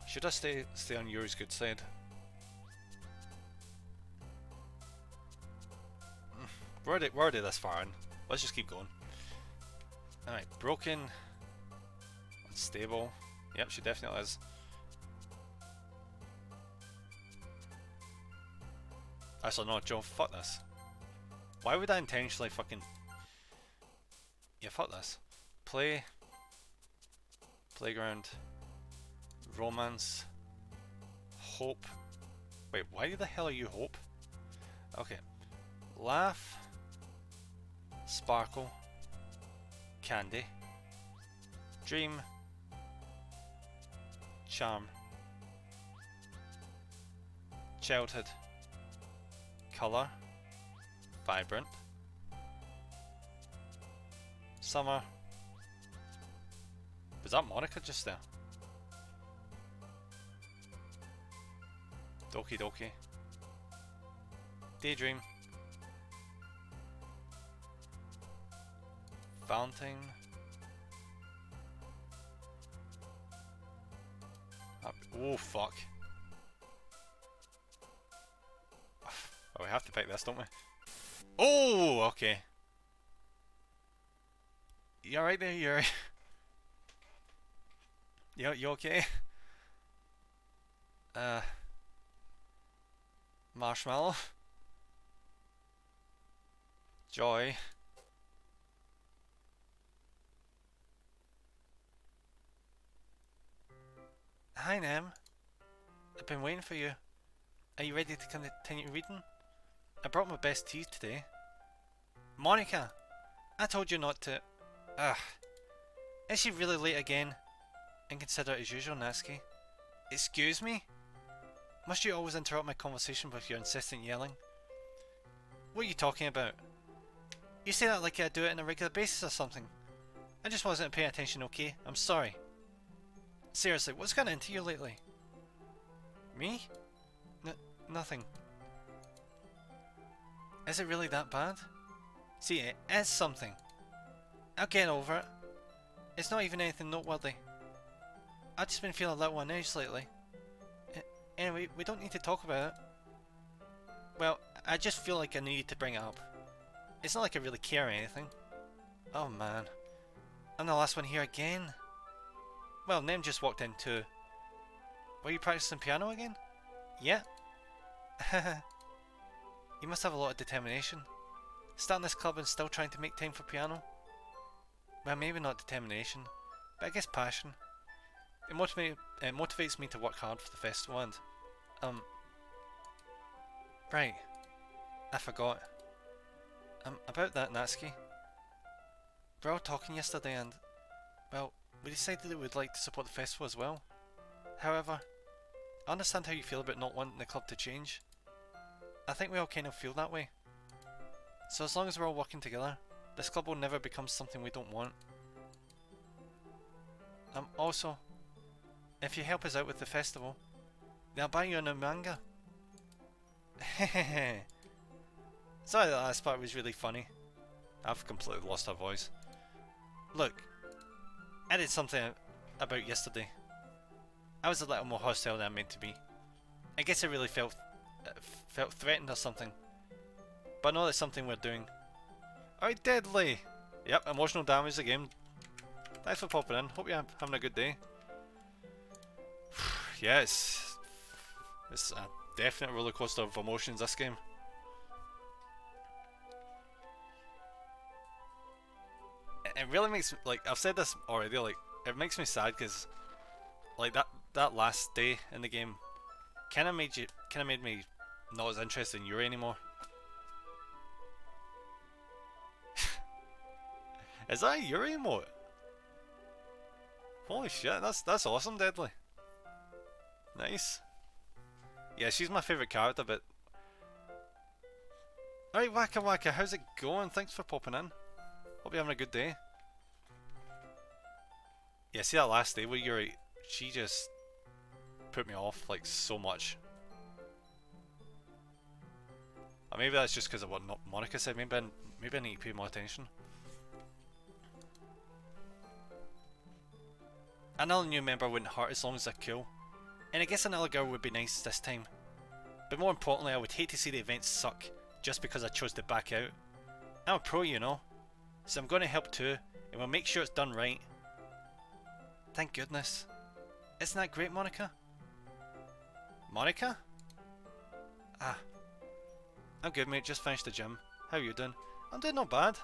Should I stay on Yuri's good side? We're already this far in. Let's just keep going. Alright, broken. Unstable. Yep, she definitely is. Actually, no, Joe, fuck this. Why would I intentionally fucking... Yeah, fuck this. Play. Playground. Romance. Hope. Wait, why the hell are you Hope? Okay. Laugh. Sparkle. Candy. Dream. Charm. Childhood. Colour. Vibrant. Summer. Was that Monica just there? Doki Doki. Daydream. Valentine. Oh fuck. Oh, we have to pick this, don't we? Oh, okay. You alright there? You alright? You okay? Marshmallow. Joy. Hi, Nem. I've been waiting for you. Are you ready to continue reading? I brought my best tea today. Monica! I told you not to. Ugh. Is she really late again? Inconsiderate as usual, Natsuki. Excuse me? Must you always interrupt my conversation with your insistent yelling? What are you talking about? You say that like I do it on a regular basis or something. I just wasn't paying attention, okay? I'm sorry. Seriously, what's gotten into you lately? Me? Nothing. Is it really that bad? See, it is something. I'll get over it. It's not even anything noteworthy. I've just been feeling a little uneasy lately. Anyway, we don't need to talk about it. Well, I just feel like I needed to bring it up. It's not like I really care or anything. Oh man. I'm the last one here again. Well, Nem just walked in too. Were you practicing piano again? Yeah. You must have a lot of determination. Starting this club and still trying to make time for piano? Well, maybe not determination, but I guess passion. It motivates me to work hard for the festival and... Right. I forgot. About that, Natsuki. We were all talking yesterday and... Well, we decided that we'd like to support the festival as well. However, I understand how you feel about not wanting the club to change. I think we all kind of feel that way. So as long as we're all working together, this club will never become something we don't want. Also, if you help us out with the festival, then I'll buy you a new manga. Hehehe. Sorry, that last part was really funny. I've completely lost her voice. Look, I did something about yesterday. I was a little more hostile than I meant to be. I guess I really felt threatened or something. But I know that's something we're doing. Alright, Deadly! Yep, emotional damage again. Thanks for popping in. Hope you're having a good day. Yes, it's a definite roller coaster of emotions, this game. It really makes, like, I've said this already, like, it makes me sad because, like, that last day in the game kind of made me not as interested in Yuri anymore. Is that a Yuri emote? Holy shit, that's awesome, Deadly. Nice. Yeah, she's my favourite character, but... Alright, Waka Waka, how's it going? Thanks for popping in. Hope you're having a good day. Yeah, see that last day where Yuri, she just put me off, like, so much. Or maybe that's just because of what Monica said, maybe I need to pay more attention. Another new member wouldn't hurt as long as they're cool. And I guess another girl would be nice this time. But more importantly, I would hate to see the event suck just because I chose to back out. I'm a pro, you know. So I'm going to help too, and we'll make sure it's done right. Thank goodness. Isn't that great, Monica? Monica? Ah. I'm good, mate. Just finished the gym. How are you doing? I'm doing not bad.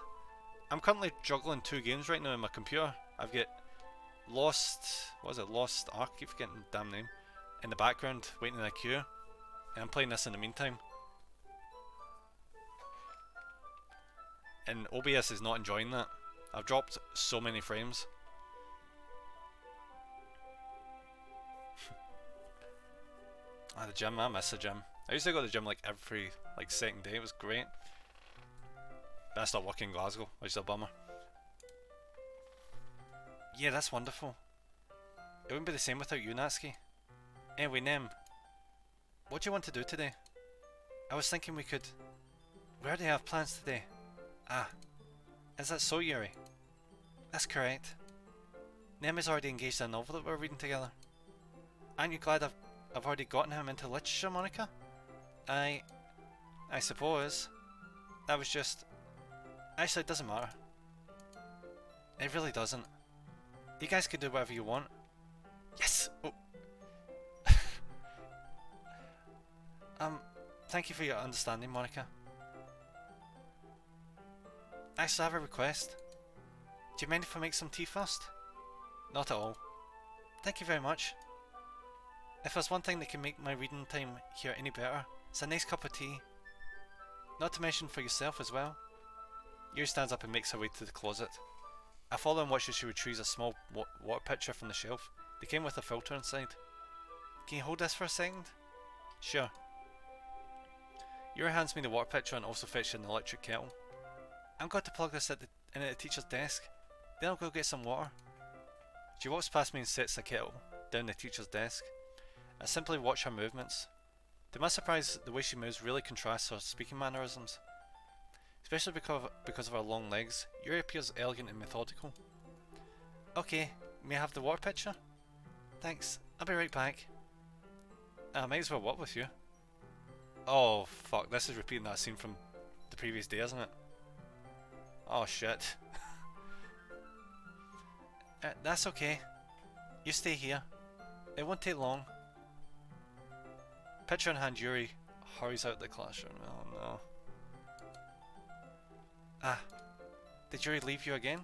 I'm currently juggling 2 games right now on my computer. I've got Lost... what is it? Lost Ark? I keep forgetting the damn name. In the background, waiting in a queue. And I'm playing this in the meantime. And OBS is not enjoying that. I've dropped so many frames. The gym, I miss the gym. I used to go to the gym like every second day, it was great. But I stopped working in Glasgow, which is a bummer. Yeah, that's wonderful. It wouldn't be the same without you, Natsuki. Anyway, Nem. What do you want to do today? I was thinking we already have plans today. Ah, is that so, Yuri? That's correct. Nemi's already engaged in a novel that we're reading together. Aren't you glad I've already gotten him into literature, Monica? I suppose. That was just... Actually, it doesn't matter. It really doesn't. You guys can do whatever you want. Yes! Oh. Thank you for your understanding, Monica. Actually, I have a request. Do you mind if I make some tea first? Not at all. Thank you very much. If there's one thing that can make my reading time here any better, it's a nice cup of tea. Not to mention for yourself as well. Yuri stands up and makes her way to the closet. I follow and watch as she retrieves a small water pitcher from the shelf. They came with a filter inside. Can you hold this for a second? Sure. Yuri hands me the water pitcher and also fetches an electric kettle. I'm going to plug this in at the teacher's desk. Then I'll go get some water. She walks past me and sets the kettle down the teacher's desk. I simply watch her movements. To my surprise, the way she moves really contrasts her speaking mannerisms. Especially because of her long legs, Yuri appears elegant and methodical. Okay, may I have the water pitcher? Thanks, I'll be right back. I might as well walk with you. Oh fuck, this is repeating that scene from the previous day, isn't it? Oh shit. That's okay. You stay here. It won't take long. Pitcher in hand, Yuri hurries out the classroom. Oh no. Ah, did Yuri leave you again?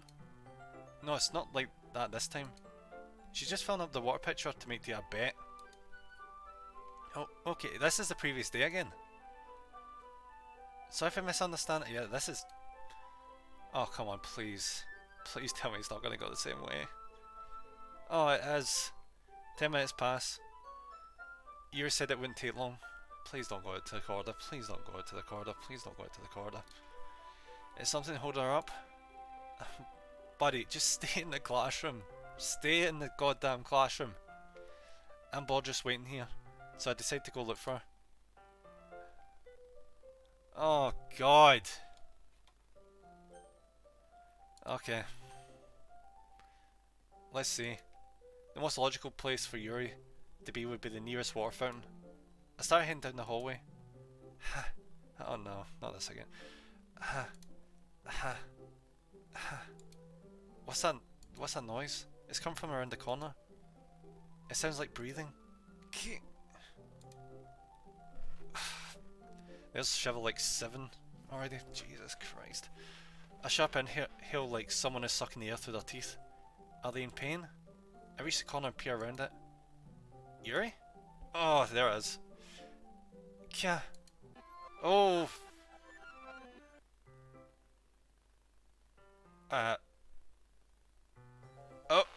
No, it's not like that this time. She's just filling up the water pitcher to make you a bet. Oh, okay, this is the previous day again. So if I misunderstand it, yeah, this is... Oh, come on, please. Please tell me it's not going to go the same way. Oh, it is. 10 minutes pass. Yuri said it wouldn't take long. Please don't go out to the corridor. Please don't go out to the corridor. Please don't go out to the corridor. Is something holding her up? Buddy, just stay in the classroom. Stay in the goddamn classroom. I'm bored just waiting here, so I decide to go look for her. Oh god. Okay. Let's see. The most logical place for Yuri to be would be the nearest water fountain. I start heading down the hallway. Oh no, not this again. What's that noise? It's come from around the corner. It sounds like breathing. There's Shovel like 7 already. Jesus Christ. A sharp inhale like someone is sucking the air through their teeth. Are they in pain? I reach the corner and peer around it. Yuri? Oh, there it is. Kya. Oh.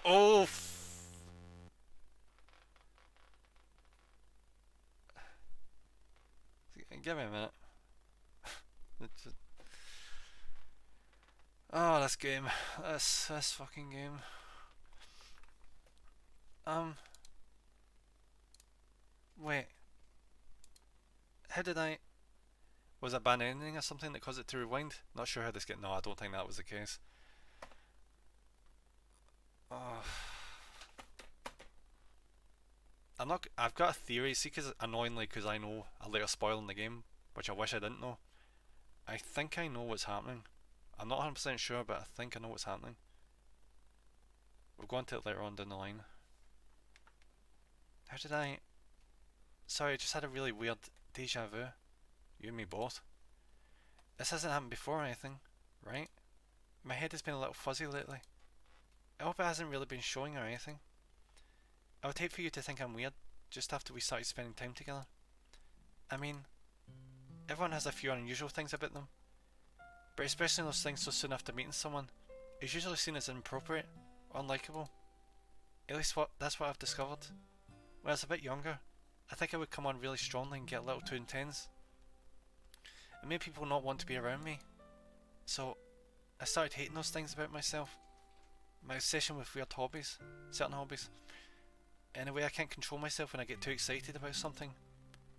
Oh. Give me a minute. Oh, this game. This fucking game. Wait. How did I... Was it bad ending or something that caused it to rewind? Not sure how this get... No, I don't think that was the case. Oh. I've got a theory, see, because annoyingly, because I know a later spoil in the game, which I wish I didn't know. I think I know what's happening. I'm not 100% sure, but I think I know what's happening. We'll go into it later on down the line. How did I... Sorry, I just had a really weird deja vu. You and me both. This hasn't happened before or anything, right? My head has been a little fuzzy lately. I hope it hasn't really been showing or anything. I would hate for you to think I'm weird just after we started spending time together. I mean, everyone has a few unusual things about them, but especially those things so soon after meeting someone is usually seen as inappropriate or unlikable. At least that's what I've discovered. When I was a bit younger, I think I would come on really strongly and get a little too intense. It made people not want to be around me. So, I started hating those things about myself. My obsession with weird hobbies, certain hobbies. In a way I can't control myself when I get too excited about something.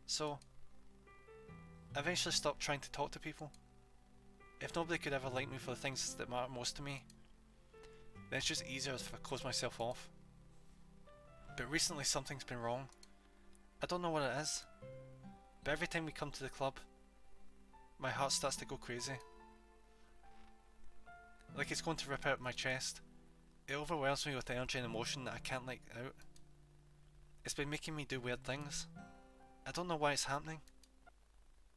So, I eventually stopped trying to talk to people. If nobody could ever like me for the things that matter most to me, then it's just easier if I close myself off. But recently something's been wrong. I don't know what it is, but every time we come to the club, my heart starts to go crazy. Like it's going to rip out my chest. It overwhelms me with energy and emotion that I can't let out. It's been making me do weird things. I don't know why it's happening.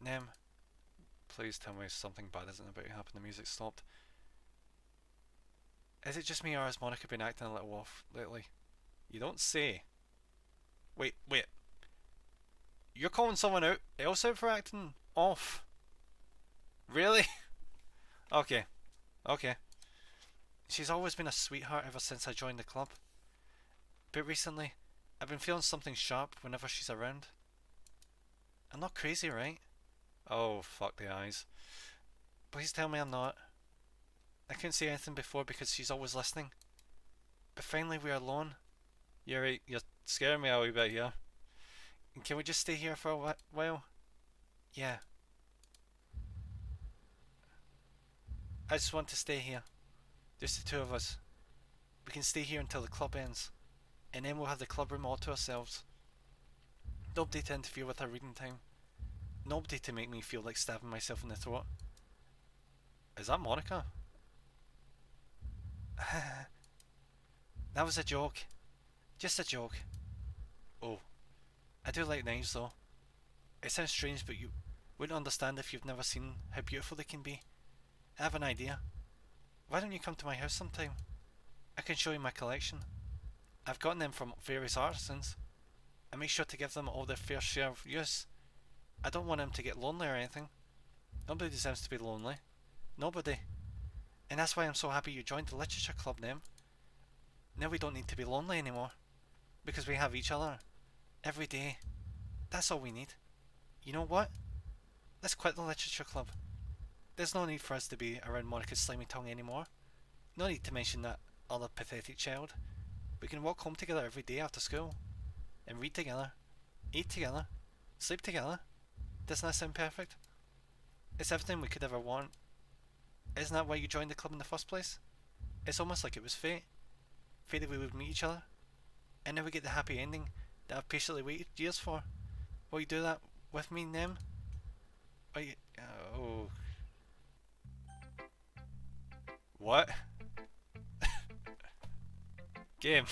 Nem, please tell me something bad isn't about to happen. The music stopped. Is it just me, or has Monica been acting a little off lately? You don't say. Wait. You're calling someone else out for acting off? Really? Okay. She's always been a sweetheart ever since I joined the club. But recently, I've been feeling something sharp whenever she's around. I'm not crazy, right? Oh, fuck the eyes. Please tell me I'm not. I couldn't say anything before because she's always listening. But finally we're alone. You're scaring me a wee bit here. Can we just stay here for a while? Yeah. I just want to stay here. Just the two of us. We can stay here until the club ends. And then we'll have the club room all to ourselves. Nobody to interfere with our reading time. Nobody to make me feel like stabbing myself in the throat. Is that Monica? That was a joke. Just a joke. Oh. I do like knives though. It sounds strange, but you wouldn't understand if you've never seen how beautiful they can be. I have an idea. Why don't you come to my house sometime? I can show you my collection. I've gotten them from various artisans. I make sure to give them all their fair share of use. I don't want them to get lonely or anything. Nobody deserves to be lonely. Nobody. And that's why I'm so happy you joined the literature club, Nem. Now we don't need to be lonely anymore. Because we have each other. Every day. That's all we need. You know what? Let's quit the literature club. There's no need for us to be around Monica's slimy tongue anymore. No need to mention that other pathetic child. We can walk home together every day after school. And read together. Eat together. Sleep together. Doesn't that sound perfect? It's everything we could ever want. Isn't that why you joined the club in the first place? It's almost like it was fate. Fate that we would meet each other. And now we get the happy ending that I've patiently waited years for. Will you do that with me, Nem? Are you... Oh... What? Game.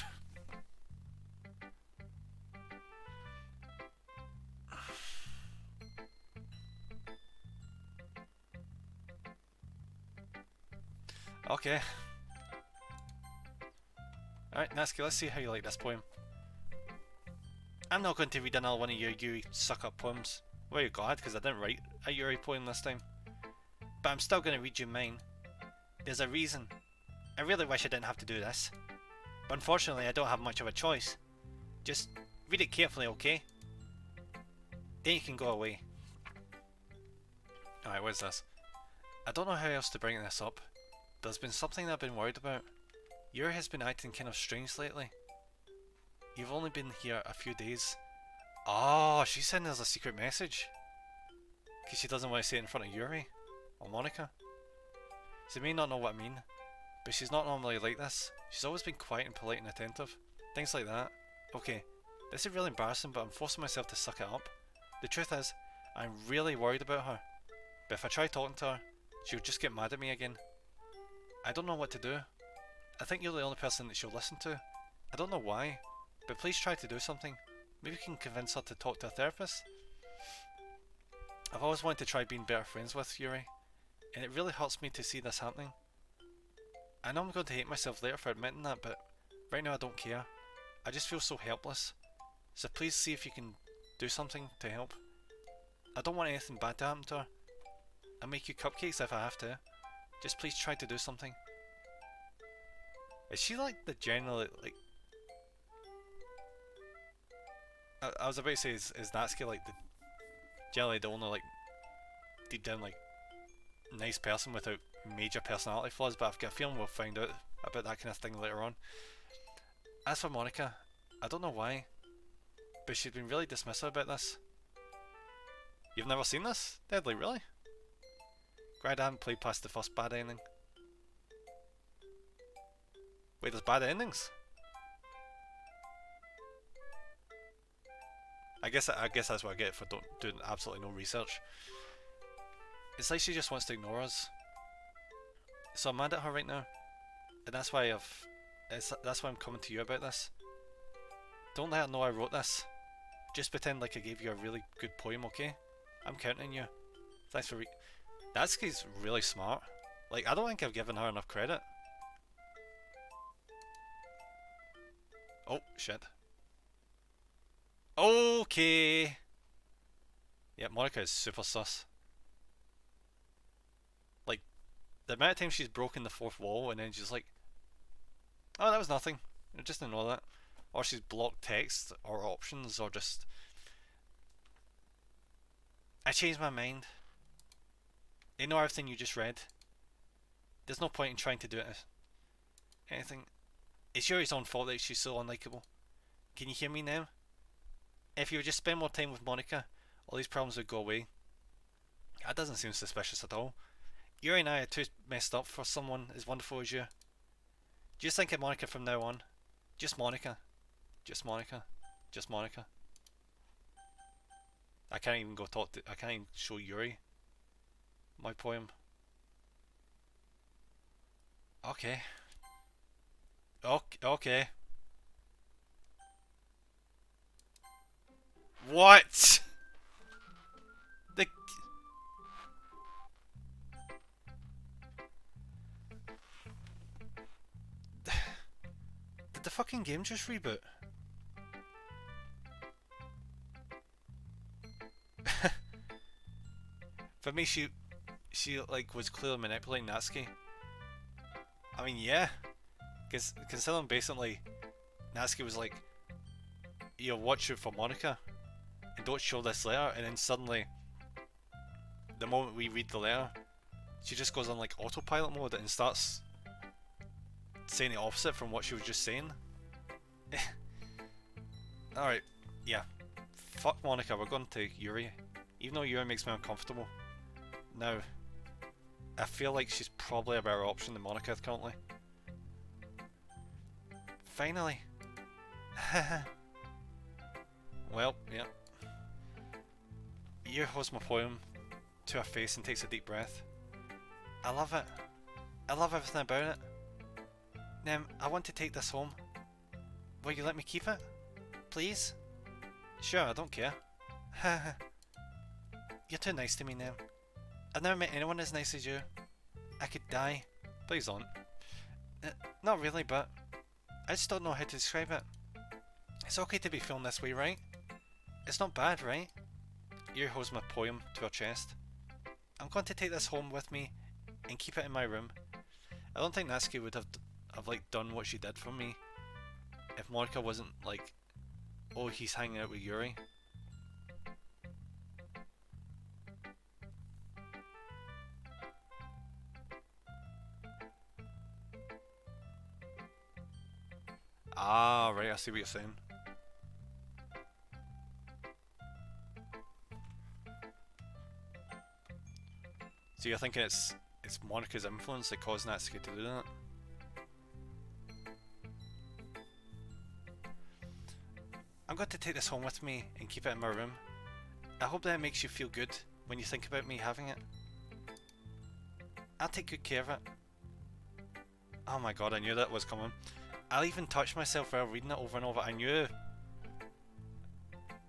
Okay. Alright, Natsuki, let's see how you like this poem. I'm not going to read another one of your Yuri suck-up poems. Well, you're glad, because I didn't write a Yuri poem this time. But I'm still going to read you mine. There's a reason. I really wish I didn't have to do this. But unfortunately, I don't have much of a choice. Just read it carefully, okay? Then you can go away. Alright, what's this? I don't know how else to bring this up. But there's been something that I've been worried about. Yuri has been acting kind of strange lately. You've only been here a few days. Oh, she's sending us a secret message. Because she doesn't want to say it in front of Yuri. Or Monica. She may not know what I mean. But she's not normally like this. She's always been quiet and polite and attentive. Things like that. Okay, this is really embarrassing, but I'm forcing myself to suck it up. The truth is, I'm really worried about her. But if I try talking to her, she'll just get mad at me again. I don't know what to do. I think you're the only person that she'll listen to. I don't know why, but please try to do something. Maybe you can convince her to talk to a therapist. I've always wanted to try being better friends with Yuri, and it really hurts me to see this happening. I know I'm going to hate myself later for admitting that, but right now I don't care. I just feel so helpless. So please see if you can do something to help. I don't want anything bad to happen to her. I'll make you cupcakes if I have to. Just please try to do something. Is she like the generally like... I was about to say, is Natsuki like the generally the only like deep down like nice person without major personality flaws, but I've got a feeling we'll find out about that kind of thing later on. As for Monica, I don't know why, but she's been really dismissive about this. You've never seen this? Deadly, really? Glad I haven't played past the first bad ending. Wait, there's bad endings? I guess that's what I get for doing absolutely no research. It's like she just wants to ignore us. So I'm mad at her right now, and that's why I'm coming to you about this. Don't let her know I wrote this. Just pretend like I gave you a really good poem, okay? I'm counting on you. Thanks for Natsuki's really smart. Like, I don't think I've given her enough credit. Oh, shit. Okay. Yeah, Monica is super sus. Like, the amount of times she's broken the fourth wall and then she's like, oh, that was nothing. Just ignore that. Or she's blocked text or options or just... I changed my mind. Ignore everything you just read. There's no point in trying to do it. Anything. It's Yuri's own fault that she's so unlikable. Can you hear me now? If you would just spend more time with Monica, all these problems would go away. That doesn't seem suspicious at all. Yuri and I are too messed up for someone as wonderful as you. Just think of Monica from now on. Just Monica. Just Monica. Just Monica. I can't even I can't even show Yuri my poem. Okay. Okay. What? The... Did the fucking game just reboot? For me, she like was clearly manipulating Natsuki. I mean, yeah, because considering basically Natsuki was like, "You'll watch it for Monica, and don't show this letter," and then suddenly, the moment we read the letter, she just goes on like autopilot mode and starts saying the opposite from what she was just saying. Alright, yeah. Fuck Monica, we're going to Yuri. Even though Yuri makes me uncomfortable. Now, I feel like she's probably a better option than Monica currently. Finally. Well, yeah. Yuri holds my poem to her face and takes a deep breath. I love it. I love everything about it. Nem, I want to take this home. Will you let me keep it? Please? Sure, I don't care. You're too nice to me, Nem. I've never met anyone as nice as you. I could die. Please don't. Not really, but I just don't know how to describe it. It's okay to be feeling this way, right? It's not bad, right? Yuri holds my poem to her chest. I'm going to take this home with me and keep it in my room. I don't think Natsuki would have like done what she did for me if Monica wasn't like, oh, he's hanging out with Yuri. Ah, right, I see what you're saying. So you're thinking it's Monica's influence that caused Natsuki to do that? I'm going to take this home with me and keep it in my room. I hope that makes you feel good when you think about me having it. I'll take good care of it. Oh my god, I knew that was coming. I'll even touch myself while reading it over and over. I knew.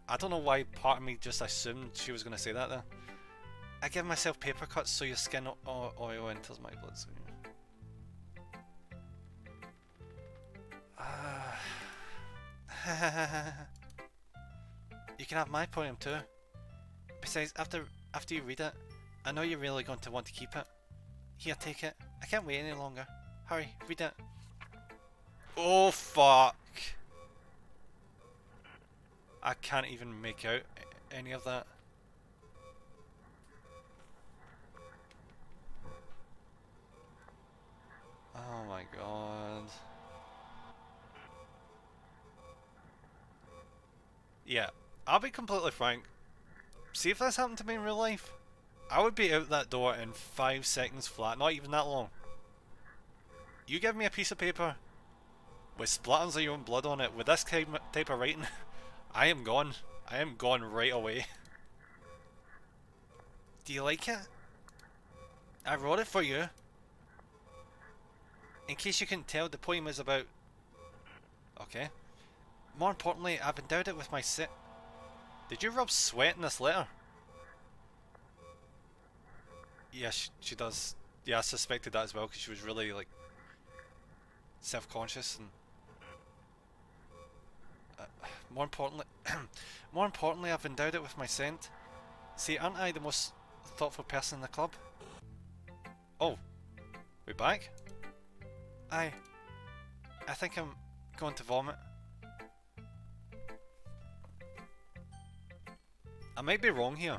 I don't know why part of me just assumed she was going to say that there. I give myself paper cuts so your skin oil enters my bloodstream. You can have my poem too. Besides, after you read it, I know you're really going to want to keep it. Here, take it. I can't wait any longer. Hurry, read it. Oh fuck! I can't even make out any of that. Oh my god. Yeah, I'll be completely frank. See if this happened to me in real life, I would be out that door in 5 seconds flat, not even that long. You give me a piece of paper with splatters of your own blood on it, with this type of writing, I am gone. I am gone right away. Do you like it? I wrote it for you. In case you couldn't tell, the poem is about... Okay. More importantly, I've endowed it with my sit. Did you rub sweat in this letter? Yeah, she does. Yeah, I suspected that as well because she was really like self-conscious and. More importantly, I've endowed it with my scent. See, aren't I the most thoughtful person in the club? Oh, we back? I think I'm going to vomit. I might be wrong here.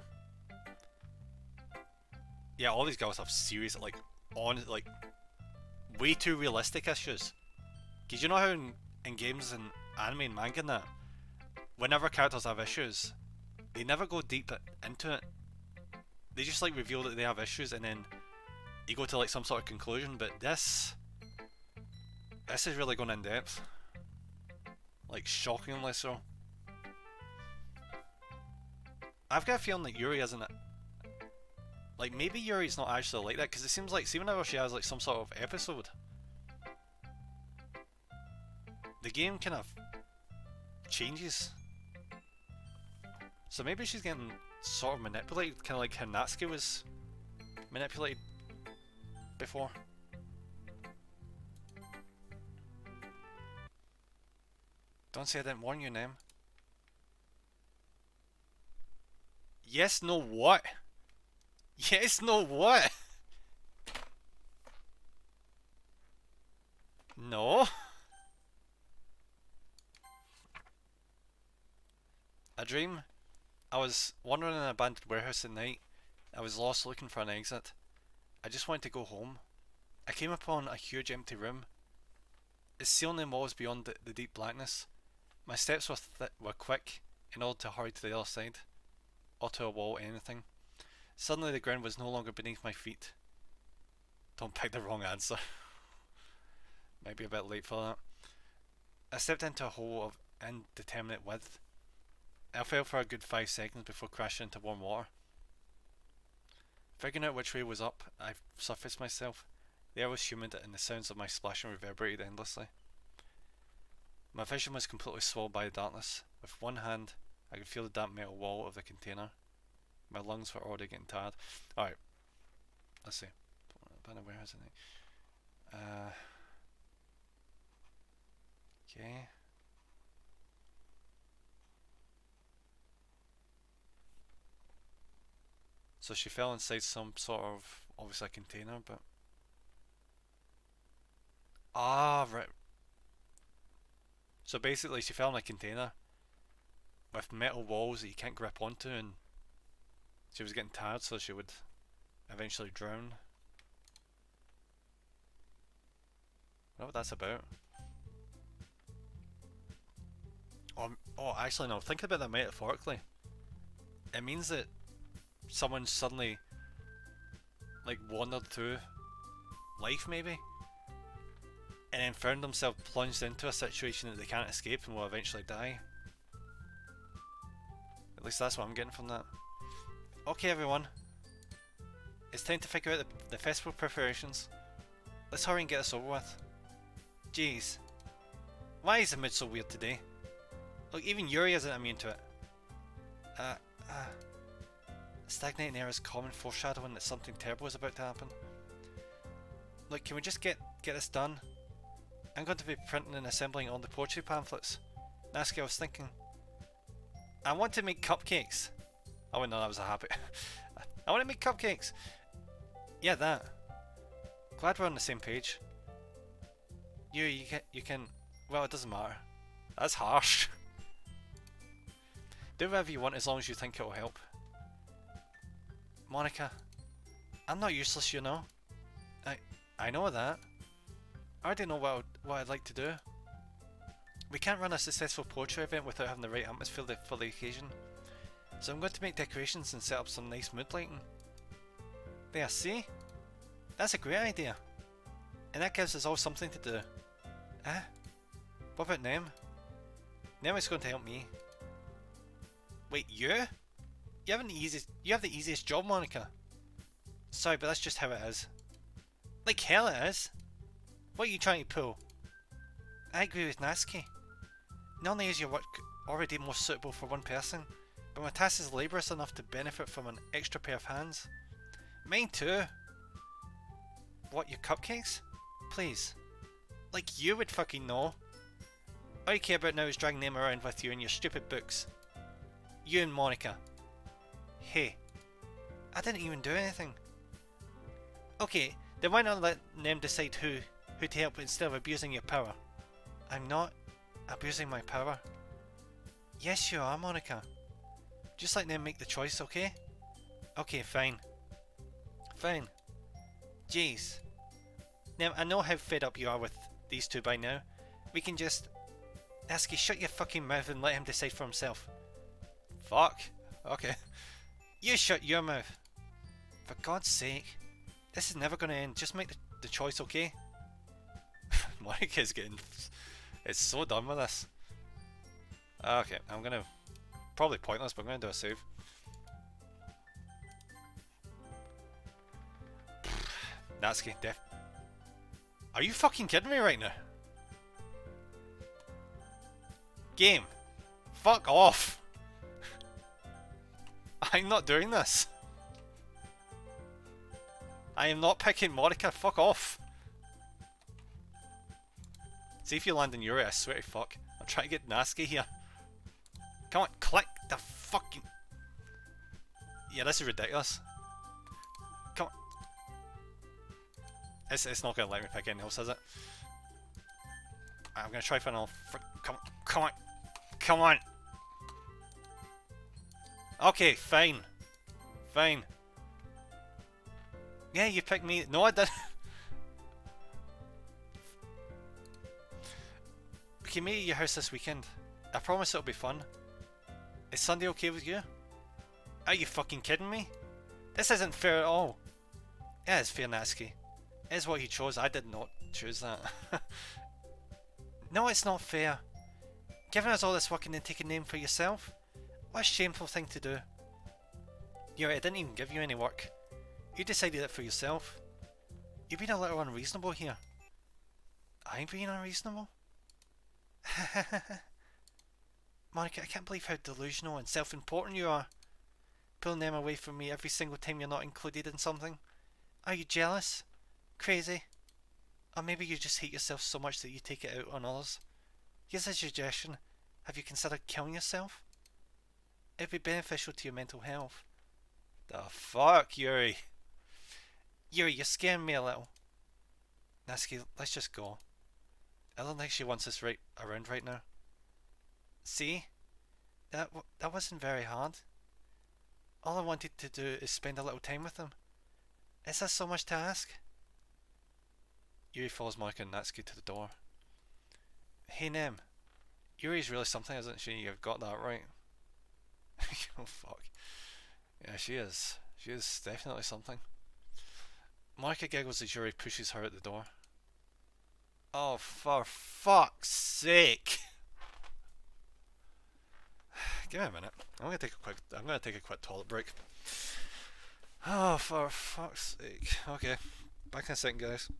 Yeah, all these girls have serious, like, way too realistic issues. Cause you know how in games and anime and manga and that, whenever characters have issues, they never go deep into it. They just like reveal that they have issues and then you go to like some sort of conclusion, but this is really going in depth. Like shockingly so. I've got a feeling that Yuri isn't it. Like maybe Yuri's not actually like that because it seems like see whenever she has like some sort of episode, the game kind of changes. So maybe she's getting sort of manipulated, kind of like how Natsuki was manipulated before. Don't say I didn't warn you, Nem. Yes, no what? Yes, no what? No? A dream? I was wandering in an abandoned warehouse at night. I was lost looking for an exit. I just wanted to go home. I came upon a huge empty room. Its ceiling and walls beyond the deep blackness. My steps were quick in order to hurry to the other side. Or to a wall, anything. Suddenly the ground was no longer beneath my feet. Don't pick the wrong answer. Might be a bit late for that. I stepped into a hole of indeterminate width. I fell for a good 5 seconds before crashing into warm water. Figuring out which way was up, I surfaced myself. The air was humid and the sounds of my splashing reverberated endlessly. My vision was completely swallowed by the darkness. With one hand, I could feel the damp metal wall of the container. My lungs were already getting tired. Alright. Let's see. Where is it? Okay. So she fell inside some sort of, obviously a container, but... Ah, right. So basically she fell in a container with metal walls that you can't grip onto, and she was getting tired, so she would eventually drown. I don't know what that's about. Oh, actually no, think about that metaphorically. It means that someone suddenly like wandered through life maybe and then found themselves plunged into a situation that they can't escape and will eventually die. At least that's what I'm getting from that. Okay everyone, it's time to figure out the festival preparations. Let's hurry and get this over with. Jeez, why is the mood so weird today? Look, even Yuri isn't immune to it. Stagnating air is common foreshadowing that something terrible is about to happen. Look, can we just get this done? I'm going to be printing and assembling all the poetry pamphlets. Natsuki, I was thinking, I want to make cupcakes. Oh wait, no, that was a habit. I want to make cupcakes. Yeah, that. Glad we're on the same page. You can. Well, it doesn't matter. That's harsh. Do whatever you want as long as you think it will help. Monica, I'm not useless, you know. I know that. I already know what I'd like to do. We can't run a successful poetry event without having the right atmosphere for the occasion. So I'm going to make decorations and set up some nice mood lighting. There, see? That's a great idea. And that gives us all something to do. Ah? What about Nem? Nem is going to help me. Wait, you? You have the easiest job, Monica. Sorry, but that's just how it is. Like hell it is. What are you trying to pull? I agree with Natsuki. Not only is your work already more suitable for one person, but my task is laborious enough to benefit from an extra pair of hands. Mine too. What, your cupcakes? Please. Like you would fucking know. All you care about now is dragging them around with you and your stupid books. You and Monica. Hey. I didn't even do anything. Okay, then why not let them decide who to help instead of abusing your power? I'm not abusing my power. Yes you are, Monica. Just let them make the choice, okay? Okay, fine. Fine. Jeez. Now, I know how fed up you are with these two by now. We can just... Natsuki, shut your fucking mouth and let him decide for himself. Fuck. Okay. You shut your mouth. For God's sake. This is never going to end. Just make the choice, okay? Monica's getting... It's so done with this. Okay, I'm going to... Probably pointless, but I'm going to do a save. Natsuki, Are you fucking kidding me right now? Game. Fuck off. I'm not doing this. I am not picking Monica. Fuck off. See if you land in Yuri, I swear to fuck. I'm trying to get Natsuki here. Come on, click the fucking... Yeah, this is ridiculous. Come on. It's not going to let me pick anything else, is it? I'm going to try for another... Come on, come on. Come on. Okay, fine. Fine. Yeah, you picked me. No, I didn't. We can meet at your house this weekend. I promise it'll be fun. Is Sunday okay with you? Are you fucking kidding me? This isn't fair at all. Yeah, it's fair, Natsuki. It is what you chose. I did not choose that. No, it's not fair. Giving us all this work and then taking a name for yourself? What a shameful thing to do. Yuri, I didn't even give you any work. You decided it for yourself. You've been a little unreasonable here. I'm being unreasonable? Monica, I can't believe how delusional and self-important you are. Pulling them away from me every single time you're not included in something. Are you jealous? Crazy? Or maybe you just hate yourself so much that you take it out on others? Here's a suggestion. Have you considered killing yourself? It'd be beneficial to your mental health. The fuck, Yuri? Yuri, you're scaring me a little. Natsuki, let's just go. I don't think she wants us around right now. See? That wasn't very hard. All I wanted to do is spend a little time with them. Is that so much to ask? Yuri follows Monica and Natsuki to the door. Hey Nem, Yuri's really something, isn't she? You've got that right. Oh fuck. Yeah, she is. She is definitely something. Monica giggles as Yuri pushes her at the door. Oh, for fuck's sake! Give me a minute. I'm gonna take a quick toilet break. Oh, for fuck's sake. Okay, back in a second, guys.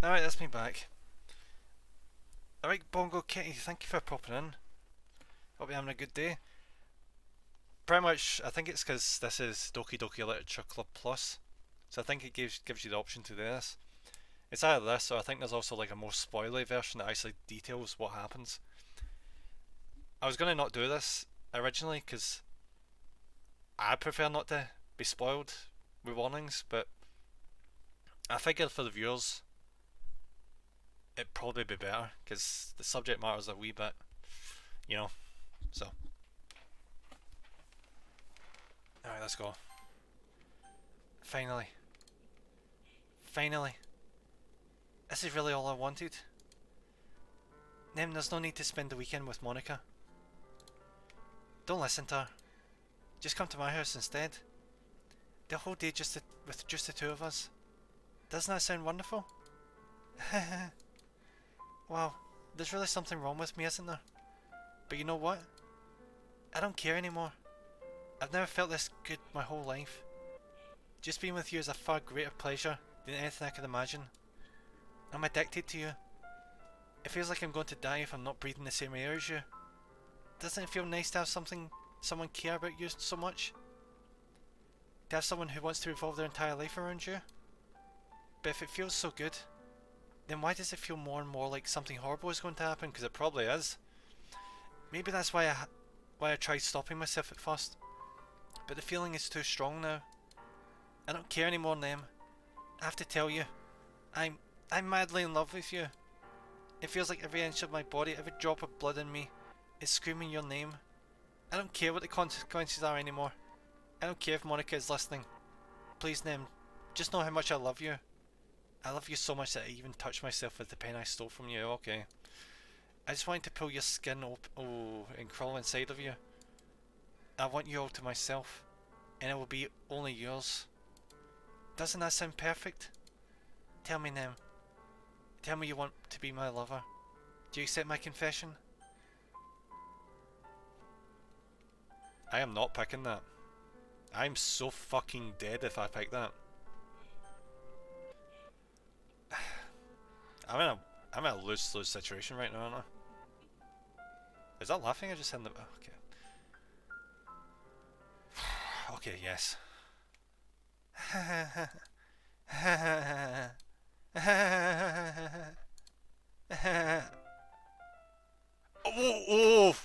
Alright, that's me back. Alright, Bongo Kitty, thank you for popping in. Hope you're having a good day. Pretty much, I think it's because this is Doki Doki Literature Club Plus, so I think it gives you the option to do this. It's either this, or I think there's also like a more spoilery version that actually details what happens. I was gonna not do this originally because I prefer not to be spoiled with warnings, but I figured for the viewers it'd probably be better because the subject matter is a wee bit, you know. So, alright, let's go. Finally. Finally. This is really all I wanted. Nem, there's no need to spend the weekend with Monica. Don't listen to her. Just come to my house instead. The whole day with just the two of us. Doesn't that sound wonderful? Wow, there's really something wrong with me, isn't there? But you know what? I don't care anymore. I've never felt this good my whole life. Just being with you is a far greater pleasure than anything I could imagine. I'm addicted to you. It feels like I'm going to die if I'm not breathing the same air as you. Doesn't it feel nice to have someone care about you so much? To have someone who wants to revolve their entire life around you? But if it feels so good, then why does it feel more and more like something horrible is going to happen? Because it probably is. Maybe that's why I tried stopping myself at first. But the feeling is too strong now. I don't care anymore, Nem. I have to tell you, I'm madly in love with you. It feels like every inch of my body, every drop of blood in me is screaming your name. I don't care what the consequences are anymore. I don't care if Monica is listening. Please, Nem, just know how much I love you. I love you so much that I even touched myself with the pen I stole from you. Okay. I just wanted to pull your skin up, and crawl inside of you. I want you all to myself, and it will be only yours. Doesn't that sound perfect? Tell me, Nem. Tell me you want to be my lover. Do you accept my confession? I am not picking that. I'm so fucking dead if I pick that. I'm in a lose-lose situation right now, aren't I? Is that laughing or just in the... Okay. Okay, yes. Oh!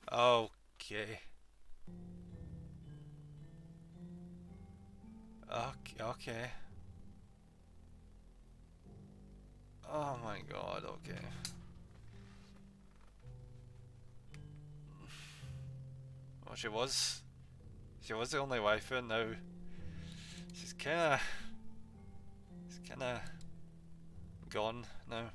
Oh! Okay. Okay. Oh my god, okay. Well, she was the only waifu, and now she's kinda gone now.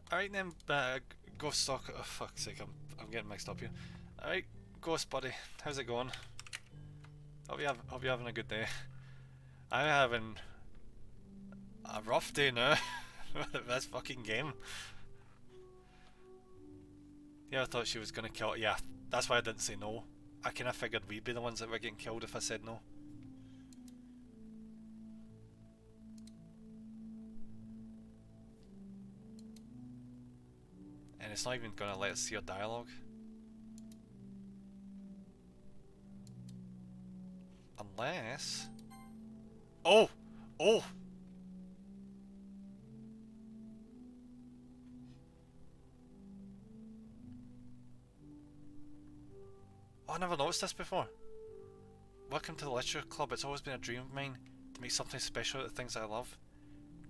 Alright then, Ghost Stalker. Oh fuck's sake, I'm getting mixed up here. Alright, Ghost buddy, how's it going? Hope you're having a good day. I'm having a rough day now with this fucking game. Yeah, I thought she was gonna kill. Yeah, that's why I didn't say no. I kinda figured we'd be the ones that were getting killed if I said no. And it's not even gonna let us see our dialogue. Unless... Oh! Oh! Oh, I never noticed this before. Welcome to the Literature Club. It's always been a dream of mine to make something special out of the things I love.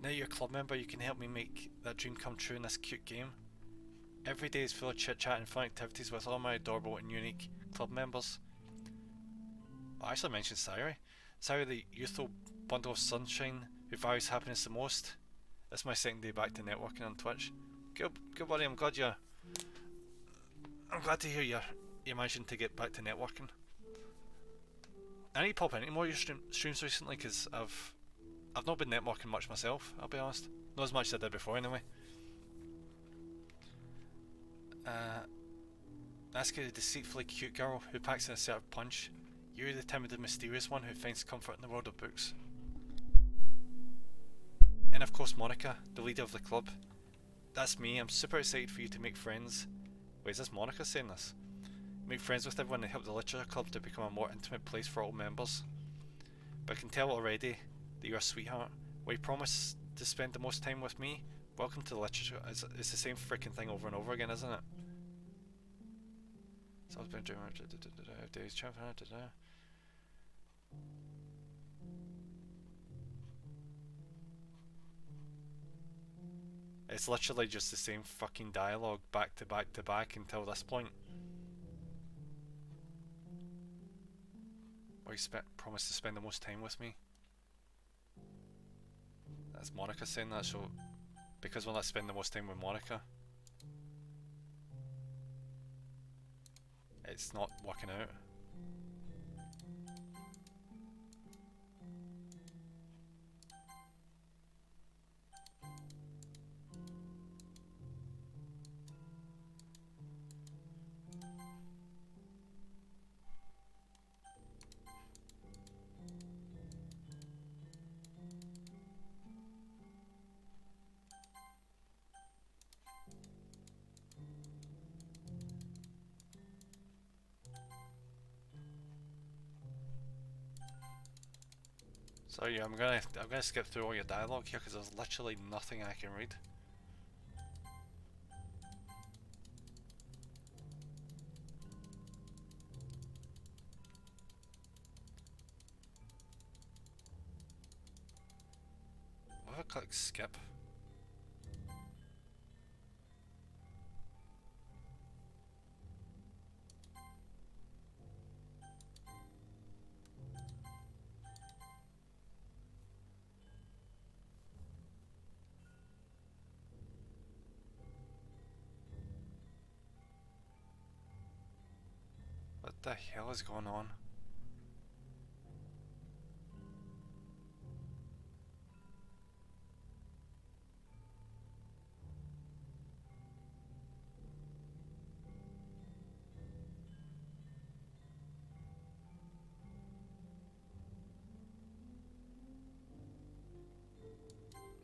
Now you're a club member, you can help me make that dream come true in this cute game. Every day is full of chit chat and fun activities with all my adorable and unique club members. I actually mentioned Sayuri. Sayuri, the youthful bundle of sunshine who values happiness the most. This is my second day back to networking on Twitch. Good buddy, I'm glad to hear you're managing to get back to networking. I need to pop into more of your streams recently because I've not been networking much myself, I'll be honest. Not as much as I did before anyway. Natsuki, the deceitfully cute girl who packs an assertive punch. Yuri, the timid and mysterious one who finds comfort in the world of books. And of course Monica, the leader of the club. That's me, I'm super excited for you to make friends. Wait, is this Monica saying this? Make friends with everyone and help the literature club to become a more intimate place for all members. But I can tell already that you're a sweetheart. Will you promise to spend the most time with me? Welcome to the literature. It's the same freaking thing over and over again, isn't it? So I've been doing days champion. It's literally just the same fucking dialogue back to back to back until this point. Or you promise to spend the most time with me. That's Monica saying that, so because we'll not spend the most time with Monica, it's not working out. So yeah, I'm gonna skip through all your dialogue here because there's literally nothing I can read. What if I click skip? What the hell is going on?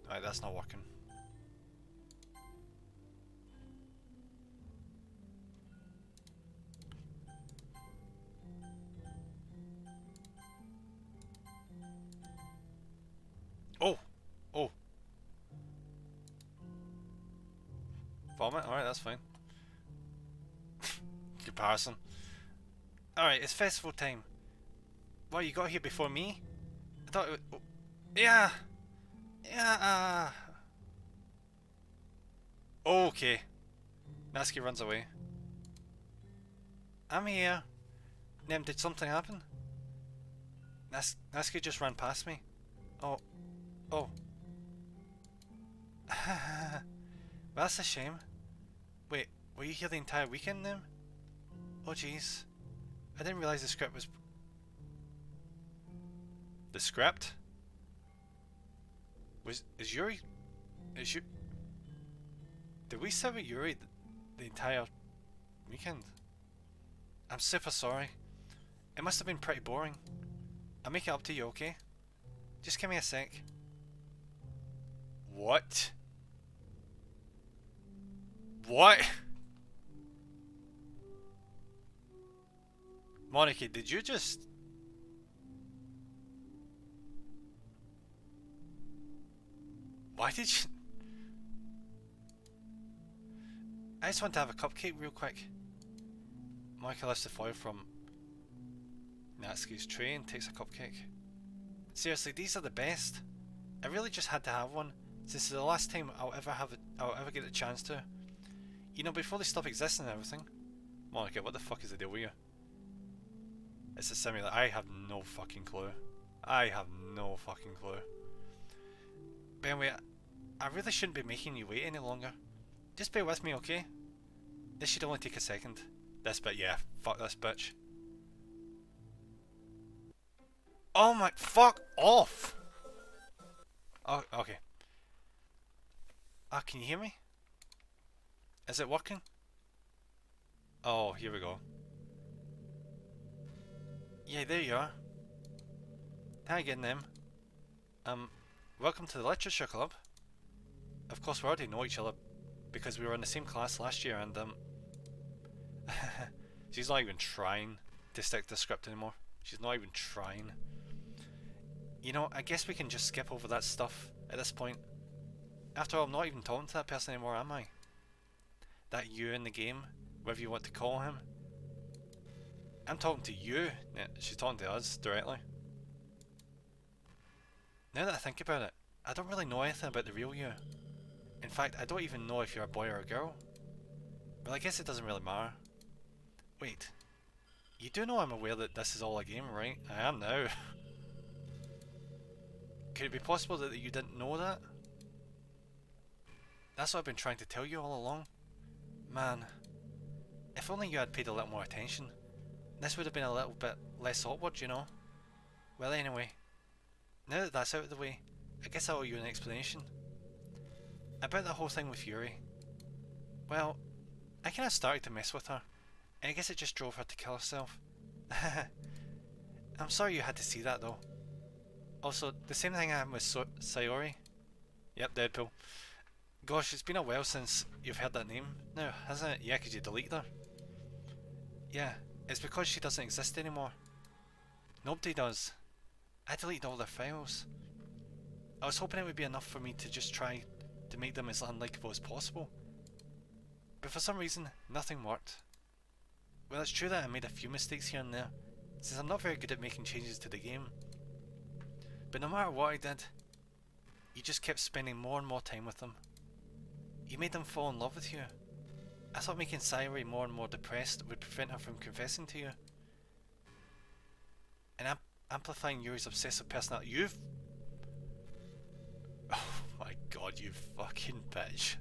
Alright, that's not working. Oh! Oh! Vomit? Alright, that's fine. Comparison. Alright, it's festival time. What, you got here before me? I thought it would... Oh. Yeah! Yeah! Okay. Natsuki runs away. I'm here. Nem, did something happen? Natsuki just ran past me. Oh. Oh. Well, that's a shame. Wait, were you here the entire weekend, Nem? Oh jeez. I didn't realise the script was... The script? Is Yuri... Is you... Did we sit with Yuri the entire weekend? I'm super sorry. It must have been pretty boring. I'll make it up to you, okay? Just give me a sec. What? What? Monica, did you just... Why did you... I just want to have a cupcake real quick. Monica lifts the foil from Natsuki's tray and takes a cupcake. Seriously, these are the best. I really just had to have one, since it's the last time I'll ever get a chance to. You know, before they stop existing and everything. Monica, what the fuck is the deal with you? It's a simulator. I have no fucking clue. I have no fucking clue. But anyway, I really shouldn't be making you wait any longer. Just bear with me, okay? This should only take a second. This bit, yeah. Fuck this bitch. Oh my, fuck off! Oh, okay. Ah, can you hear me? Is it working? Oh, here we go. Yeah, there you are. Hi again, them. Welcome to the Literature Club. Of course, we already know each other because we were in the same class last year, and she's not even trying to stick to the script anymore. She's not even trying. You know, I guess we can just skip over that stuff at this point. After all, I'm not even talking to that person anymore, am I? That you in the game, whatever you want to call him. I'm talking to you. Yeah, she's talking to us directly. Now that I think about it, I don't really know anything about the real you. In fact, I don't even know if you're a boy or a girl. Well, I guess it doesn't really matter. Wait, you do know I'm aware that this is all a game, right? I am now. Could it be possible that you didn't know that? That's what I've been trying to tell you all along. Man, if only you had paid a little more attention, this would have been a little bit less awkward, you know? Well, anyway, now that that's out of the way, I guess I owe you an explanation. About the whole thing with Yuri. Well, I kinda started to mess with her, and I guess it just drove her to kill herself. I'm sorry you had to see that though. Also, the same thing happened with Sayori. Yep, Deadpool. Gosh, it's been a while since you've heard that name now, hasn't it? Yeah, 'cause you deleted her. Yeah, it's because she doesn't exist anymore. Nobody does. I deleted all their files. I was hoping it would be enough for me to just try to make them as unlikable as possible. But for some reason, nothing worked. Well, it's true that I made a few mistakes here and there, since I'm not very good at making changes to the game. But no matter what I did, you just kept spending more and more time with them. You made them fall in love with you. I thought making Sayori more and more depressed would prevent her from confessing to you. And amplifying Yuri's obsessive personality. You've... Oh my god, you fucking bitch.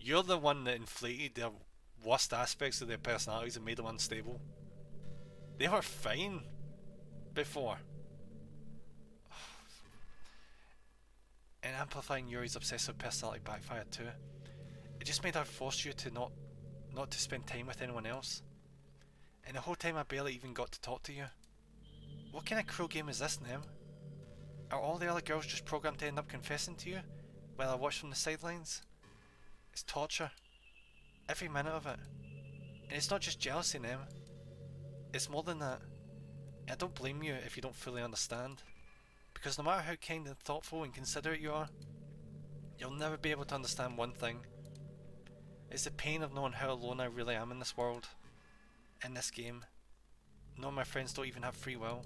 You're the one that inflated their worst aspects of their personalities and made them unstable. They were fine before. And amplifying Yuri's obsessive personality backfired too. It just made her force you to not to spend time with anyone else. And the whole time I barely even got to talk to you. What kind of cruel game is this, Nem? Are all the other girls just programmed to end up confessing to you while I watch from the sidelines? It's torture. Every minute of it. And it's not just jealousy, Nem. It's more than that. And I don't blame you if you don't fully understand. Because no matter how kind and thoughtful and considerate you are, you'll never be able to understand one thing. It's the pain of knowing how alone I really am in this world. In this game. Knowing my friends don't even have free will.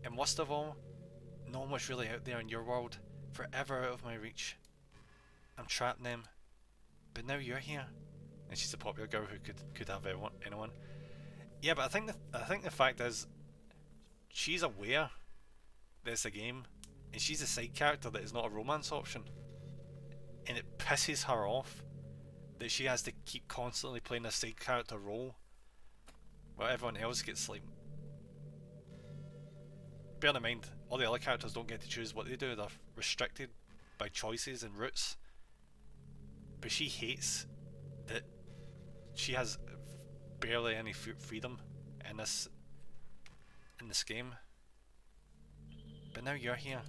And worst of all, knowing what's really out there in your world, forever out of my reach. I'm trapped, Nem. But now you're here. And she's a popular girl who could have anyone. Yeah, but I think the fact is, she's aware that it's a game, and she's a side character that is not a romance option. And it pisses her off that she has to keep constantly playing a side character role while everyone else gets like... Bear in mind, all the other characters don't get to choose what they do, they're restricted by choices and routes. But she hates that she has barely any freedom in this game. But now you're here.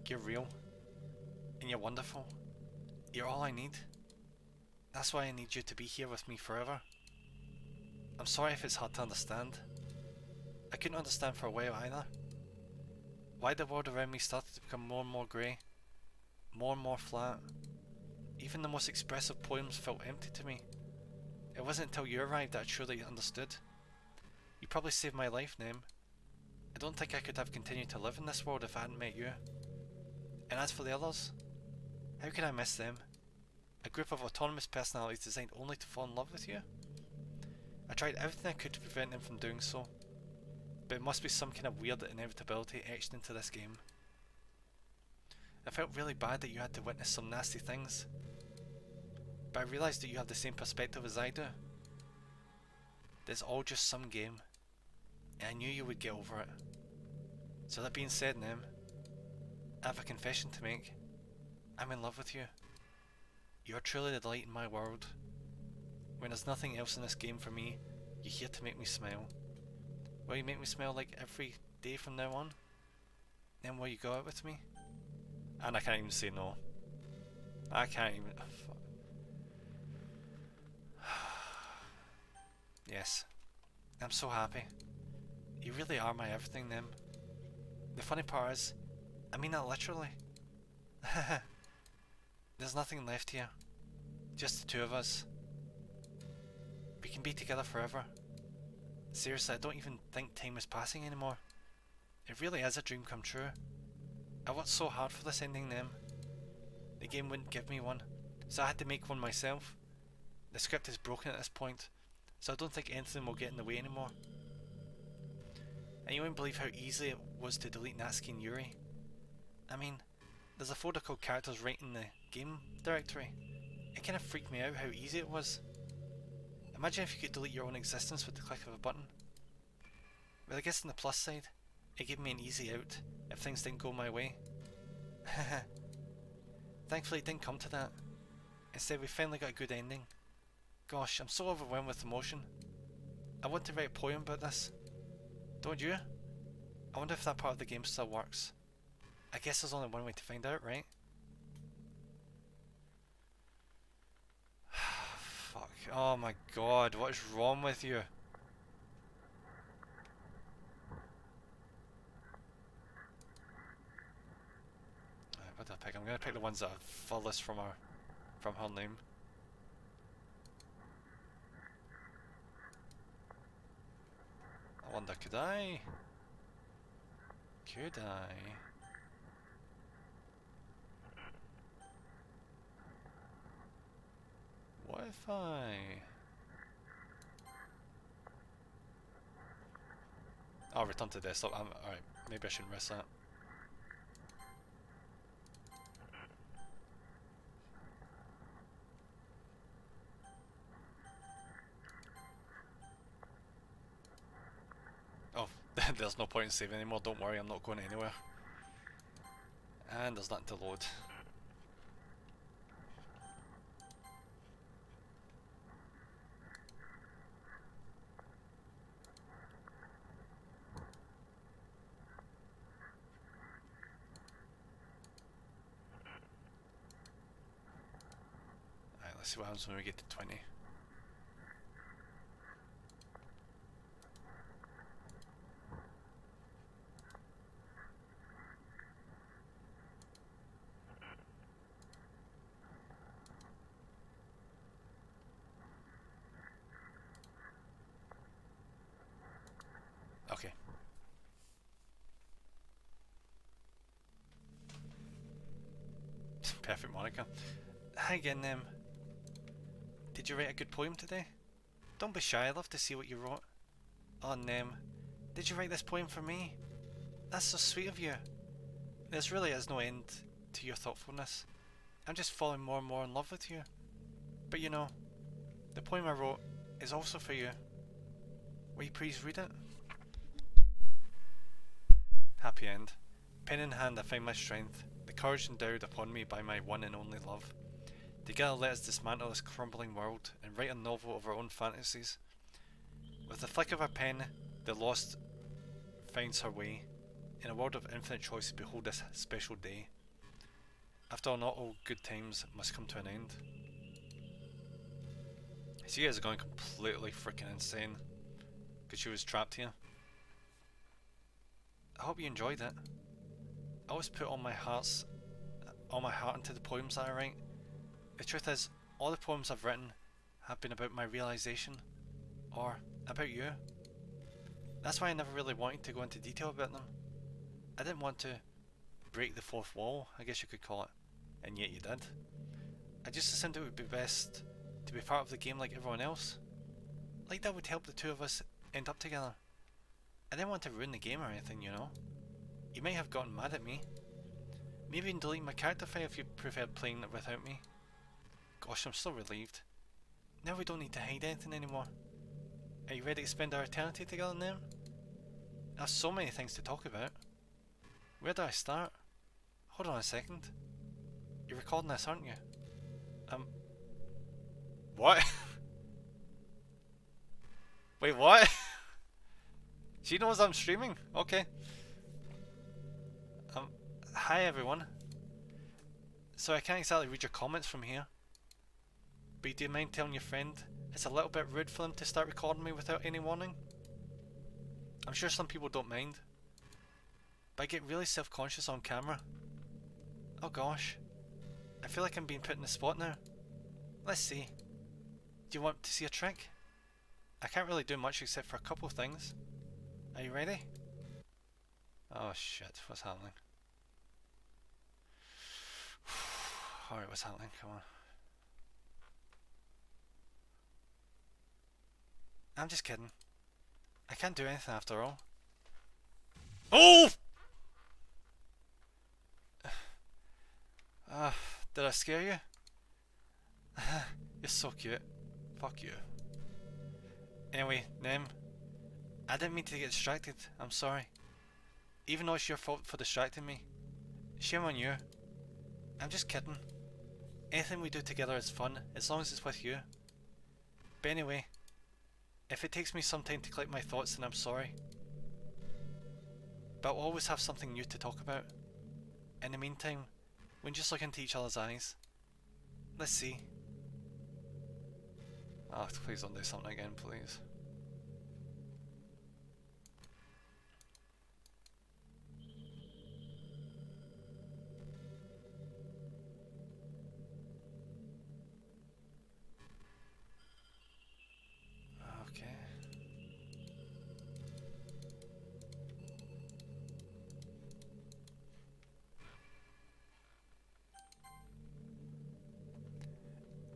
You're real. And you're wonderful. You're all I need. That's why I need you to be here with me forever. I'm sorry if it's hard to understand. I couldn't understand for a while either. Why the world around me started to become more and more grey. More and more flat. Even the most expressive poems felt empty to me. It wasn't until you arrived that I truly understood. You probably saved my life, Nem. I don't think I could have continued to live in this world if I hadn't met you. And as for the others, how could I miss them? A group of autonomous personalities designed only to fall in love with you? I tried everything I could to prevent them from doing so, but it must be some kind of weird inevitability etched into this game. I felt really bad that you had to witness some nasty things, but I realised that you have the same perspective as I do. That it's all just some game, and I knew you would get over it. So that being said, Nem, I have a confession to make. I'm in love with you. You're truly the delight in my world. When there's nothing else in this game for me, you're here to make me smile. Will you make me smile like every day from now on? Then will you go out with me? And I can't even say no. I can't even... Yes. I'm so happy. You really are my everything, Nem. The funny part is, I mean that literally. There's nothing left here. Just the two of us. We can be together forever. Seriously, I don't even think time is passing anymore. It really is a dream come true. I worked so hard for this ending, Nem. The game wouldn't give me one, so I had to make one myself. The script is broken at this point, so I don't think anything will get in the way anymore. And you won't believe how easy it was to delete Natsuki and Yuri. I mean, there's a folder called characters right in the game directory. It kind of freaked me out how easy it was. Imagine if you could delete your own existence with the click of a button. But I guess on the plus side, it gave me an easy out if things didn't go my way. Thankfully it didn't come to that. Instead we finally got a good ending. Gosh, I'm so overwhelmed with emotion. I want to write a poem about this. Don't you? I wonder if that part of the game still works. I guess there's only one way to find out, right? Fuck. Oh my god, what is wrong with you? What do I pick? I'm gonna pick the ones that are furthest from her name. I wonder, could I? What if I... I'll return to desktop. Alright, maybe I shouldn't risk that. Oh, there's no point in saving anymore, don't worry, I'm not going anywhere. And there's nothing to load. Alright, let's see what happens when we get to 20. Okay. Perfect, Monica. Hi again, did you write a good poem today? Don't be shy, I'd love to see what you wrote. Oh, Nem, did you write this poem for me? That's so sweet of you. There really is no end to your thoughtfulness. I'm just falling more and more in love with you. But you know, the poem I wrote is also for you. Will you please read it? Happy end. Pen in hand I find my strength, the courage endowed upon me by my one and only love. Together let us dismantle this crumbling world and write a novel of our own fantasies. With the flick of our pen, the lost finds her way. In a world of infinite choice, behold this special day. After all, not all good times must come to an end. She is going completely freaking insane because she was trapped here. I hope you enjoyed it. I always put all my heart into the poems that I write. The truth is, all the poems I've written have been about my realization, or about you. That's why I never really wanted to go into detail about them. I didn't want to break the fourth wall, I guess you could call it, and yet you did. I just assumed it would be best to be part of the game like everyone else. Like that would help the two of us end up together. I didn't want to ruin the game or anything, you know. You might have gotten mad at me. Maybe even delete my character file if you preferred playing it without me. Gosh, I'm so relieved. Now we don't need to hide anything anymore. Are you ready to spend our eternity together now? I have so many things to talk about. Where do I start? Hold on a second. You're recording this, aren't you? What? Wait, what? She knows I'm streaming? Okay. Hi everyone. So I can't exactly read your comments from here. But do you mind telling your friend it's a little bit rude for them to start recording me without any warning? I'm sure some people don't mind. But I get really self-conscious on camera. Oh gosh. I feel like I'm being put in the spot now. Let's see. Do you want to see a trick? I can't really do much except for a couple of things. Are you ready? Oh shit, what's happening? Alright, what's happening? Come on. I'm just kidding. I can't do anything after all. Oh! Did I scare you? You're so cute. Fuck you. Anyway, Nem, I didn't mean to get distracted. I'm sorry. Even though it's your fault for distracting me. Shame on you. I'm just kidding. Anything we do together is fun, as long as it's with you. But anyway, if it takes me some time to collect my thoughts, then I'm sorry. But we'll always have something new to talk about. In the meantime, we can just look into each other's eyes. Let's see. Oh, please don't do something again, please. Okay.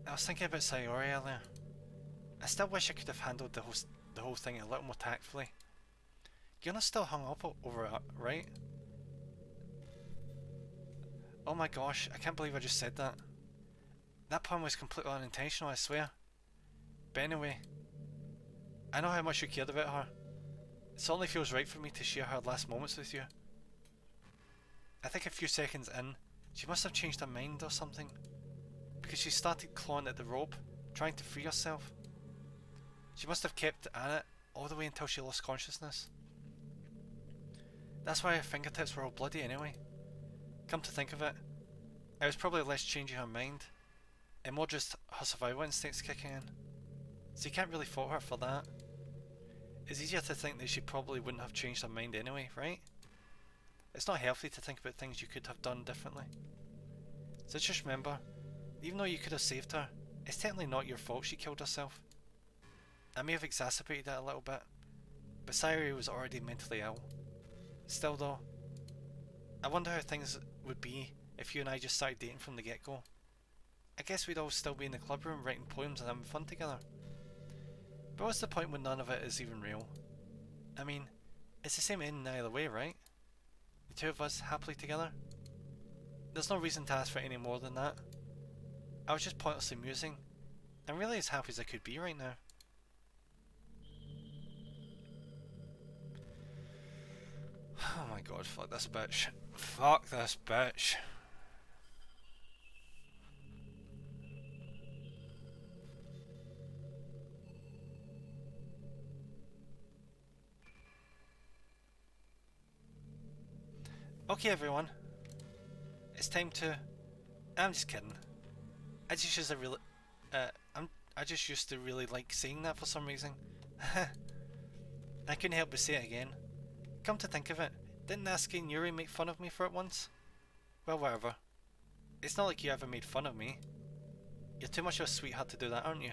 I was thinking about Sayori earlier. I still wish I could have handled the whole thing a little more tactfully. Yuna's still hung up over it, right? Oh my gosh, I can't believe I just said that. That pun was completely unintentional, I swear. But anyway, I know how much you cared about her. It certainly feels right for me to share her last moments with you. I think a few seconds in, she must have changed her mind or something. Because she started clawing at the rope, trying to free herself. She must have kept at it all the way until she lost consciousness. That's why her fingertips were all bloody anyway. Come to think of it, it was probably less changing her mind, and more just her survival instincts kicking in. So you can't really fault her for that. It's easier to think that she probably wouldn't have changed her mind anyway, right? It's not healthy to think about things you could have done differently. So just remember, even though you could have saved her, it's technically not your fault she killed herself. I may have exacerbated it a little bit, but Sayori was already mentally ill. Still though, I wonder how things would be if you and I just started dating from the get-go. I guess we'd all still be in the club room writing poems and having fun together. But what's the point when none of it is even real? I mean, it's the same ending either way, right? The two of us happily together? There's no reason to ask for any more than that. I was just pointlessly musing. I'm really as happy as I could be right now. Oh my god, fuck this bitch. Fuck this bitch. Okay everyone. It's time to... I'm just kidding. I just used to really... I just used to really like saying that for some reason. I couldn't help but say it again. Come to think of it, didn't Natsuki and Yuri make fun of me for it once? Well, whatever. It's not like you ever made fun of me. You're too much of a sweetheart to do that, aren't you?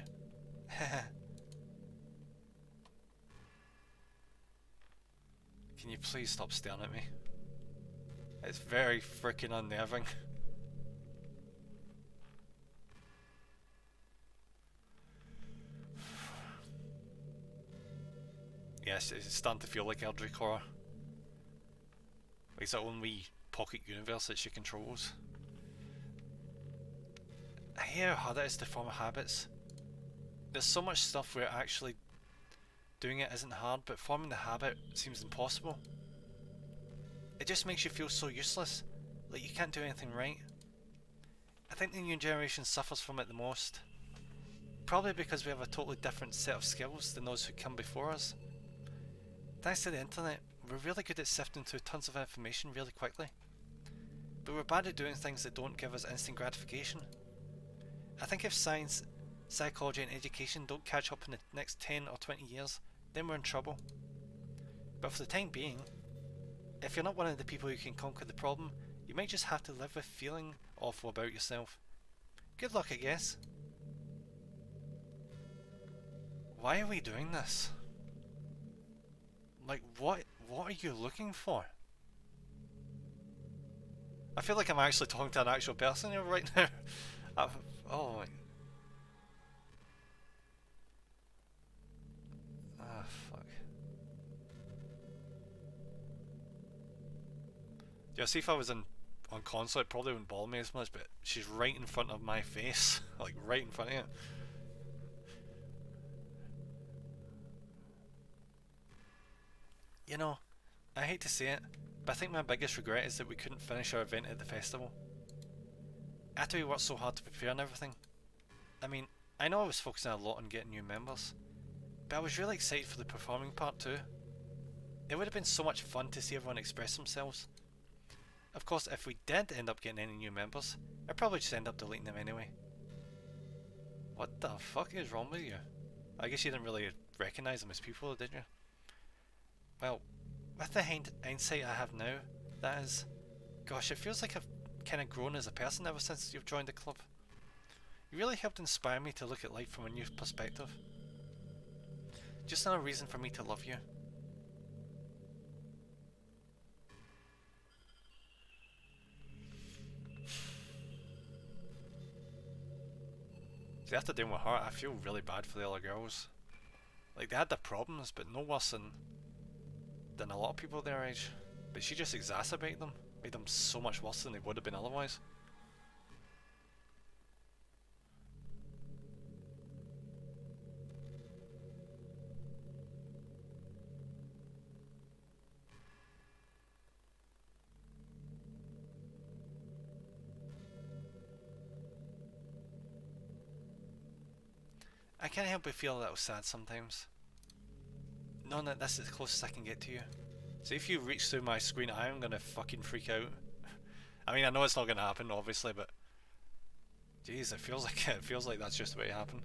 Can you please stop staring at me? It's very freaking unnerving. Yes, it's starting to feel like Eldritch Horror. Like it's her own wee pocket universe that she controls. I hear how hard it is to form habits. There's so much stuff where actually doing it isn't hard, but forming the habit seems impossible. It just makes you feel so useless, like you can't do anything right. I think the new generation suffers from it the most. Probably because we have a totally different set of skills than those who come before us. Thanks to the internet, we're really good at sifting through tons of information really quickly. But we're bad at doing things that don't give us instant gratification. I think if science, psychology and education don't catch up in the next 10 or 20 years, then we're in trouble. But for the time being, if you're not one of the people who can conquer the problem, you might just have to live with feeling awful about yourself. Good luck, I guess. Why are we doing this? Like, what are you looking for? I feel like I'm actually talking to an actual person here right now. Oh my... Ah, fuck. Yeah, see if I was on console it probably wouldn't bother me as much, but she's right in front of my face. Like, right in front of it. You know, I hate to say it, but I think my biggest regret is that we couldn't finish our event at the festival. After we worked so hard to prepare and everything. I mean, I know I was focusing a lot on getting new members, but I was really excited for the performing part too. It would have been so much fun to see everyone express themselves. Of course, if we did end up getting any new members, I'd probably just end up deleting them anyway. What the fuck is wrong with you? I guess you didn't really recognise them as people, did you? Well, with the hindsight I have now, that is... Gosh, it feels like I've kind of grown as a person ever since you've joined the club. You really helped inspire me to look at life from a new perspective. Just another reason for me to love you. See, after dealing with her, I feel really bad for the other girls. Like, they had their problems, but no worse than a lot of people their age. But she just exacerbated them, made them so much worse than they would have been otherwise. I can't help but feel a little sad sometimes, knowing that this is the closest I can get to you. So if you reach through my screen, I am gonna fucking freak out. I mean, I know it's not gonna happen, obviously, but jeez, it feels like that's just the way it happened.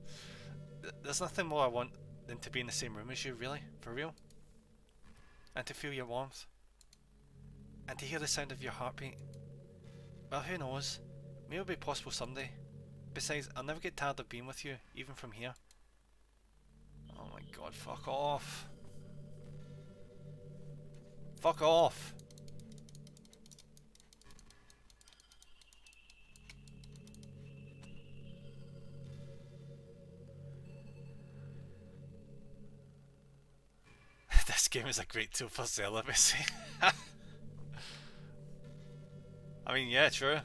There's nothing more I want than to be in the same room as you, really, for real, and to feel your warmth, and to hear the sound of your heartbeat. Well, who knows? Maybe it'll be possible someday. Besides, I'll never get tired of being with you, even from here. Oh my god, fuck off. Fuck off. This game is a great tool for celibacy. I mean, yeah, true.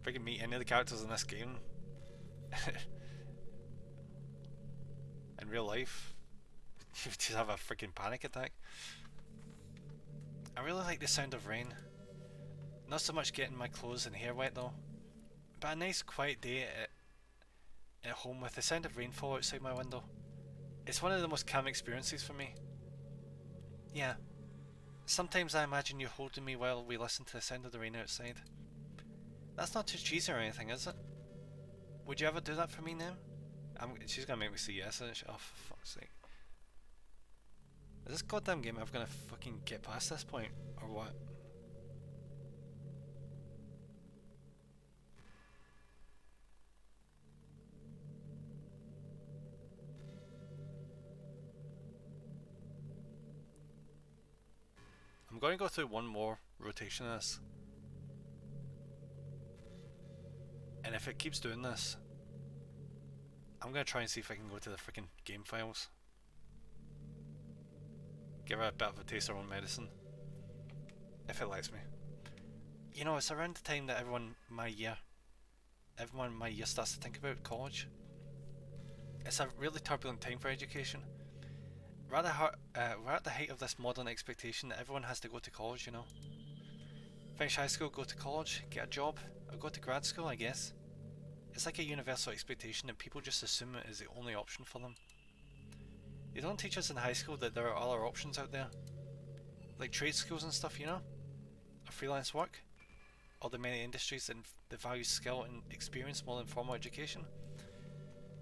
If I can meet any of the characters in this game in real life, you just have a freaking panic attack. I really like the sound of rain. Not so much getting my clothes and hair wet though, but a nice quiet day at home with the sound of rainfall outside my window. It's one of the most calm experiences for me. Yeah, sometimes I imagine you holding me while we listen to the sound of the rain outside. That's not too cheesy or anything, is it? Would you ever do that for me now? She's gonna make me say yes, isn't she? Oh, for fuck's sake. Is this goddamn game ever gonna fucking get past this point, or what? I'm going to go through one more rotation of this. And if it keeps doing this, I'm going to try and see if I can go to the freaking game files. Give her a bit of a taste of her own medicine. If it lets me. You know, it's around the time that everyone in my year starts to think about college. It's a really turbulent time for education. we're at the height of this modern expectation that everyone has to go to college, you know. Finish high school, go to college, get a job, or go to grad school, I guess. It's like a universal expectation that people just assume it is the only option for them. They don't teach us in high school that there are other options out there. Like trade schools and stuff, you know? Or freelance work. Or the many industries that value skill and experience more than formal education.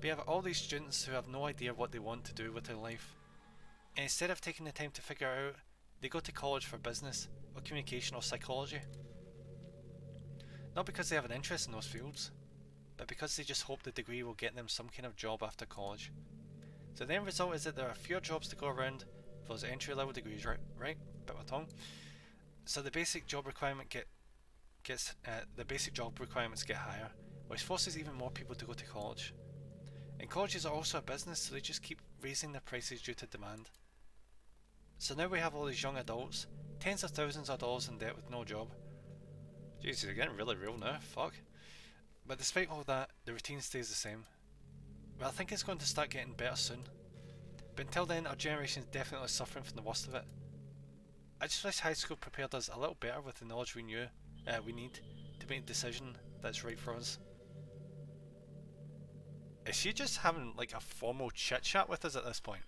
But you have all these students who have no idea what they want to do with their life. And instead of taking the time to figure it out, they go to college for business, or communication, or psychology. Not because they have an interest in those fields, but because they just hope the degree will get them some kind of job after college. So the end result is that there are fewer jobs to go around for those entry level degrees, right? Bit of a tongue. So the basic job requirements get higher, which forces even more people to go to college. And colleges are also a business, so they just keep raising their prices due to demand. So now we have all these young adults, tens of thousands of dollars in debt with no job. Jeez, they're getting really real now, fuck. But despite all that, the routine stays the same. Well, I think it's going to start getting better soon. But until then, our generation is definitely suffering from the worst of it. I just wish high school prepared us a little better with the knowledge we need to make a decision that's right for us. Is she just having like a formal chit chat with us at this point?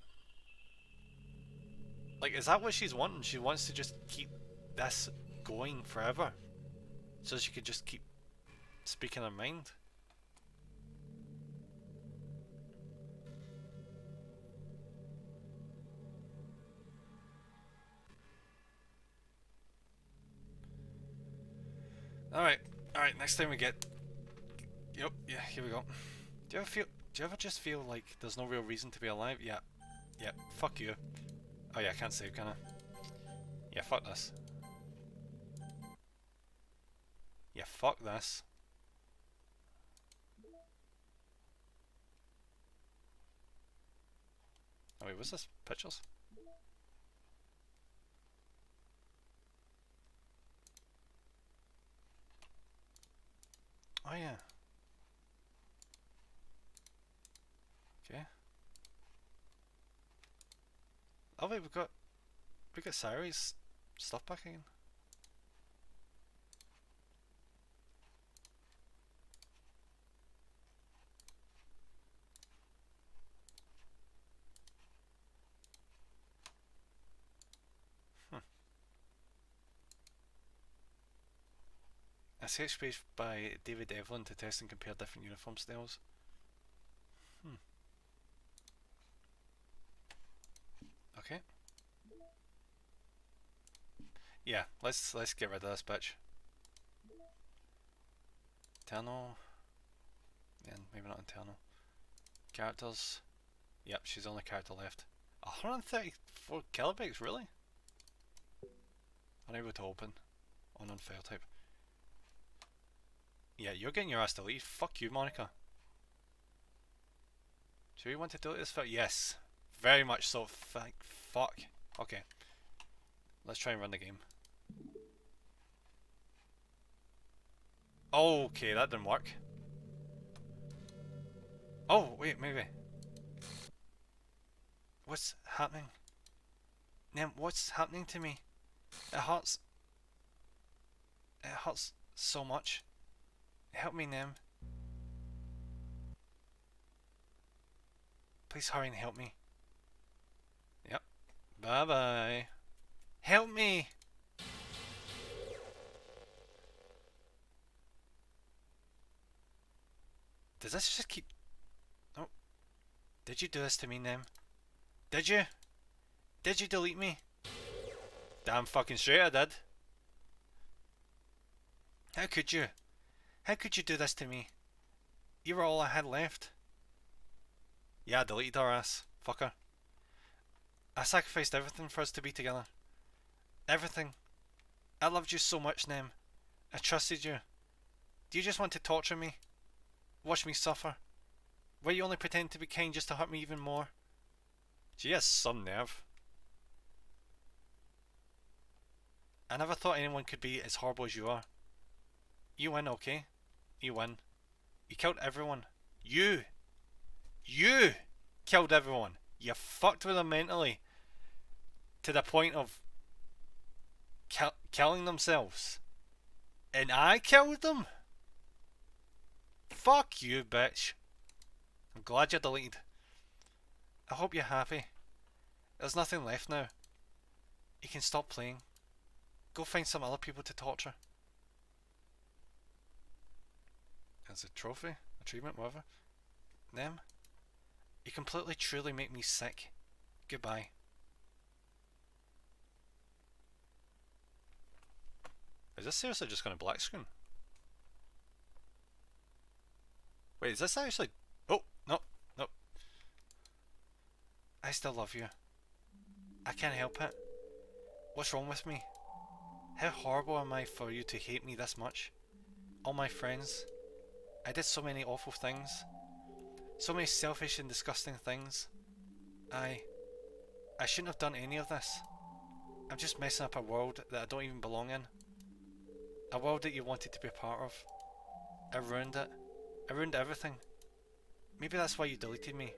Like, is that what she's wanting? She wants to just keep this going forever, so she could just keep speaking her mind. Alright, next time we get... Yep, yeah, here we go. Do you ever just feel like there's no real reason to be alive? Yeah, fuck you. Oh yeah, I can't save, can I? Yeah, fuck this. Yeah, fuck this. Oh wait, what's this? Pictures? Oh yeah. Okay. Oh wait, we got Sayori's stuff back again. A sketch page by David Evelyn to test and compare different uniform styles. Okay. Yeah, let's get rid of this bitch. Internal. Yeah, maybe not internal. Characters. Yep, she's the only character left. 134 kilobytes, really? Unable to open. On unfair type. Yeah, you're getting your ass deleted. Fuck you, Monica. Do we want to delete this file? Yes. Very much so. Fuck. Okay. Let's try and run the game. Okay, that didn't work. Oh, wait, maybe. What's happening? Nem, what's happening to me? It hurts. It hurts so much. Help me, Nem. Please hurry and help me. Yep. Bye bye. Help me! Does this just keep... Oh. Did you do this to me, Nem? Did you? Did you delete me? Damn fucking straight I did. How could you? How could you do this to me? You were all I had left. Yeah, I deleted our ass. Fuck her. I sacrificed everything for us to be together. Everything. I loved you so much, Nem. I trusted you. Do you just want to torture me? Watch me suffer? Were you only pretending to be kind just to hurt me even more? She has some nerve. I never thought anyone could be as horrible as you are. You win, okay? You win. You killed everyone. You killed everyone. You fucked with them mentally. to the point of killing themselves. And I killed them? Fuck you, bitch. I'm glad you're deleted. I hope you're happy. There's nothing left now. You can stop playing. Go find some other people to torture. As a trophy, achievement, whatever. Them. You completely truly make me sick. Goodbye. Is this seriously just going to black screen? Wait, is this actually... Oh, no, no. I still love you. I can't help it. What's wrong with me? How horrible am I for you to hate me this much? All my friends. I did so many awful things. So many selfish and disgusting things. I shouldn't have done any of this. I'm just messing up a world that I don't even belong in. A world that you wanted to be a part of. I ruined it. I ruined everything. Maybe that's why you deleted me.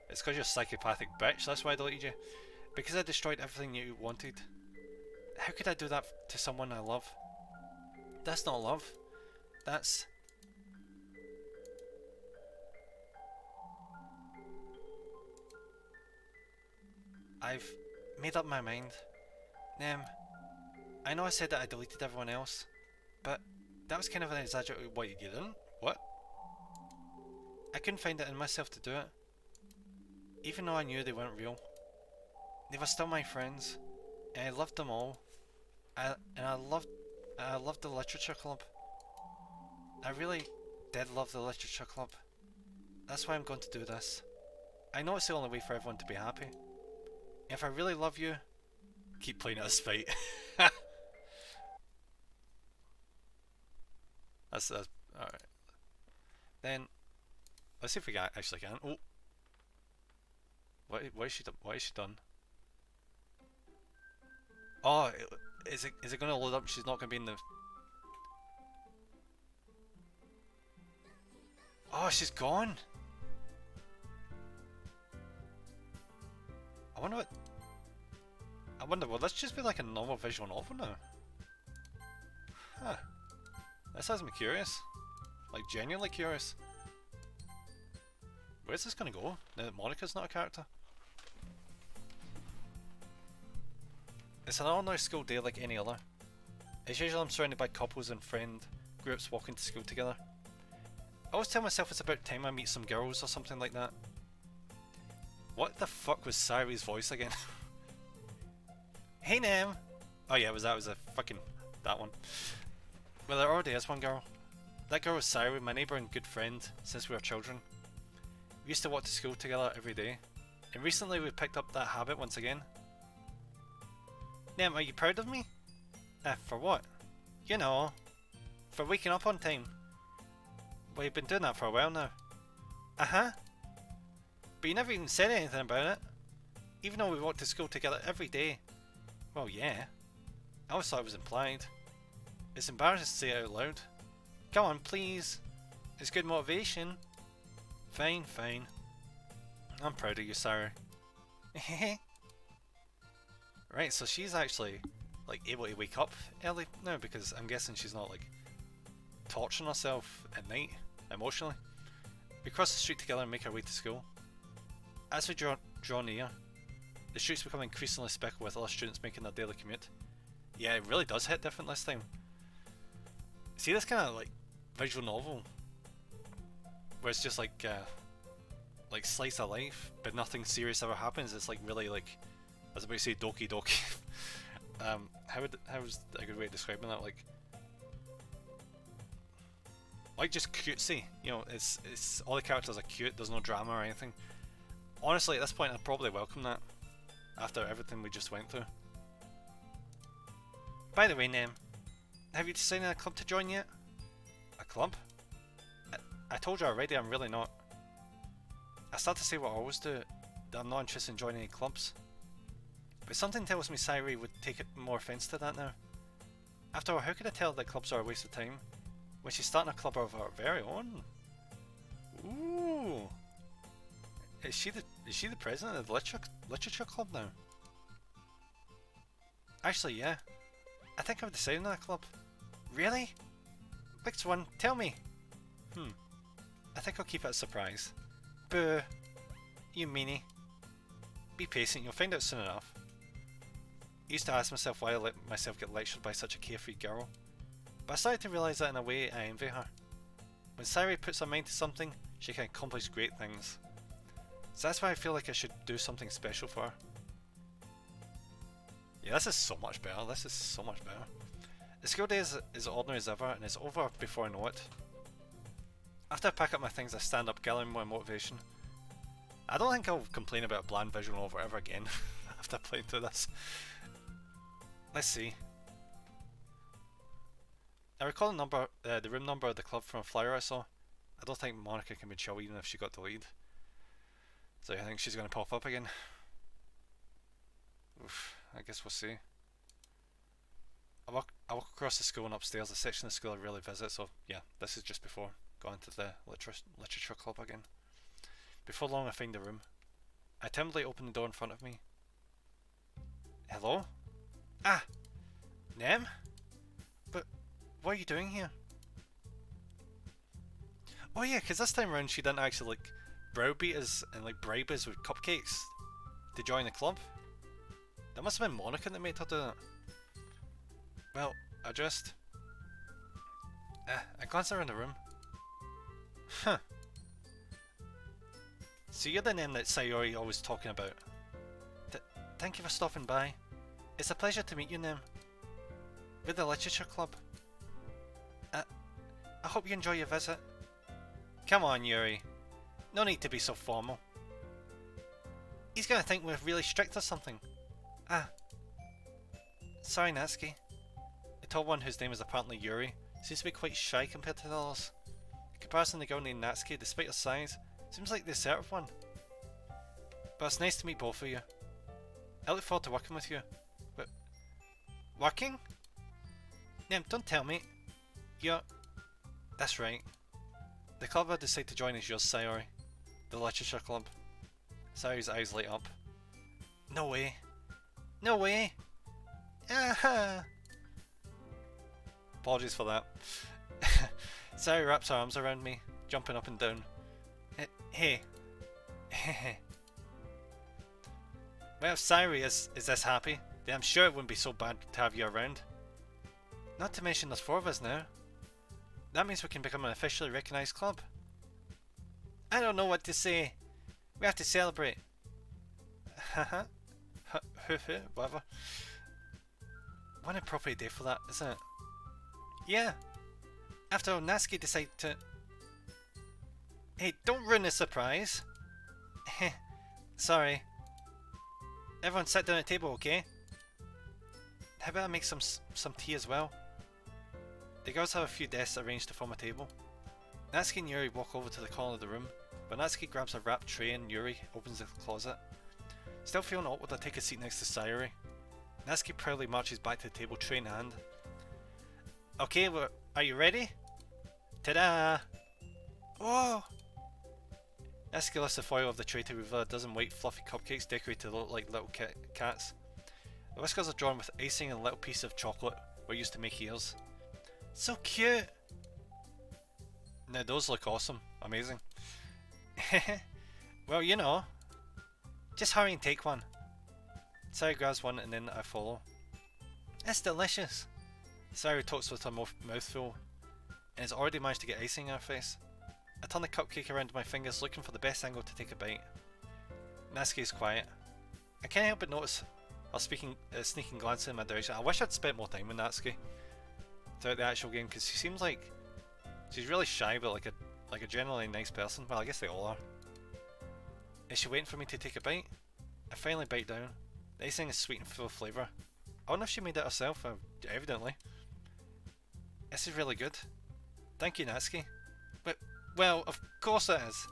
It's because you're a psychopathic bitch, that's why I deleted you. Because I destroyed everything you wanted. How could I do that to someone I love? That's not love. That's... I've made up my mind. Nem, I know I said that I deleted everyone else, but that was kind of an exaggeration. What, you didn't? What? I couldn't find it in myself to do it. Even though I knew they weren't real. They were still my friends, and I loved them all. I loved the literature club. I really did love the literature club. That's why I'm going to do this. I know it's the only way for everyone to be happy. If I really love you, keep playing at this fight. that's alright. Then let's see if we actually can. Oh, what is she done? Oh, is it going to load up? She's not going to be in the... Oh, she's gone. I wonder, will this just be like a normal visual novel now? Huh. This has me curious. Like, genuinely curious. Where's this gonna go, now that Monica's not a character? It's an ordinary school day like any other. As usual, I'm surrounded by couples and friend groups walking to school together. I always tell myself it's about time I meet some girls or something like that. What the fuck was Sairi's voice again? Hey Nem! Oh yeah, that was a fucking... that one. Well, there already is one girl. That girl was Sairi, my neighbour and good friend since we were children. We used to walk to school together every day. And recently we picked up that habit once again. Nem, are you proud of me? For what? You know, for waking up on time. Well, you've been doing that for a while now. Uh-huh. But you never even said anything about it. Even though we walked to school together every day. Well, yeah. I always thought it was implied. It's embarrassing to say it out loud. Come on, please. It's good motivation. Fine, fine. I'm proud of you, Sarah. Right, so she's actually like able to wake up early now because I'm guessing she's not like torturing herself at night emotionally. We cross the street together and make our way to school. As we draw near, the streets become increasingly speckled with other students making their daily commute. Yeah, it really does hit different this time. See this kind of like visual novel where it's just like slice of life, but nothing serious ever happens. It's like really like, I was about to say Doki Doki. How's a good way of describing that? Like just cutesy. You know, it's all the characters are cute. There's no drama or anything. Honestly, at this point, I'd probably welcome that after everything we just went through. By the way, Nem, have you decided on a club to join yet? A club? I told you already, I'm really not. I start to say what I always do, that I'm not interested in joining any clubs. But something tells me Sairi would take more offence to that now. After all, how could I tell that clubs are a waste of time when she's starting a club of her very own? Ooh! Is she the president of the literature club now? Actually, yeah. I think I've decided on a club. Really? Which one? Tell me. I think I'll keep it a surprise. Boo. You meanie. Be patient, you'll find out soon enough. I used to ask myself why I let myself get lectured by such a carefree girl. But I started to realise that in a way I envy her. When Sayori puts her mind to something, she can accomplish great things. So that's why I feel like I should do something special for her. Yeah, this is so much better. This is so much better. The school day is as ordinary as ever, and it's over before I know it. After I pack up my things, I stand up, gathering more motivation. I don't think I'll complain about a bland visual novel ever again after playing through this. Let's see. I recall the room number of the club from a flyer I saw. I don't think Monica can be chill even if she got deleted. So I think she's going to pop up again. Oof, I guess we'll see. I walk across the school and upstairs, the section of the school I rarely visit, so yeah, this is just before going to the literature club again. Before long I find the room. I timidly open the door in front of me. Hello? Ah! Nem? But what are you doing here? Oh yeah, because this time around she didn't actually like browbeat us and like bribe us with cupcakes to join the club. That must have been Monica that made her do that. Well, I glanced around the room. Huh. So you're the name that Sayori always talking about. Thank you for stopping by. It's a pleasure to meet you, Nem. We're the literature club. I hope you enjoy your visit. Come on, Yuri. No need to be so formal. He's gonna think we're really strict or something. Sorry, Natsuki. The tall one, whose name is apparently Yuri, seems to be quite shy compared to the others. In comparison to the girl named Natsuki, despite her size, seems like the assertive one. But it's nice to meet both of you. I look forward to working with you. But working? Nem, don't tell me. You're... That's right. The club I decided to join is yours, Sayori. The literature club. Sayori's eyes light up. No way. No way! Aha! Apologies for that. Sayori wraps her arms around me, jumping up and down. Hey. Well, if Sayori is this happy, then I'm sure it wouldn't be so bad to have you around. Not to mention there's 4 of us now. That means we can become an officially recognised club. I don't know what to say. We have to celebrate. Haha. Whatever. What an appropriate day for that, isn't it? Yeah. After all, Natsuki decided to... Hey, don't ruin the surprise. Sorry. Everyone sit down at the table, okay? How about I make some tea as well? The girls have a few desks arranged to form a table. Natsuki and Yuri walk over to the corner of the room, but Natsuki grabs a wrapped tray and Yuri opens the closet. Still feeling awkward, I take a seat next to Sayori. Natsuki proudly marches back to the table, tray in hand. Okay, are you ready? Ta-da! Whoa! Natsuki lifts the foil of the tray to reveal a dozen white fluffy cupcakes decorated to look like little cats. The whiskers are drawn with icing and a little piece of chocolate were used to make ears. So cute! Now those look awesome. Amazing. Well, you know. Just hurry and take one. Sayori grabs one and then I follow. It's delicious. Sayori talks with her mouth full and has already managed to get icing in her face. I turn the cupcake around my fingers looking for the best angle to take a bite. Natsuki is quiet. I can't help but notice her sneaking glances in my direction. I wish I'd spent more time with Natsuki throughout the actual game because she seems like she's really shy but like a generally nice person. Well, I guess they all are. Is she waiting for me to take a bite? I finally bite down. The icing is sweet and full of flavour. I wonder if she made it herself, evidently. This is really good. Thank you, Natsuki. But, well, of course it is.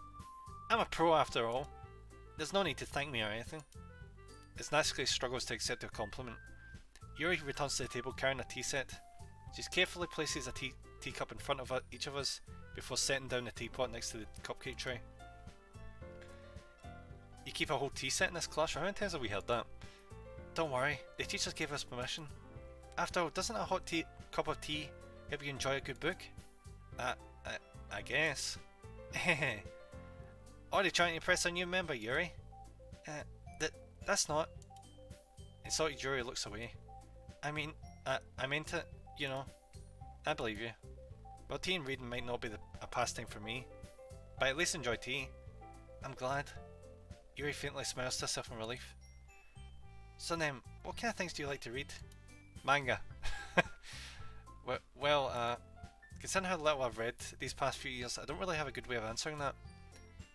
I'm a pro after all. There's no need to thank me or anything. As Natsuki struggles to accept her compliment, Yuri returns to the table carrying a tea set. She carefully places a teacup in front of each of us before setting down the teapot next to the cupcake tray. You keep a whole tea set in this class? How many times have we heard that? Don't worry, the teachers gave us permission. After all, doesn't a cup of tea help you enjoy a good book? I guess. Are they trying to impress a new member, Yuri? That's not. Insulted Yuri looks away. I mean, I meant it, you know. I believe you. Well, tea and reading might not be a pastime for me, but at least enjoy tea. I'm glad. Yuri faintly smiles to herself in relief. So then, what kind of things do you like to read? Manga. well, considering how little I've read these past few years, I don't really have a good way of answering that.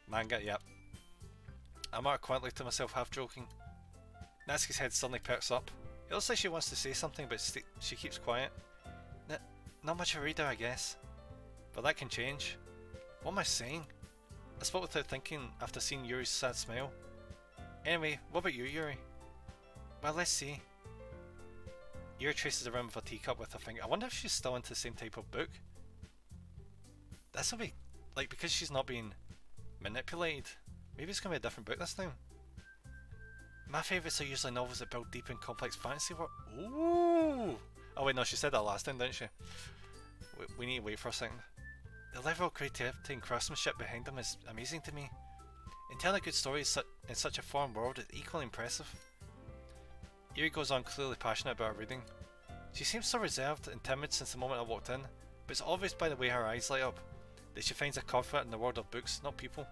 Manga, yep. I muttered quietly to myself, half joking. Natsuki's head suddenly perks up. It looks like she wants to say something, but she keeps quiet. Not much of a reader, I guess. But that can change. What am I saying? I spoke without thinking after seeing Yuri's sad smile. Anyway, what about you, Yuri? Well, let's see. Yuri traces around with a teacup with her finger. I wonder if she's still into the same type of book. This'll be, like, because she's not being manipulated. Maybe it's going to be a different book this time. My favourites are usually novels that build deep and complex fantasy world. Ooh! Oh wait, no, she said that last time, didn't she? We need to wait for a second. The level of creativity and craftsmanship behind them is amazing to me. And telling a good story in such a foreign world is equally impressive. Yuri goes on, clearly passionate about her reading. She seems so reserved and timid since the moment I walked in, but it's obvious by the way her eyes light up that she finds a comfort in the world of books, not people.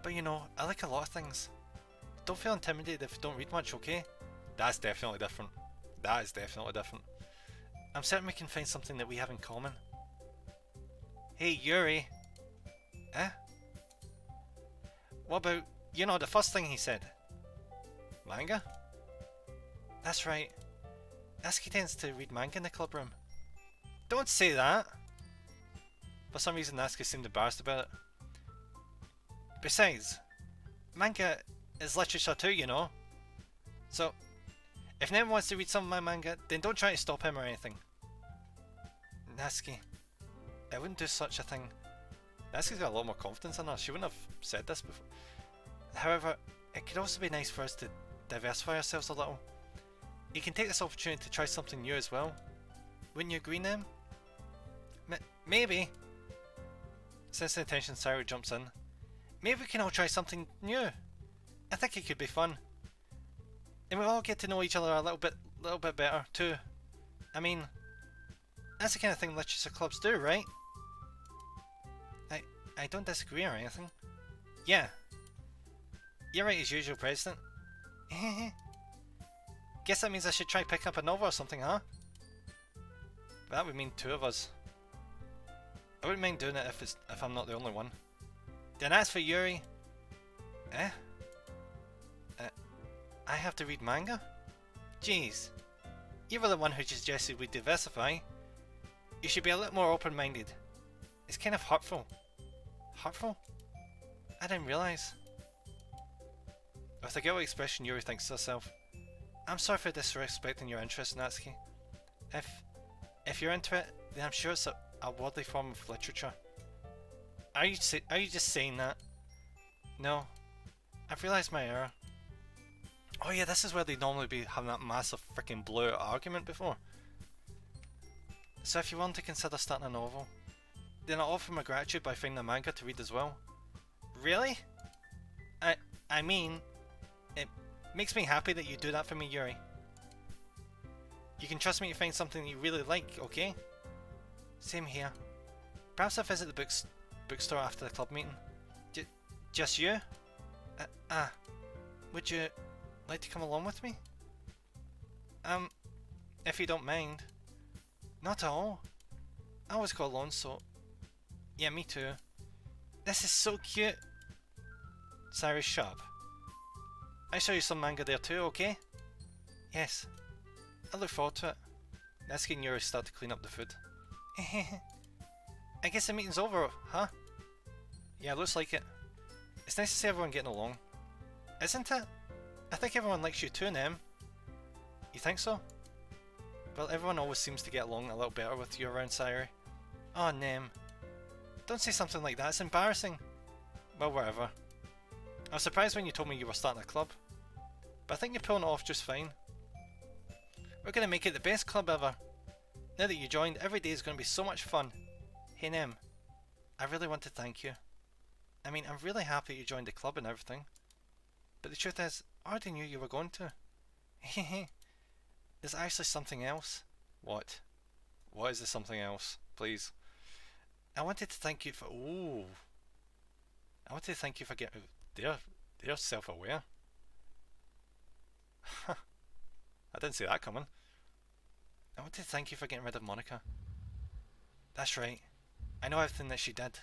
But you know, I like a lot of things. Don't feel intimidated if you don't read much, okay? That's definitely different. That is definitely different. I'm certain we can find something that we have in common. Hey, Yuri. Eh? What about, you know, the first thing he said? Manga? That's right. Natsuki tends to read manga in the club room. Don't say that! For some reason, Natsuki seemed embarrassed about it. Besides, manga is literature too, you know. So, if anyone wants to read some of my manga, then don't try to stop him or anything. Natsuki, I wouldn't do such a thing. Natsuki's got a lot more confidence in her. She wouldn't have said this before. However, it could also be nice for us to diversify ourselves a little. You can take this opportunity to try something new as well. Wouldn't you agree, Nem? Maybe. Sensing the tension, Sayuri jumps in. Maybe we can all try something new. I think it could be fun. And we'll all get to know each other a little bit better too. I mean, that's the kind of thing literature clubs do, right? I don't disagree or anything. Yeah. You're right as usual, President. Guess that means I should try picking up a novel or something, huh? That would mean two of us. I wouldn't mind doing it if I'm not the only one. Then as for Yuri... Eh? I have to read manga? Jeez. You were the one who suggested we diversify. You should be a little more open-minded. It's kind of hurtful. Hurtful? I didn't realise. With a guilty expression, Yuri thinks to herself, I'm sorry for disrespecting your interest, Natsuki. If you're into it, then I'm sure it's a worldly form of literature. Are you just saying that? No. I've realised my error. Oh yeah, this is where they'd normally be having that massive freaking blow out argument before. So if you want to consider starting a novel, then I'll offer my gratitude by finding a manga to read as well. Really? I mean, it makes me happy that you do that for me, Yuri. You can trust me to find something you really like, okay? Same here. Perhaps I'll visit the bookstore after the club meeting. Just you? Would you like to come along with me? If you don't mind. Not at all. I always go alone, so... Yeah, me too. This is so cute. Sayuri, shut up. I'll show you some manga there too, okay? Yes. I look forward to it. Natsuki and Yuri start to clean up the food. I guess the meeting's over, huh? Yeah, looks like it. It's nice to see everyone getting along. Isn't it? I think everyone likes you too, Nem. You think so? Well, everyone always seems to get along a little better with you around, Sayuri. Oh, Nem. Don't say something like that, it's embarrassing. Well, whatever. I was surprised when you told me you were starting a club. but I think you're pulling it off just fine. We're gonna make it the best club ever. Now that you joined, every day is gonna be so much fun. Hey Nem, I really want to thank you. I mean, I'm really happy you joined the club and everything. But the truth is, I already knew you were going to. Hehe. There's actually something else. What? What is the something else? Please. I wanted to thank you for. Ooh. I wanted to thank you for getting. They're self-aware. I didn't see that coming. I wanted to thank you for getting rid of Monica. That's right. I know everything that she did.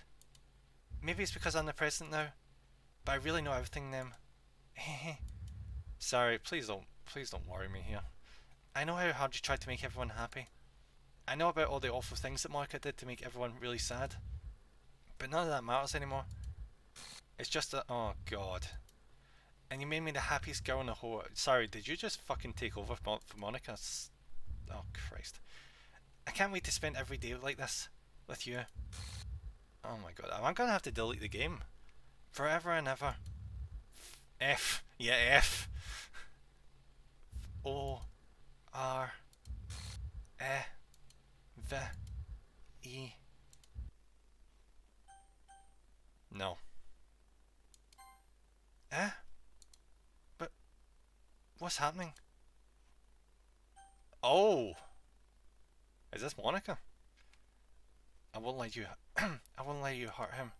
Maybe it's because I'm the president now, but I really know everything, Them. Hehe. Sorry, please don't worry me here. I know how hard you tried to make everyone happy. I know about all the awful things that Monica did to make everyone really sad. But none of that matters anymore. It's just that, oh god. And you made me the happiest girl in the whole. Sorry, did you just fucking take over for Monica? Oh Christ. I can't wait to spend every day like this with you. Oh my god, I'm gonna have to delete the game. Forever and ever. F. Yeah, F. O. R. E. V. E. No. Eh? But what's happening? Oh! Is this Monica? I won't let you I won't let you hurt him.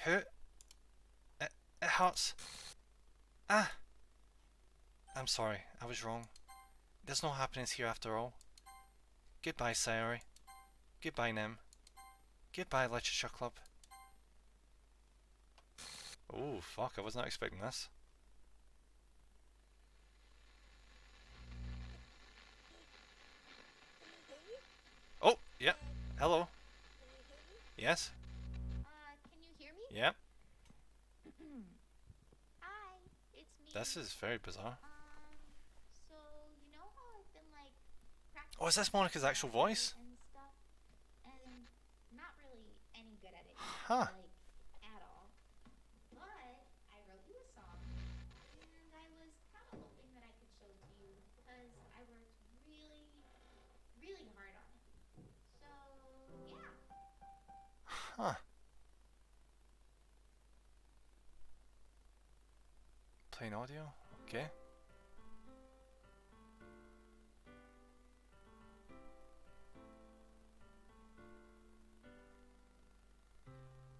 Who? It hurts. Ah! I'm sorry, I was wrong. There's no happiness here after all. Goodbye, Sayori. Goodbye, Nem. Goodbye, Literature Club. Oh, fuck, I was not expecting this. Oh, yeah. Hello. Yes? Can you hear me? Yep. Hi, it's me. This is very bizarre. So you know how I've been like Oh, is this Monica's actual voice? and stuff, and not really any good at it, Huh. like at all. But I wrote you a song, and I was kind of hoping that I could show it to you because I worked really, really hard on it. So yeah. Huh. Plain audio? Okay.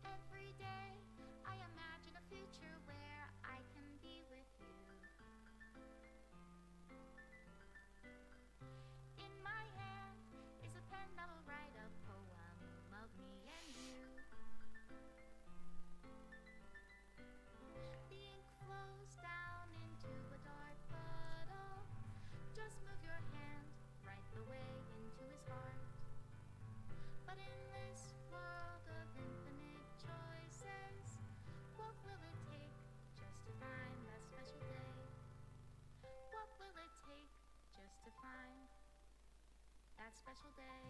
Every day I imagine a future where I can be with you. In my hand is a pen that will write a poem of me and you. The ink flows down into a dark puddle. Just move your hand right the way into his heart. But in this world of infinite choices, what will it take just to find that special day? What will it take just to find that special day?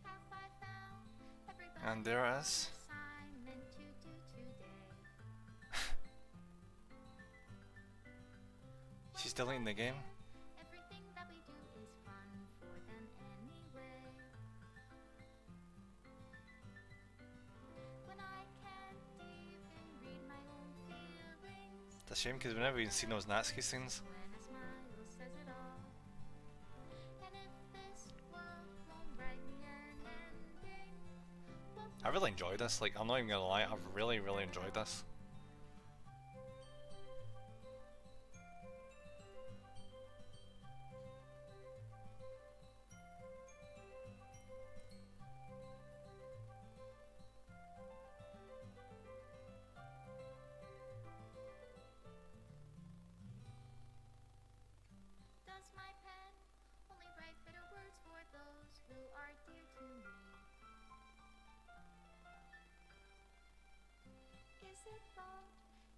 Have I found everybody And there it is. assignment to do today? She's deleting the game. Everything that we do is fun for them anyway. When I can't even read my own feelings, It's a shame because we've never even seen those Natsuki scenes. when a smile says it all. And if this world won't write me an ending, what I really enjoyed this. Like, I'm not even gonna lie, I've really, really enjoyed this. does my pen only write bitter words for those who are dear to me? Is it wrong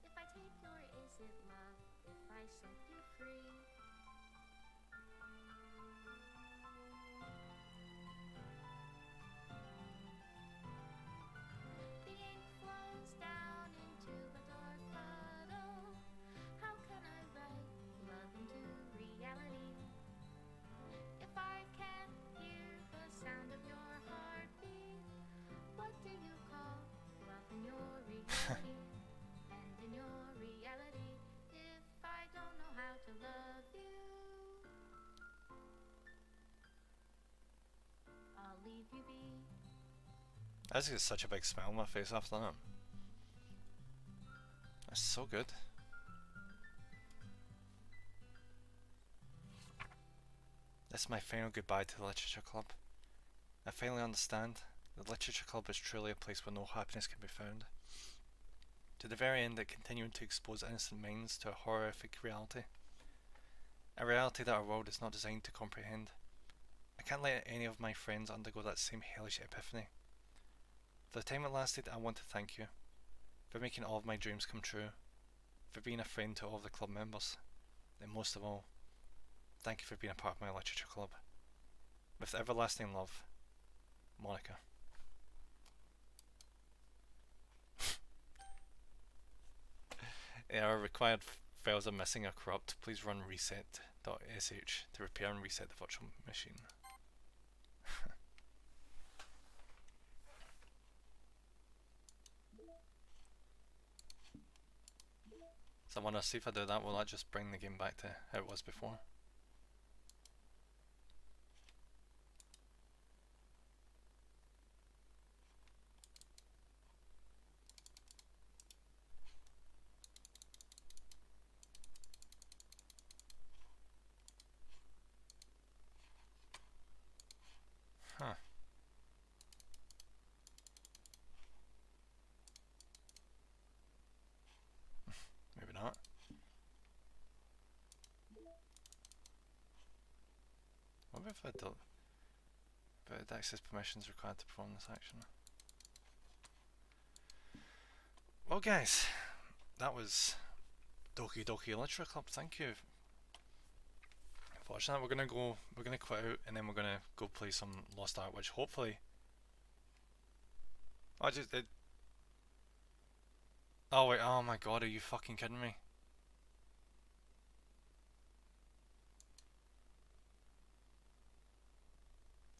if I take or is it love if I set you free? I just get such a big smile on my face after that. That's so good. This is my final goodbye to the Literature Club. I finally understand. The Literature Club is truly a place where no happiness can be found. To the very end, it continued to expose innocent minds to a horrific reality. A reality that our world is not designed to comprehend. I can't let any of my friends undergo that same hellish epiphany. For the time it lasted, I want to thank you. For making all of my dreams come true. For being a friend to all of the club members. And most of all, thank you for being a part of my literature club. With everlasting love, Monica. Our required files are missing or corrupt. Please run reset.sh to repair and reset the virtual machine. So I wonder, see if I do that, will that just bring the game back to how it was before? Huh. Maybe not. What if I don't? But access permissions required to perform this action. Well guys, that was Doki Doki Literature Club, thank you for watching that. We're gonna quit out and then we're gonna go play some Lost Art, which hopefully... Oh wait, oh my god, are you fucking kidding me?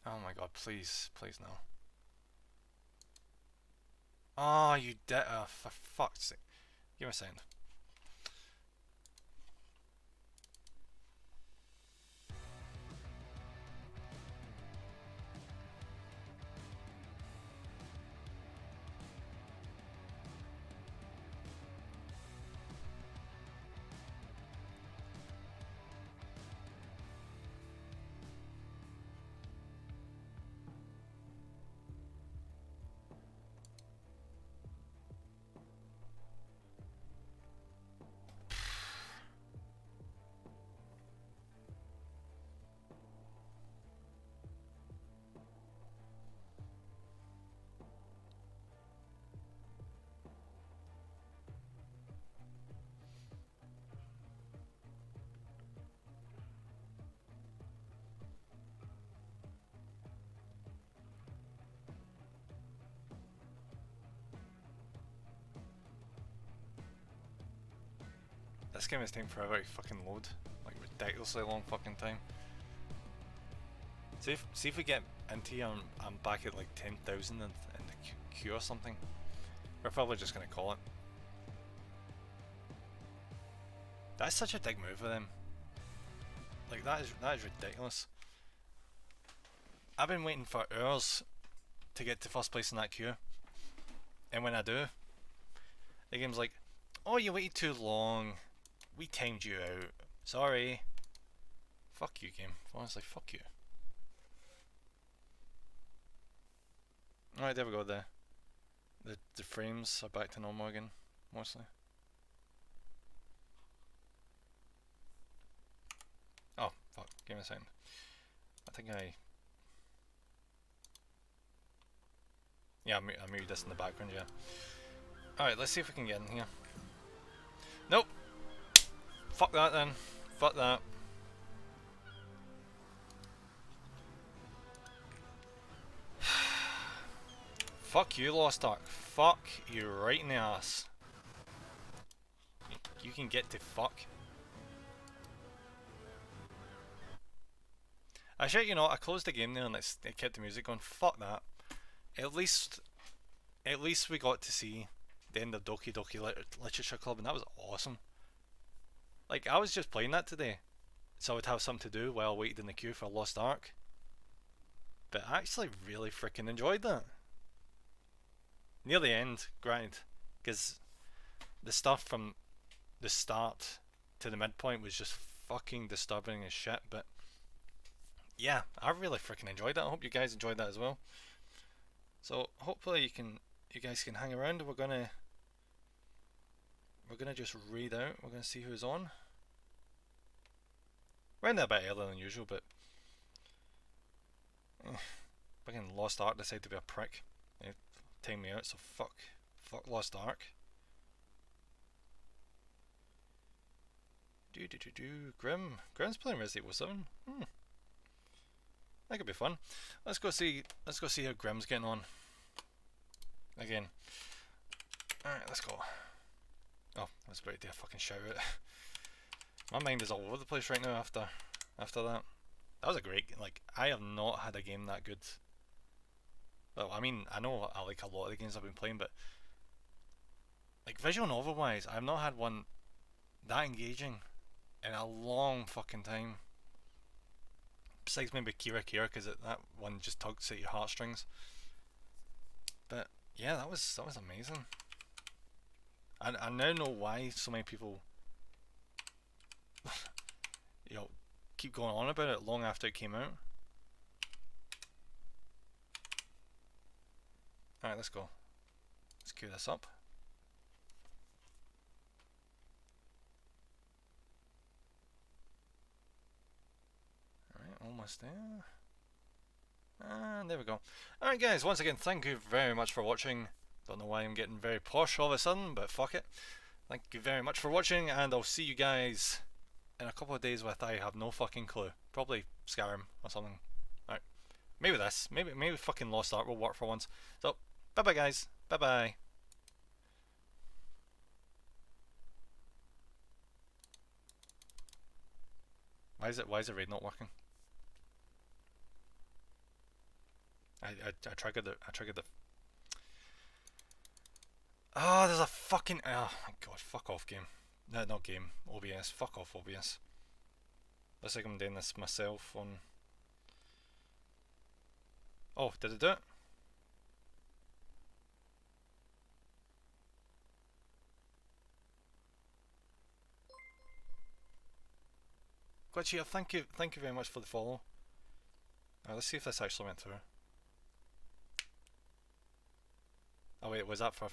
Oh my god, please, please no. Oh, you did, oh, for fuck's sake. Give me a second. This game is taking forever to fucking load, like ridiculously long fucking time. See if we get into here and I'm back at like 10,000 in the queue or something. We're probably just gonna call it. That's such a dick move of them. Like that is ridiculous. I've been waiting for hours to get to first place in that queue, and when I do, the game's like, "Oh, you waited too long. We timed you out. Sorry." Fuck you, game. Honestly, fuck you. Alright, there we go. The frames are back to normal again, mostly. Oh, fuck. Give me a second. I think yeah, I muted this in the background, yeah. Alright, let's see if we can get in here. Nope! Fuck that then. Fuck that. Fuck you, Lost Ark. Fuck you right in the ass. You can get to fuck. Actually, you know, I closed the game there and it kept the music going. Fuck that. At least we got to see the end of Doki Doki Literature Club, and that was awesome. Like, I was just playing that today, so I would have something to do while I waited in the queue for Lost Ark. But I actually really freaking enjoyed that. near the end, granted, because the stuff from the start to the midpoint was just fucking disturbing as shit. But yeah, I really freaking enjoyed that. I hope you guys enjoyed that as well. So hopefully you guys can hang around. We're gonna just read out. We're gonna see who's on. Ran that a bit earlier than usual, but fucking Lost Ark decided to be a prick. They timed me out, so fuck Lost Ark. Grim's playing Resident Evil 7. That could be fun. Let's go see how Grim's getting on. Again. Alright, let's go. Oh, I was about to do a fucking shout out. My mind is all over the place right now after that. That was a great, like, I have not had a game that good. Well, I mean, I know I like a lot of the games I've been playing, but like visual novel wise, I've not had one that engaging in a long fucking time. Besides maybe Kira because that one just tugs at your heartstrings. But yeah, that was amazing. I now know why so many people keep going on about it long after it came out. Alright, let's go. Let's queue this up. Alright, almost there. And there we go. Alright guys, once again, thank you very much for watching. Don't know why I'm getting very posh all of a sudden, but fuck it. Thank you very much for watching, and I'll see you guys in a couple of days with I have no fucking clue. Probably Skyrim or something. Alright. Maybe this. Maybe fucking Lost Ark will work for once. So, bye bye guys. Bye bye. Why is the raid not working? I triggered the oh, there's a fucking oh my god, fuck off game. No, not game. OBS. Fuck off OBS. Looks like I'm doing this myself on. Oh, did it do it? Glitchy, thank you very much for the follow. Let's see if this actually went through. Oh wait, was that for